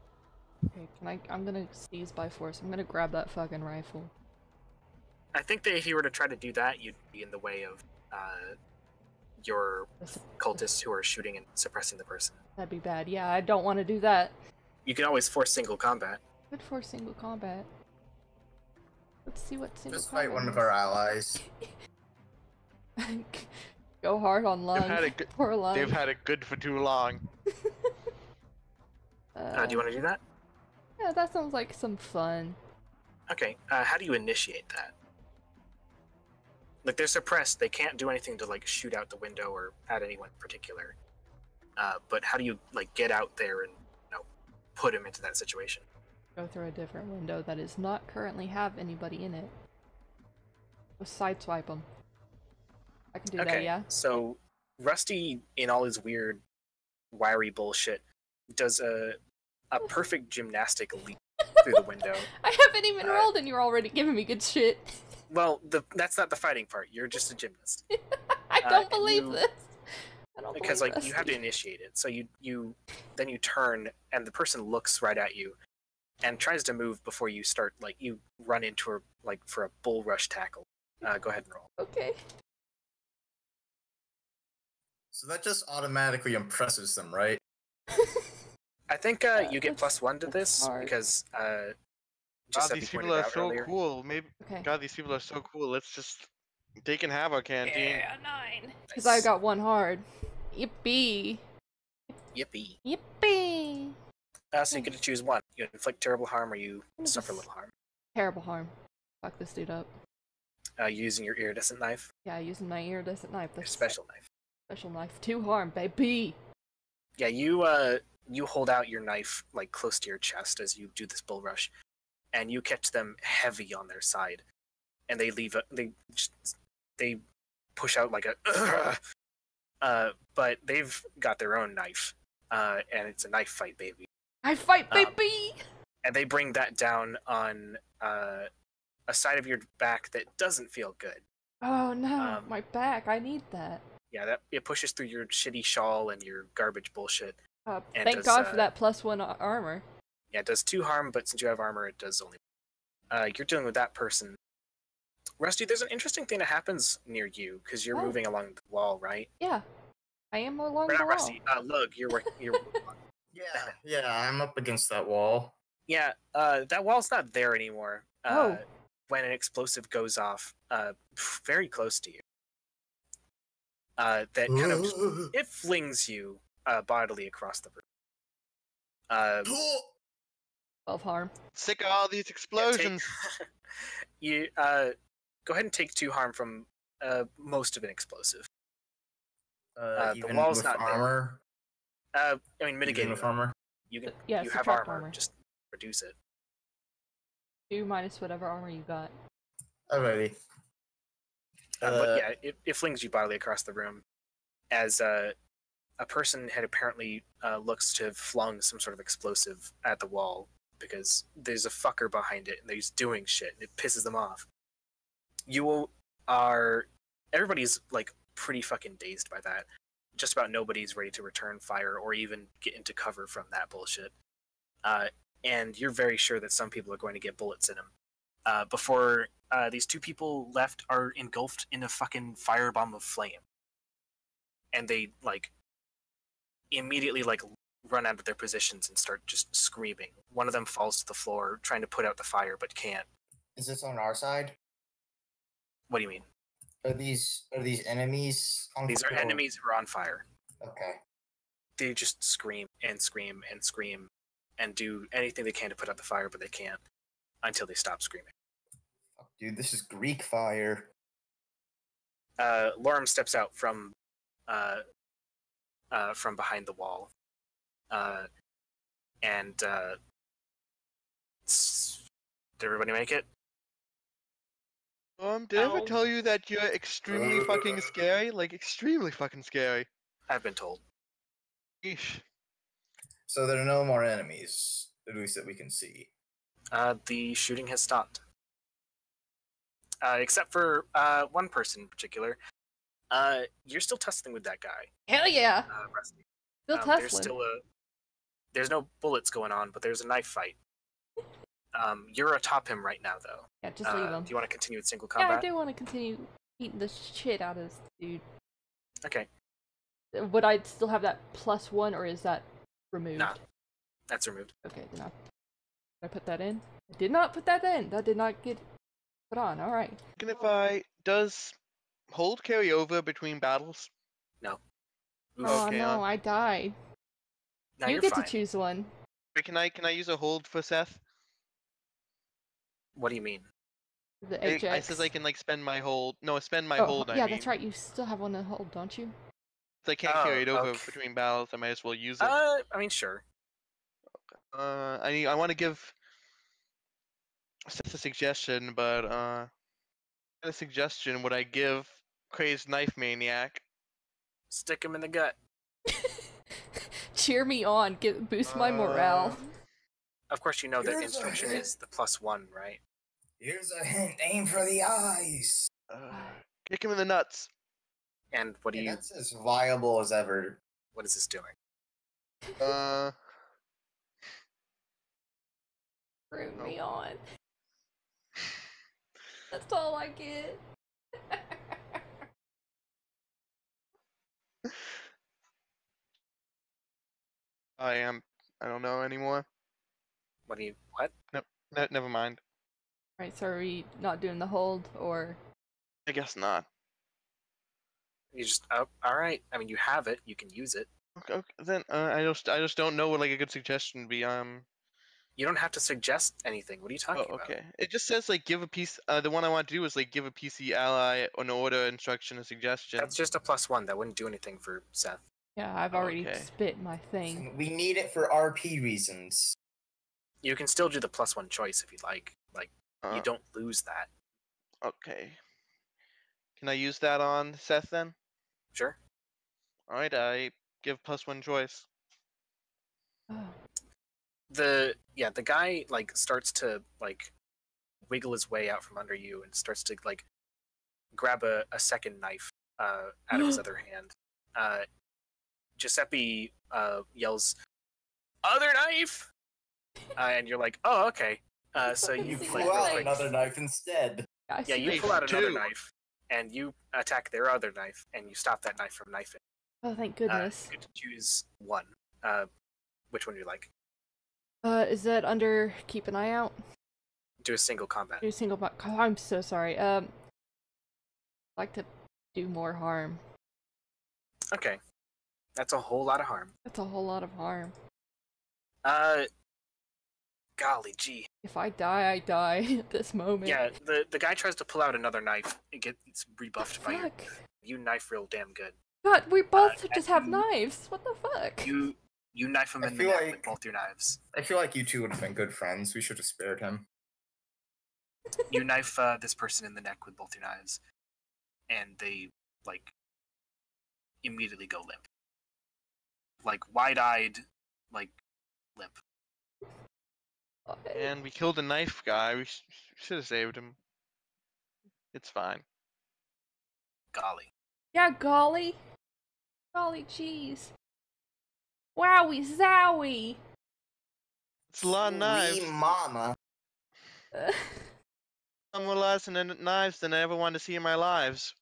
Okay, I'm gonna seize by force. I'm gonna grab that fucking rifle. I think that if you were to try to do that, you'd be in the way of your cultists who are shooting and suppressing the person. That'd be bad. Yeah, I don't want to do that. You can always force single combat. Good for single combat. Let's see what single Just combat fight one is. of our allies. Go hard on Lung. Poor Lung. They've had it good for too long. Do you want to do that? Yeah, that sounds like some fun. Okay. How do you initiate that? Like, they're suppressed. They can't do anything to like shoot out the window or at anyone in particular. But how do you like get out there and put him into that situation? Go through a different window that does not currently have anybody in it. Go sideswipe them. I can do that, yeah? So, Rusty, in all his weird, wiry bullshit, does a perfect gymnastic leap through the window. I haven't even rolled and you're already giving me good shit. Well, that's not the fighting part. You're just a gymnast. I don't believe this. I don't because believe like you have to initiate it. So you then you turn and the person looks right at you and tries to move before you start. Like you run into her like for a bull rush tackle. Go ahead and roll. Okay. So that just automatically impresses them, right? I think you get +1 to this hard. because God, Giuseppe these people pointed are out so earlier. cool. Maybe. Okay. God, these people are so cool. Let's just. They can have our canteen. Yeah, 9. Because I got one hard. Yippee. Yippee. Yippee. So you get to choose one. You inflict terrible harm or you suffer little harm. Terrible harm. Fuck this dude up. Using your iridescent knife. Yeah, using my iridescent knife. Your That's special knife. special knife. 2 harm, baby. Yeah, you hold out your knife like close to your chest as you do this bull rush, and you catch them heavy on their side, and they they push out like a but they've got their own knife, and it's a knife fight, baby. I fight, baby. And they bring that down on a side of your back that doesn't feel good. Oh no, my back. I need that. Yeah, that it pushes through your shitty shawl and your garbage bullshit. And Thank God for that +1 armor. Yeah, it does 2 harm, but since you have armor, it does only. You're dealing with that person. Rusty, there's an interesting thing that happens near you because you're moving along the wall, right? Yeah, I am along Or the not wall. Rusty. Lug, you're working. Yeah, I'm up against that wall. Yeah, that wall's not there anymore. When an explosive goes off, very close to you, that kind of it flings you bodily across the room. 12 harm. Sick of all these explosions. You go ahead and take 2 harm from most of an explosive. Even the wall's with not armor. I mean, mitigating Even with armor. You can. Yeah, you have subtract armor. armor. Just reduce it. 2 minus whatever armor you got. Alrighty. But yeah, it flings you bodily across the room, as a person had apparently looks to have flung some sort of explosive at the wall because there's a fucker behind it and he's doing shit and it pisses them off. Everybody's like pretty fucking dazed by that. Just about nobody's ready to return fire or even get into cover from that bullshit. And you're very sure that some people are going to get bullets in them. Before these 2 people left are engulfed in a fucking firebomb of flame. And they like immediately like run out of their positions and start just screaming. One of them falls to the floor, trying to put out the fire, but can't. Is this on our side? What do you mean? Are these enemies? These are enemies who are on fire. Okay. They just scream and scream and scream and do anything they can to put out the fire, but they can't until they stop screaming. Fuck, dude, this is Greek fire. Lorem steps out from behind the wall, and did everybody make it? Did I ever tell you that you're extremely fucking scary? Like, extremely fucking scary. I've been told. Yeesh. So there are no more enemies, at least that we can see. The shooting has stopped. Except for one person in particular. You're still tussling with that guy. Hell yeah! Rusty. Still tussling. There's no bullets going on, but there's a knife fight. You're atop him right now, though. Yeah, just leave him. Do you want to continue with single Yeah, combat? I do want to continue beating the shit out of this dude. Okay. Would I still have that +1, or is that removed? Nah, that's removed. Okay, then did I put that in? I did not put that in! That did not get put on, alright. And if I... Does hold carry over between battles? No. Oh Okay, no, I died. Now You you're get fine. to choose one. Wait, can I use a hold for Seth? What do you mean? The It HX. says I can like spend my hold. No, spend my oh, hold. yeah, I mean. that's right. You still have one to hold, don't you? So I can't Oh, carry it over okay. between battles. I might as well use it. I mean, sure. I want to give Seth a suggestion, but a suggestion would I give Crazed Knife Maniac? Stick him in the gut. Cheer me on. Boost my morale. Of course, you know that Here's a instruction hint. is the +1, right? Here's a hint. Aim for the eyes. Kick him in the nuts. And what do Yeah, you? that's as viable as ever. What is this doing? Root me on. That's all I get. I don't know anymore. What do you? What? Never mind. Right, so are we not doing the hold, or? I guess not. You just? Oh, all right. I mean, you have it. You can use it. Okay, then I just don't know what like a good suggestion would be. You don't have to suggest anything. What are you talking Oh, about? okay. It just says like give a piece. The one I want to do is like give a PC ally an order, instruction, a suggestion. That's just a +1. That wouldn't do anything for Seth. Yeah, I've Oh, already okay. spit my thing. We need it for RP reasons. You can still do the +1 choice if you'd like. Like, you Uh, don't lose that. Okay. Can I use that on Seth then? Sure. Alright, I give +1 choice. Oh. The guy like starts to like wiggle his way out from under you and starts to like grab a second knife out of his other hand. Giuseppe yells, "Other knife!" And you're like, "Oh, okay." So You you You See pull like, my real out quick, another knife instead. I yeah, see you it. pull out another Two. knife and you attack their other knife and you stop that knife from knifing. Oh, thank goodness. You get to choose one. Which one do you like? Is that under keep an eye out? Do a single combat. Do single oh, I'm so sorry. I'd like to do more harm. Okay, that's a whole lot of harm. That's a whole lot of harm. Golly gee. If I die, I die at this moment. Yeah, the guy tries to pull out another knife. It gets rebuffed by Fuck. you knife real damn good. God, we both just and have you- knives. What the fuck? You knife him I in the feel neck like- with both your knives. I feel like you two would have been good friends. We should have spared him. You knife this person in the neck with both your knives, and they like immediately go limp, like wide-eyed, like limp. And we killed a knife guy. We should have saved him. It's fine. Golly. Yeah, golly. Golly jeez. Wowie zowie. It's a lot of knives. Wee mama. More lives and knives than I ever wanted to see in my lives.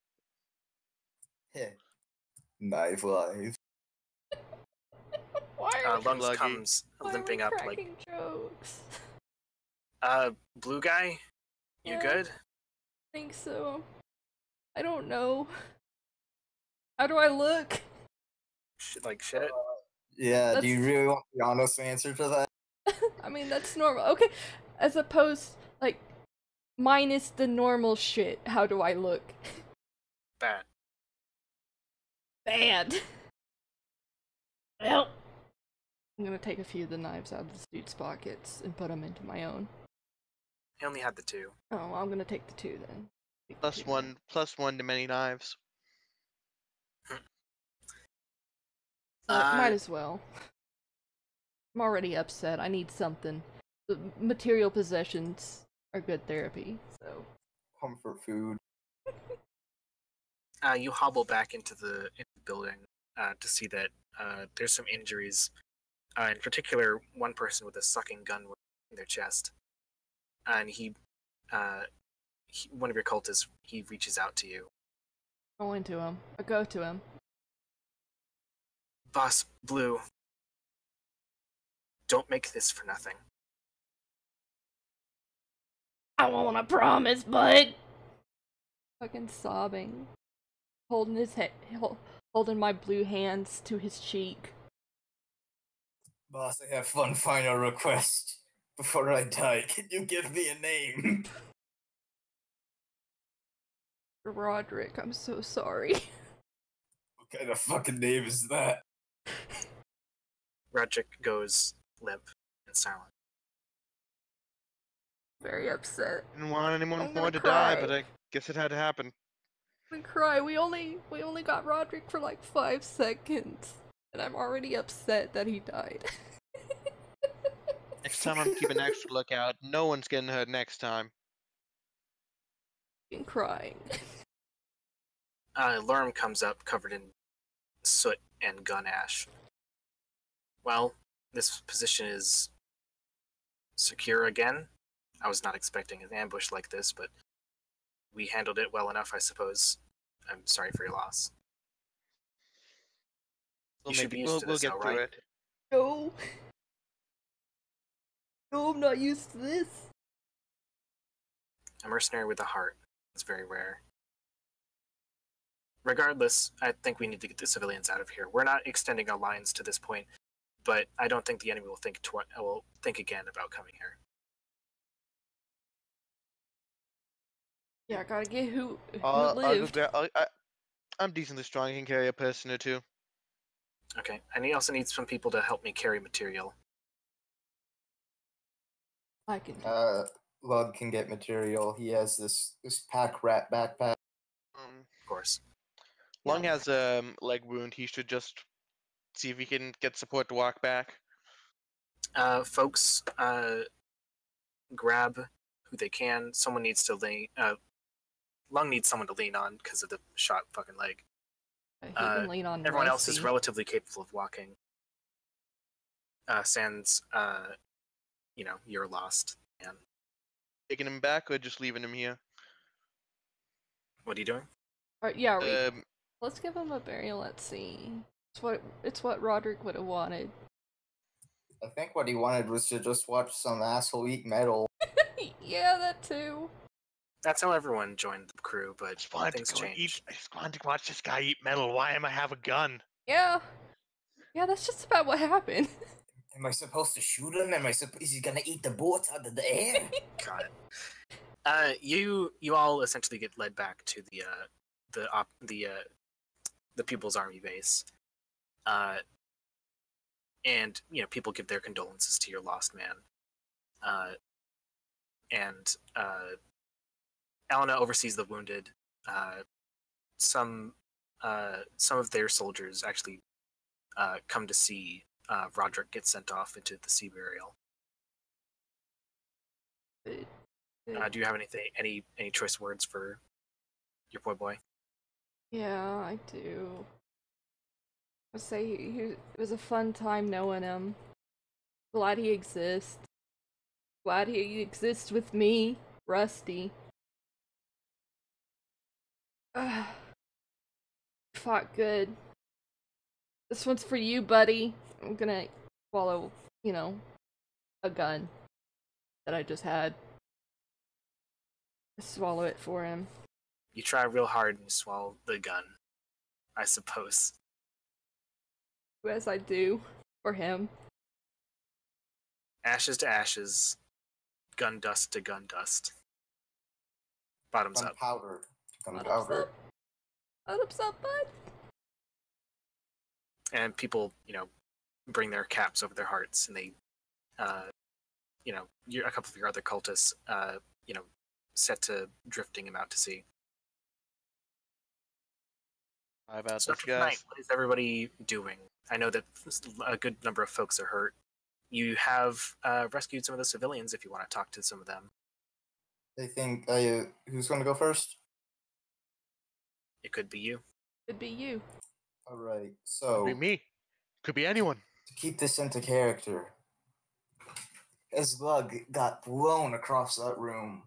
Heh. Knife life. Lungs Luggy. comes why limping are up we like, cracking jokes? blue guy, you Yeah. good? I think so. I don't know. How do I look? Like shit. Yeah, do you That's- really want the honest answer to that? I mean, that's normal. Okay, as opposed, like, minus the normal shit, how do I look? Bad. Bad. Well, I'm gonna take a few of the knives out of this dude's pockets and put them into my own. He only had the 2. Oh, well, I'm gonna take the 2 then. Take the 2. Plus one to many knives. Might as well. I'm already upset. I need something. The material possessions are good therapy, so. Comfort food. You hobble back into the building to see that there's some injuries. In particular, one person with a sucking gun in their chest, and one of your cultists, he reaches out to you. Go into him. Or go to him. Boss Blue, don't make this for nothing. I want to promise, but Fucking sobbing. Holding his head. Holding my blue hands to his cheek. Boss, I have one final request. Before I die, can you give me a name? Roderick, I'm so sorry. What kind of fucking name is that? Roderick goes limp and silent. Very upset. Didn't want anyone I'm more gonna to die, cry. but I guess it had to happen. I'm gonna cry. We only got Roderick for like 5 seconds. And I'm already upset that he died. Next time I'm keeping an extra lookout. No one's getting hurt next time. I'm crying. Lurm comes up covered in soot and gun ash. Well, this position is secure again. I was not expecting an ambush like this, but we handled it well enough, I suppose. I'm sorry for your loss. You should be used to We'll this, get all through right? it. No. No, I'm not used to this. A mercenary with a heart is very rare. Regardless, I think we need to get the civilians out of here. We're not extending our lines to this point, but I don't think the enemy will think again about coming here. Yeah, I gotta get who I'll go lived. grab. I'm decently strong. I can carry a person or two. Okay, and he also needs some people to help me carry material. I can do. Lug can get material. He has this pack rat backpack. Of course. Lung has a leg wound. He should just see if he can get support to walk back. Folks, grab who they can. Someone needs to lean. Lung needs someone to lean on because of the shot fucking leg. He can lean on Everyone else is Rusty. relatively capable of walking. Sans, you're lost, man. Taking him back or just leaving him here? What are you doing? Yeah, let's give him a burial. Let's see. It's what Roderick would have wanted. I think what he wanted was to just watch some asshole eat metal. Yeah, that too. That's how everyone joined the crew, but I just wanted things to go and change. I just wanted to watch this guy eat metal. Why am I have a gun? Yeah. Yeah, that's just about what happened. Am I supposed to shoot him? Is he gonna eat the boat out of the air? Got it. You all essentially get led back to the People's Army base, and people give their condolences to your lost man. And Alana oversees the wounded. Some of their soldiers actually come to see Roderick get sent off into the sea burial. Do you have any choice words for your boy? Yeah, I do. I'd say it was a fun time knowing him. Glad he exists. Glad he exists with me, Rusty. Fought good. This one's for you, buddy. I'm gonna swallow, a gun that I just had. Swallow it for him. You try real hard and you swallow the gun, I suppose. As I do for him. Ashes to ashes, gun dust to gun dust. Bottoms up. Gunpowder. Bottoms Gunpowder. up. Bottoms up, bud. And people, bring their caps over their hearts, and they, a couple of your other cultists, set to drifting him out to sea. How about So this, after tonight, guys? what is everybody doing? I know that a good number of folks are hurt. You have rescued some of the civilians if you want to talk to some of them. I think, who's going to go first? It could be you. Could be you. Alright, Could so, be me. Could be anyone. to keep this into character, as Glug got blown across that room,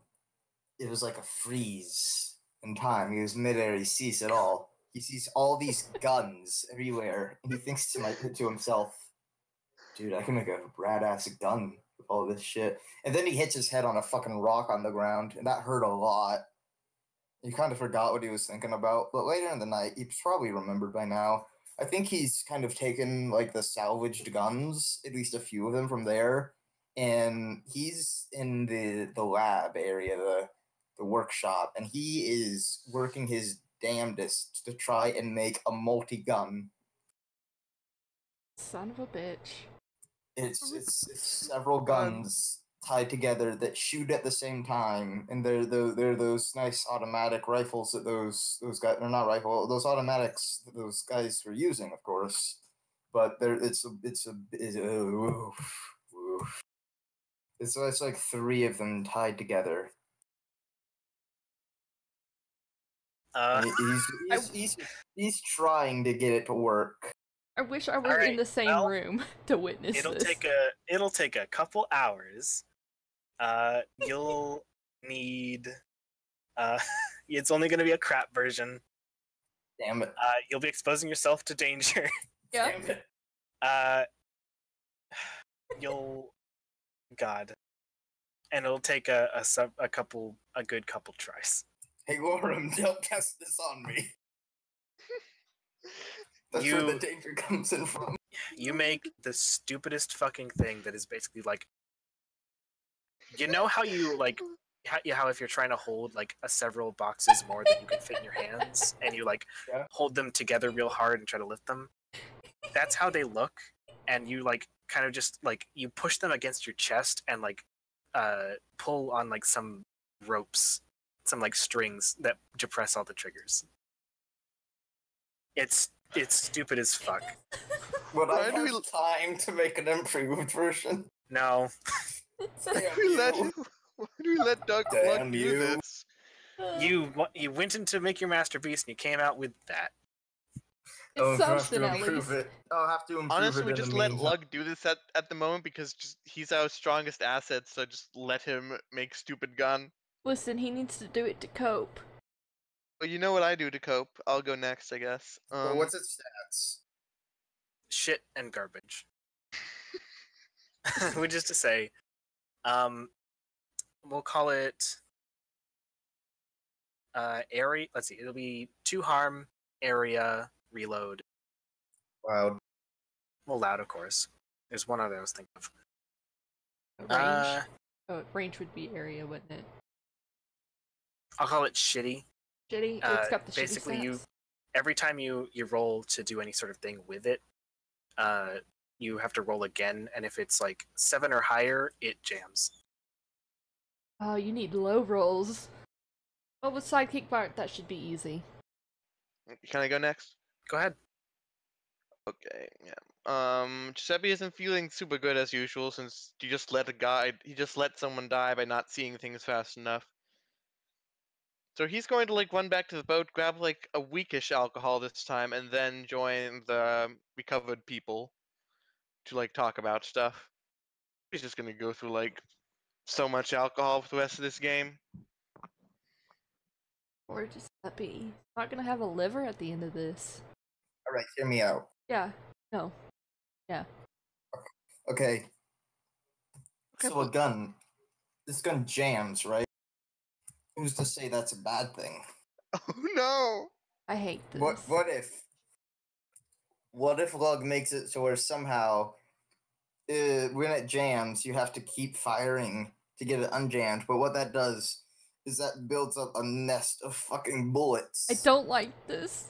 it was like a freeze in time. He was midair, he sees it all. He sees all these guns everywhere, and he thinks to himself, dude, I can make a rad-ass gun with all this shit. And then he hits his head on a fucking rock on the ground, and that hurt a lot. He kind of forgot what he was thinking about, but later in the night, he's probably remembered by now. I think he's kind of taken, like, the salvaged guns, at least a few of them from there, and he's in the lab area, the workshop, and he is working his damnedest to try and make a multi-gun. Son of a bitch. It's several guns tied together that shoot at the same time, and they're those nice automatic rifles that those guys, they're not rifle, those automatics that those guys were using, of course, but it's like three of them tied together. He's trying to get it to work. I wish I was Alright, in the same well, room to witness It'll this. take a couple hours. You'll need. It's only going to be a crap version. Damn it. You'll be exposing yourself to danger. Yeah. Damn it. You'll. God. And it'll take a good couple tries. Hey, Gorham, don't test this on me. That's where the danger comes in from. You make the stupidest fucking thing that is basically like. You know how you like. How if you're trying to hold like several boxes more than you can fit in your hands, and you like hold them together real hard and try to lift them. That's how they look, and you like kind of just like you push them against your chest and like pull on like some ropes, some like strings that depress all the triggers. It's stupid as fuck. Would I have time to make an improved version? No. Why do we let Doug Luck do this? You went in to make your masterpiece and you came out with that. It's something at least. I'll have to improve Honestly, it. we just let Lug do this at the moment because he's our strongest asset, so just let him make stupid gun. Listen, he needs to do it to cope. Well, you know what I do to cope. I'll go next, I guess. Well, what's its stats? Shit and garbage. Which is to say, we'll call it area. Let's see, it'll be 2 harm, area, reload. Loud. Well, loud, of course. There's one other I was thinking of. Range. Range would be area, wouldn't it? I'll call it shitty. Shitty. It's got the basically shitty stats. every time you roll to do any sort of thing with it, you have to roll again, and if it's like 7 or higher, it jams. Oh, you need low rolls. Well, with sidekick part, that should be easy. Can I go next? Go ahead. Okay, yeah. Giuseppe isn't feeling super good as usual since he just let someone die by not seeing things fast enough. So he's going to like run back to the boat, grab like a weakish alcohol this time, and then join the recovered people to like talk about stuff. He's just gonna go through like so much alcohol for the rest of this game. Or Giuseppe. Not gonna have a liver at the end of this. Alright, hear me out. Yeah. No. Yeah. Okay, Okay, so this gun jams, right? Who's to say that's a bad thing? Oh no! I hate this. What if Lug makes it so where somehow when it jams, you have to keep firing to get it unjammed, but what that does is that builds up a nest of fucking bullets. I don't like this.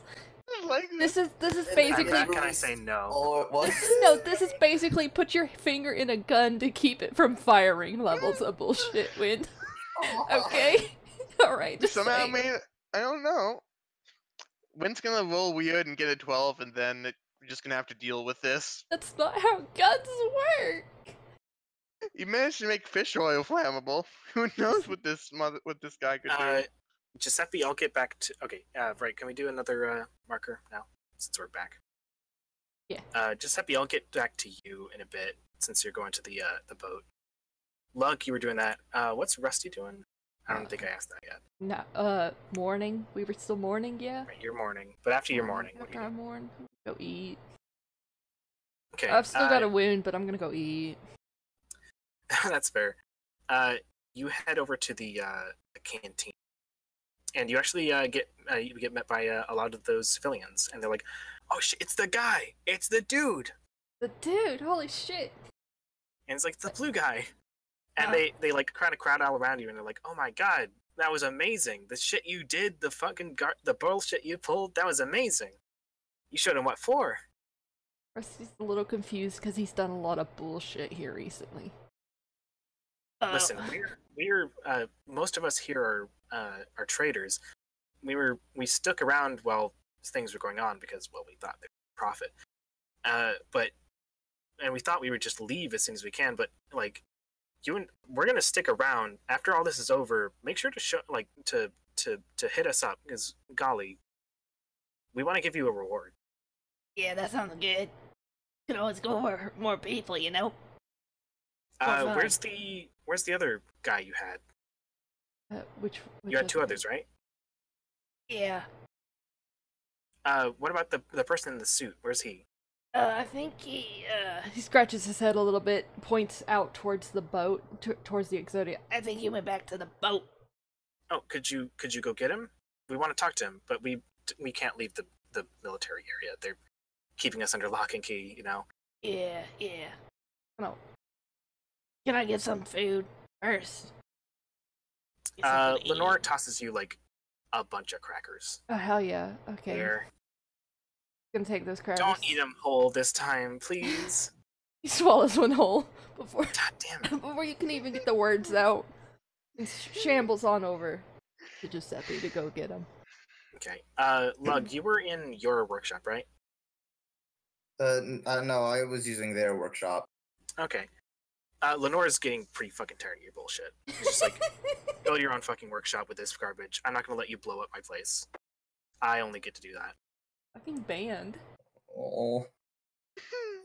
Like This is And basically that can I say no? all at once. no. This is basically put your finger in a gun to keep it from firing. Levels of bullshit. Win. Okay. All right. Just somehow saying. made. I don't know. Wynn's gonna roll weird and get a 12, and then we're just gonna have to deal with this. That's not how guns work. You managed to make fish oil flammable. Who knows what this guy could do? Giuseppe, I'll get back to. Okay, right. Can we do another marker now since we're back? Yeah. Giuseppe, I'll get back to you in a bit since you're going to the boat. Lug, you were doing that. What's Rusty doing? I don't think I asked that yet. No. Morning. We were still morning. Yeah. Right, you're morning, but after your morning, what do After you I do? morn, go eat. Okay, I've still got a wound, but I'm gonna go eat. that's fair. You head over to the canteen, and you actually get met by a lot of those civilians, and they're like, "Oh shit, it's the guy! It's the dude!" The dude, holy shit! And it's like the blue guy, and they like kind of crowd all around you, and they're like, "Oh my god, that was amazing! The shit you did, the fucking the bullshit you pulled, that was amazing! You showed him what for?" Rusty's a little confused because he's done a lot of bullshit here recently. Listen, we're most of us here are traders. We stuck around while things were going on because, well, we thought there was profit. And we thought we would just leave as soon as we can. But like, we're gonna stick around after all this is over. Make sure to show to hit us up because, golly, we want to give you a reward. Yeah, that sounds good. Could always go for more people, you know? Where's the other guy you had? Which You had two others, right? Yeah. What about the person in the suit? Where's he? I think he scratches his head a little bit, points out towards the boat, towards the Exodia. I think he went back to the boat. Oh, could you go get him? We want to talk to him, but we can't leave the military area. They're keeping us under lock and key, you know. Yeah. No. Can I get some food first? Lenore tosses you like a bunch of crackers. Oh hell yeah! Okay. Here. Gonna take those crackers. Don't eat them whole this time, please. He swallows one whole before God damn it. before you can even get the words out. He shambles on over to Giuseppe to go get him. Okay. Lug, you were in your workshop, right? No, I was using their workshop. Okay. Lenore's getting pretty fucking tired of your bullshit. She's just like, go to your own fucking workshop with this garbage. I'm not gonna let you blow up my place. I only get to do that. Fucking banned. Oh.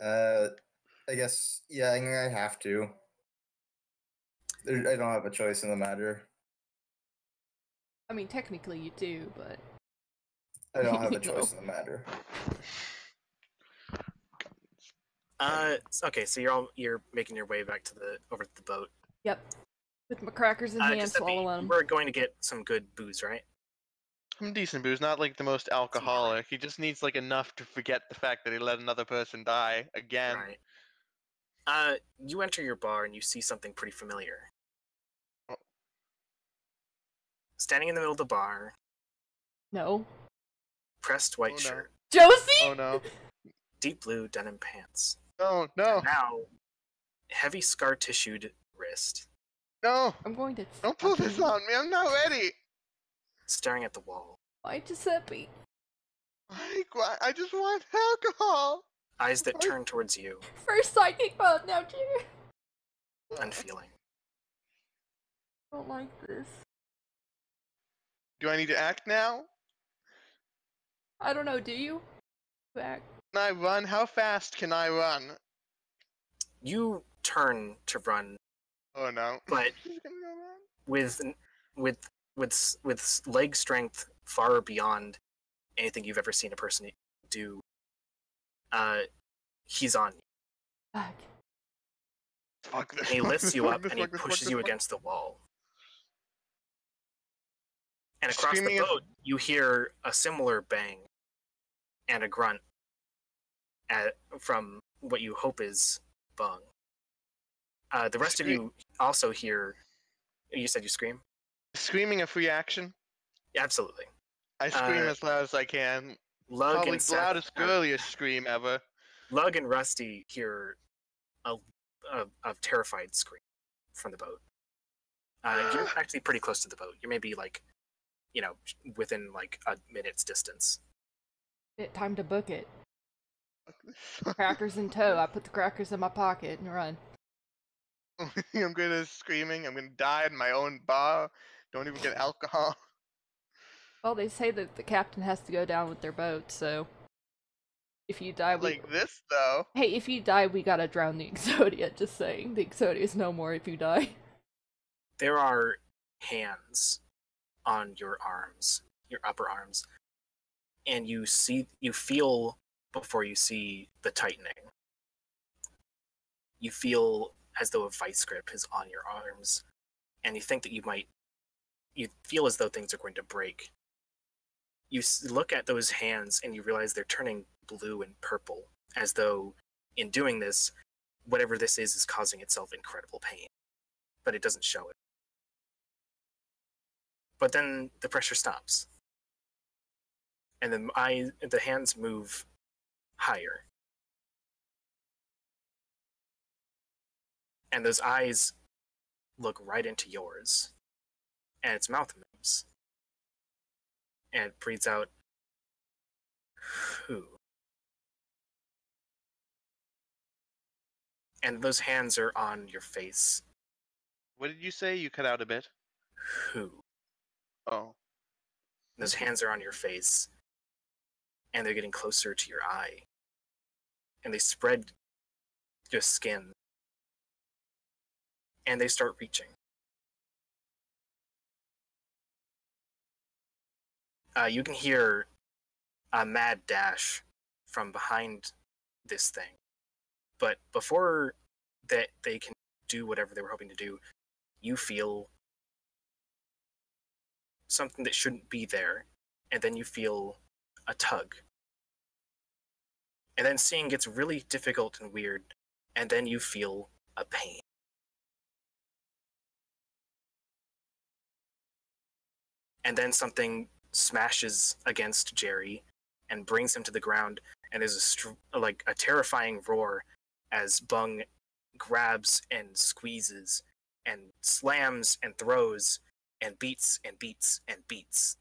I guess, yeah, I have to. I don't have a choice in the matter. I mean, technically you do, but I don't have a No. choice in the matter. Okay, so you're making your way back to over to the boat. Yep. With my crackers in hand, Giuseppe, swallowing them. we're going to get some good booze, right? Some decent booze, not like the most alcoholic. He just needs like enough to forget the fact that he let another person die again. Right. You enter your bar and you see something pretty familiar. Oh. Standing in the middle of the bar, No. pressed white Oh, no. shirt, Josie! Oh no. deep blue denim pants. No, no, Now, heavy scar tissued wrist, no! I'm going to. Don't pull this on me, I'm not ready! staring at the wall. Why Giuseppe? I just want alcohol! Eyes that turn towards you, First psychic mode, now dear. unfeeling. I don't like this. Do I need to act now? I don't know, do you? Back. Can I run? How fast can I run? You turn to run, Oh no. but She's gonna go run. with leg strength far beyond anything you've ever seen a person do. He's on you. Back. Fuck this. And he fuck lifts this, you fuck up this, and he fuck this, fuck pushes this, you fuck- against the wall. And across Screaming the if- boat, you hear a similar bang and a grunt from what you hope is Bung. The rest of you also hear. You said you scream? Screaming a free action. Absolutely. I scream as loud as I can. Lug Probably and the Seth, loudest, girliest scream ever. Lug and Rusty hear a terrified scream from the boat. You're actually pretty close to the boat. You're maybe like, within like a minute's distance. Time to book it. Crackers in tow. I put the crackers in my pocket and run. I'm good at screaming. I'm gonna die in my own bar. Don't even get alcohol. Well, they say that the captain has to go down with their boat, so if you die, we... Like this, though. Hey, if you die, we gotta drown the Exodia, just saying. The Exodia's no more if you die. There are hands on your arms, your upper arms, and you feel before you see the tightening. You feel as though a vice grip is on your arms, and you think that you feel as though things are going to break. You look at those hands and you realize they're turning blue and purple, as though in doing this, whatever this is causing itself incredible pain, but it doesn't show it. But then the pressure stops, and then the hands move higher, and those eyes look right into yours, and its mouth moves, and it breathes out, "Who?" And those hands are on your face. What did you say? You cut out a bit. "Who?" Oh. Those hands are on your face, and they're getting closer to your eye, and they spread your skin, and they start reaching. You can hear a mad dash from behind this thing, but before that they can do whatever they were hoping to do, you feel something that shouldn't be there, and then you feel a tug. And then seeing gets really difficult and weird, and then you feel a pain. And then something smashes against Jerry and brings him to the ground, and there's a terrifying roar as Bung grabs and squeezes and slams and throws and beats and beats and beats.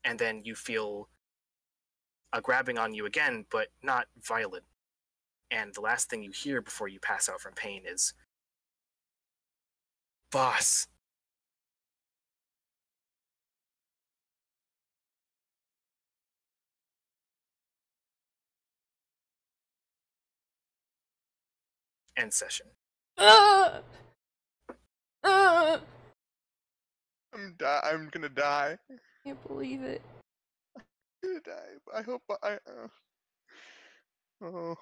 And then you feel a grabbing on you again, but not violent. And the last thing you hear before you pass out from pain is, "Boss." End session. Ah! I'm gonna die. Can't believe it. I'm gonna die. I hope I. Oh.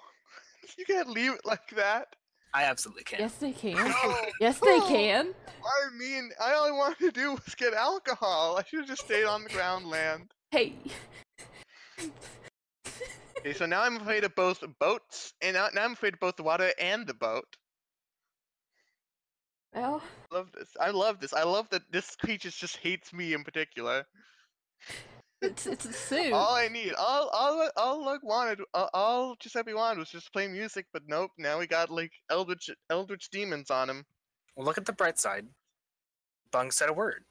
You can't leave it like that. I absolutely can. Yes, they can. No. Yes, they No. can. I mean, all I wanted to do was get alcohol. I should have just stayed on the ground land. Hey. Okay, so now I'm afraid of both boats, and now I'm afraid of both the water and the boat. Well, I love this. I love this. I love that this creature just hates me in particular. it's a suit. All I need, all Lug wanted, all Giuseppe wanted was just play music, but nope. Now we got like eldritch demons on him. Well, look at the bright side. Bung said a word.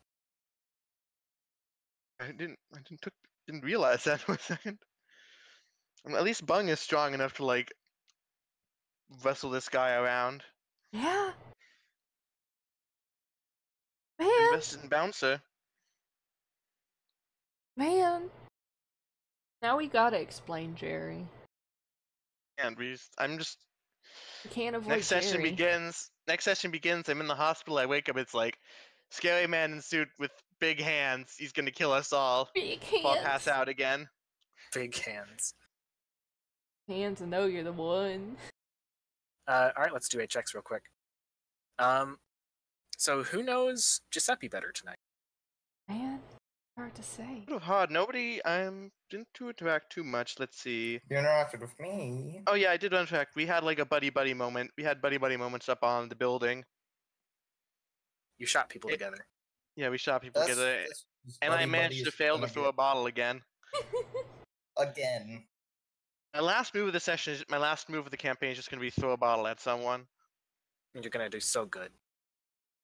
I didn't realize that for a second. I mean, at least Bung is strong enough to like wrestle this guy around. Yeah. Man. Invest in Bouncer. Man. Now we gotta explain Jerry. And I'm just. We can't avoid Next session Jerry. begins. Next session begins. I'm in the hospital. I wake up. It's like, scary man in suit with big hands. He's gonna kill us all. Big I'll hands. pass out again. Big hands. Hands, I know you're the one. All right, let's do HX real quick. So who knows Giuseppe better tonight? Man, hard to say. Sort of hard. Nobody. Didn't to interact too much. Let's see. You interacted with me. Oh yeah, I did interact. We had like a buddy moment. We had buddy moments up on the building. You shot people together. Yeah, we shot people together, and I managed to fail to throw a bottle again. Again. My last move of the session, my last move of the campaign is just gonna be throw a bottle at someone. You're gonna do so good.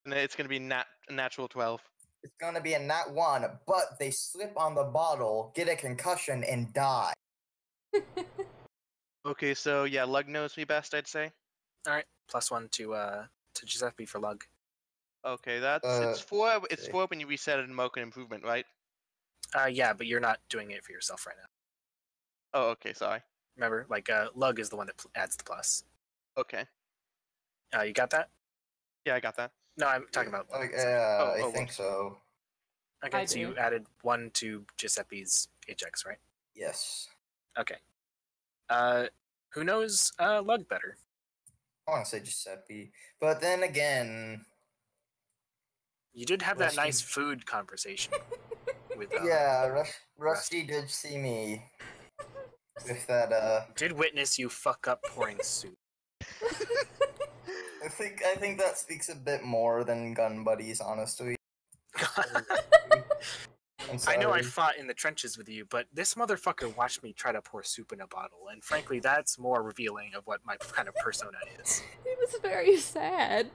And it's gonna be a natural 12. It's gonna be a nat 1, but they slip on the bottle, get a concussion, and die. Okay, so yeah, Lug knows me best, I'd say. All right, +1 to Giuseppe for Lug. Okay, that's it's 4. It's 4 when you reset it in Mocha Improvement, right? Yeah, but you're not doing it for yourself right now. Oh, okay, sorry. Remember, like Lug is the one that adds the plus. Okay. You got that? Yeah, I got that. No, I'm talking about Lug. I think so. Okay, so you added 1 to Giuseppe's HX, right? Yes. Okay. Who knows Lug better? I want to say Giuseppe, but then again, You did have that nice food conversation with. Yeah, Rusty did see me with that. Did witness you fuck up pouring soup. I think that speaks a bit more than gun buddies, honestly. I know I fought in the trenches with you, but this motherfucker watched me try to pour soup in a bottle, and frankly, that's more revealing of what my kind of persona is. He was very sad.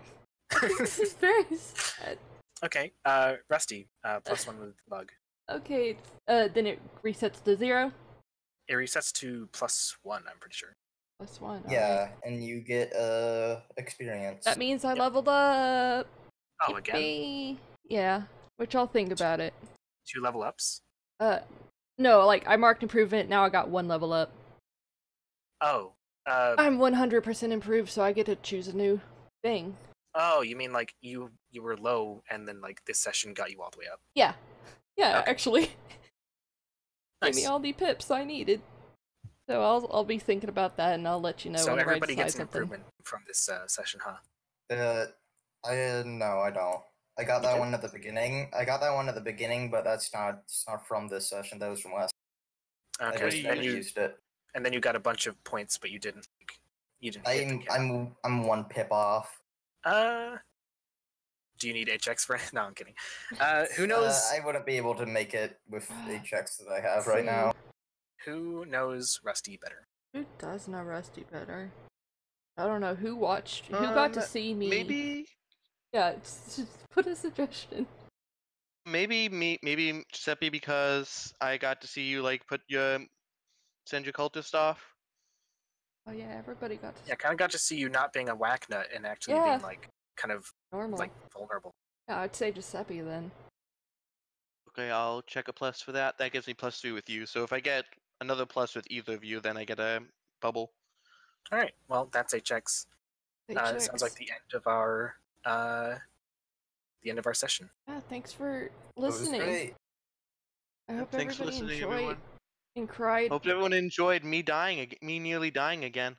This is very sad. Okay, Rusty, +1 with Bug. Okay, then it resets to 0? It resets to +1, I'm pretty sure. +1, Yeah, alright. and you get experience. That means I leveled up! Oh, again? Yippee. Yeah, which I'll think about it. 2 level ups? No, like, I marked improvement, now I got 1 level up. Oh, I'm 100% improved, so I get to choose a new thing. Oh, you mean like you were low, and then like this session got you all the way up? Yeah. Yeah, Okay. actually. Nice. Gave me all the pips I needed. So I'll be thinking about that, and I'll let you know So when everybody I decide gets an something. improvement from this session, huh? No, I don't. I got You that did? one at the beginning. But it's not from this session. That was from last. Okay, I just and you used it. and then you got a bunch of points, but you didn't hit the cap. I'm 1 pip off. Do you need HX for it? No, I'm kidding. Who knows? I wouldn't be able to make it with the checks that I have right now. Who knows Rusty better? Who does know Rusty better? I don't know. Who watched? Who got to see me? Maybe. Yeah, just put a suggestion. Maybe Giuseppe, because I got to see you like send your cultist off. Oh yeah, everybody got to see Yeah, kind of got to see you not being a whack nut and actually being like kind of normal. like vulnerable. Yeah, I'd say Giuseppe then. Okay, I'll check a plus for that. That gives me +3 with you. So if I get another plus with either of you, then I get a bubble. All right, well that's HX. Sounds like the end of our session. Yeah, thanks for That was listening. great. I hope Thanks for everybody listening, enjoyed everyone. and cried. Hope everyone enjoyed me nearly dying again.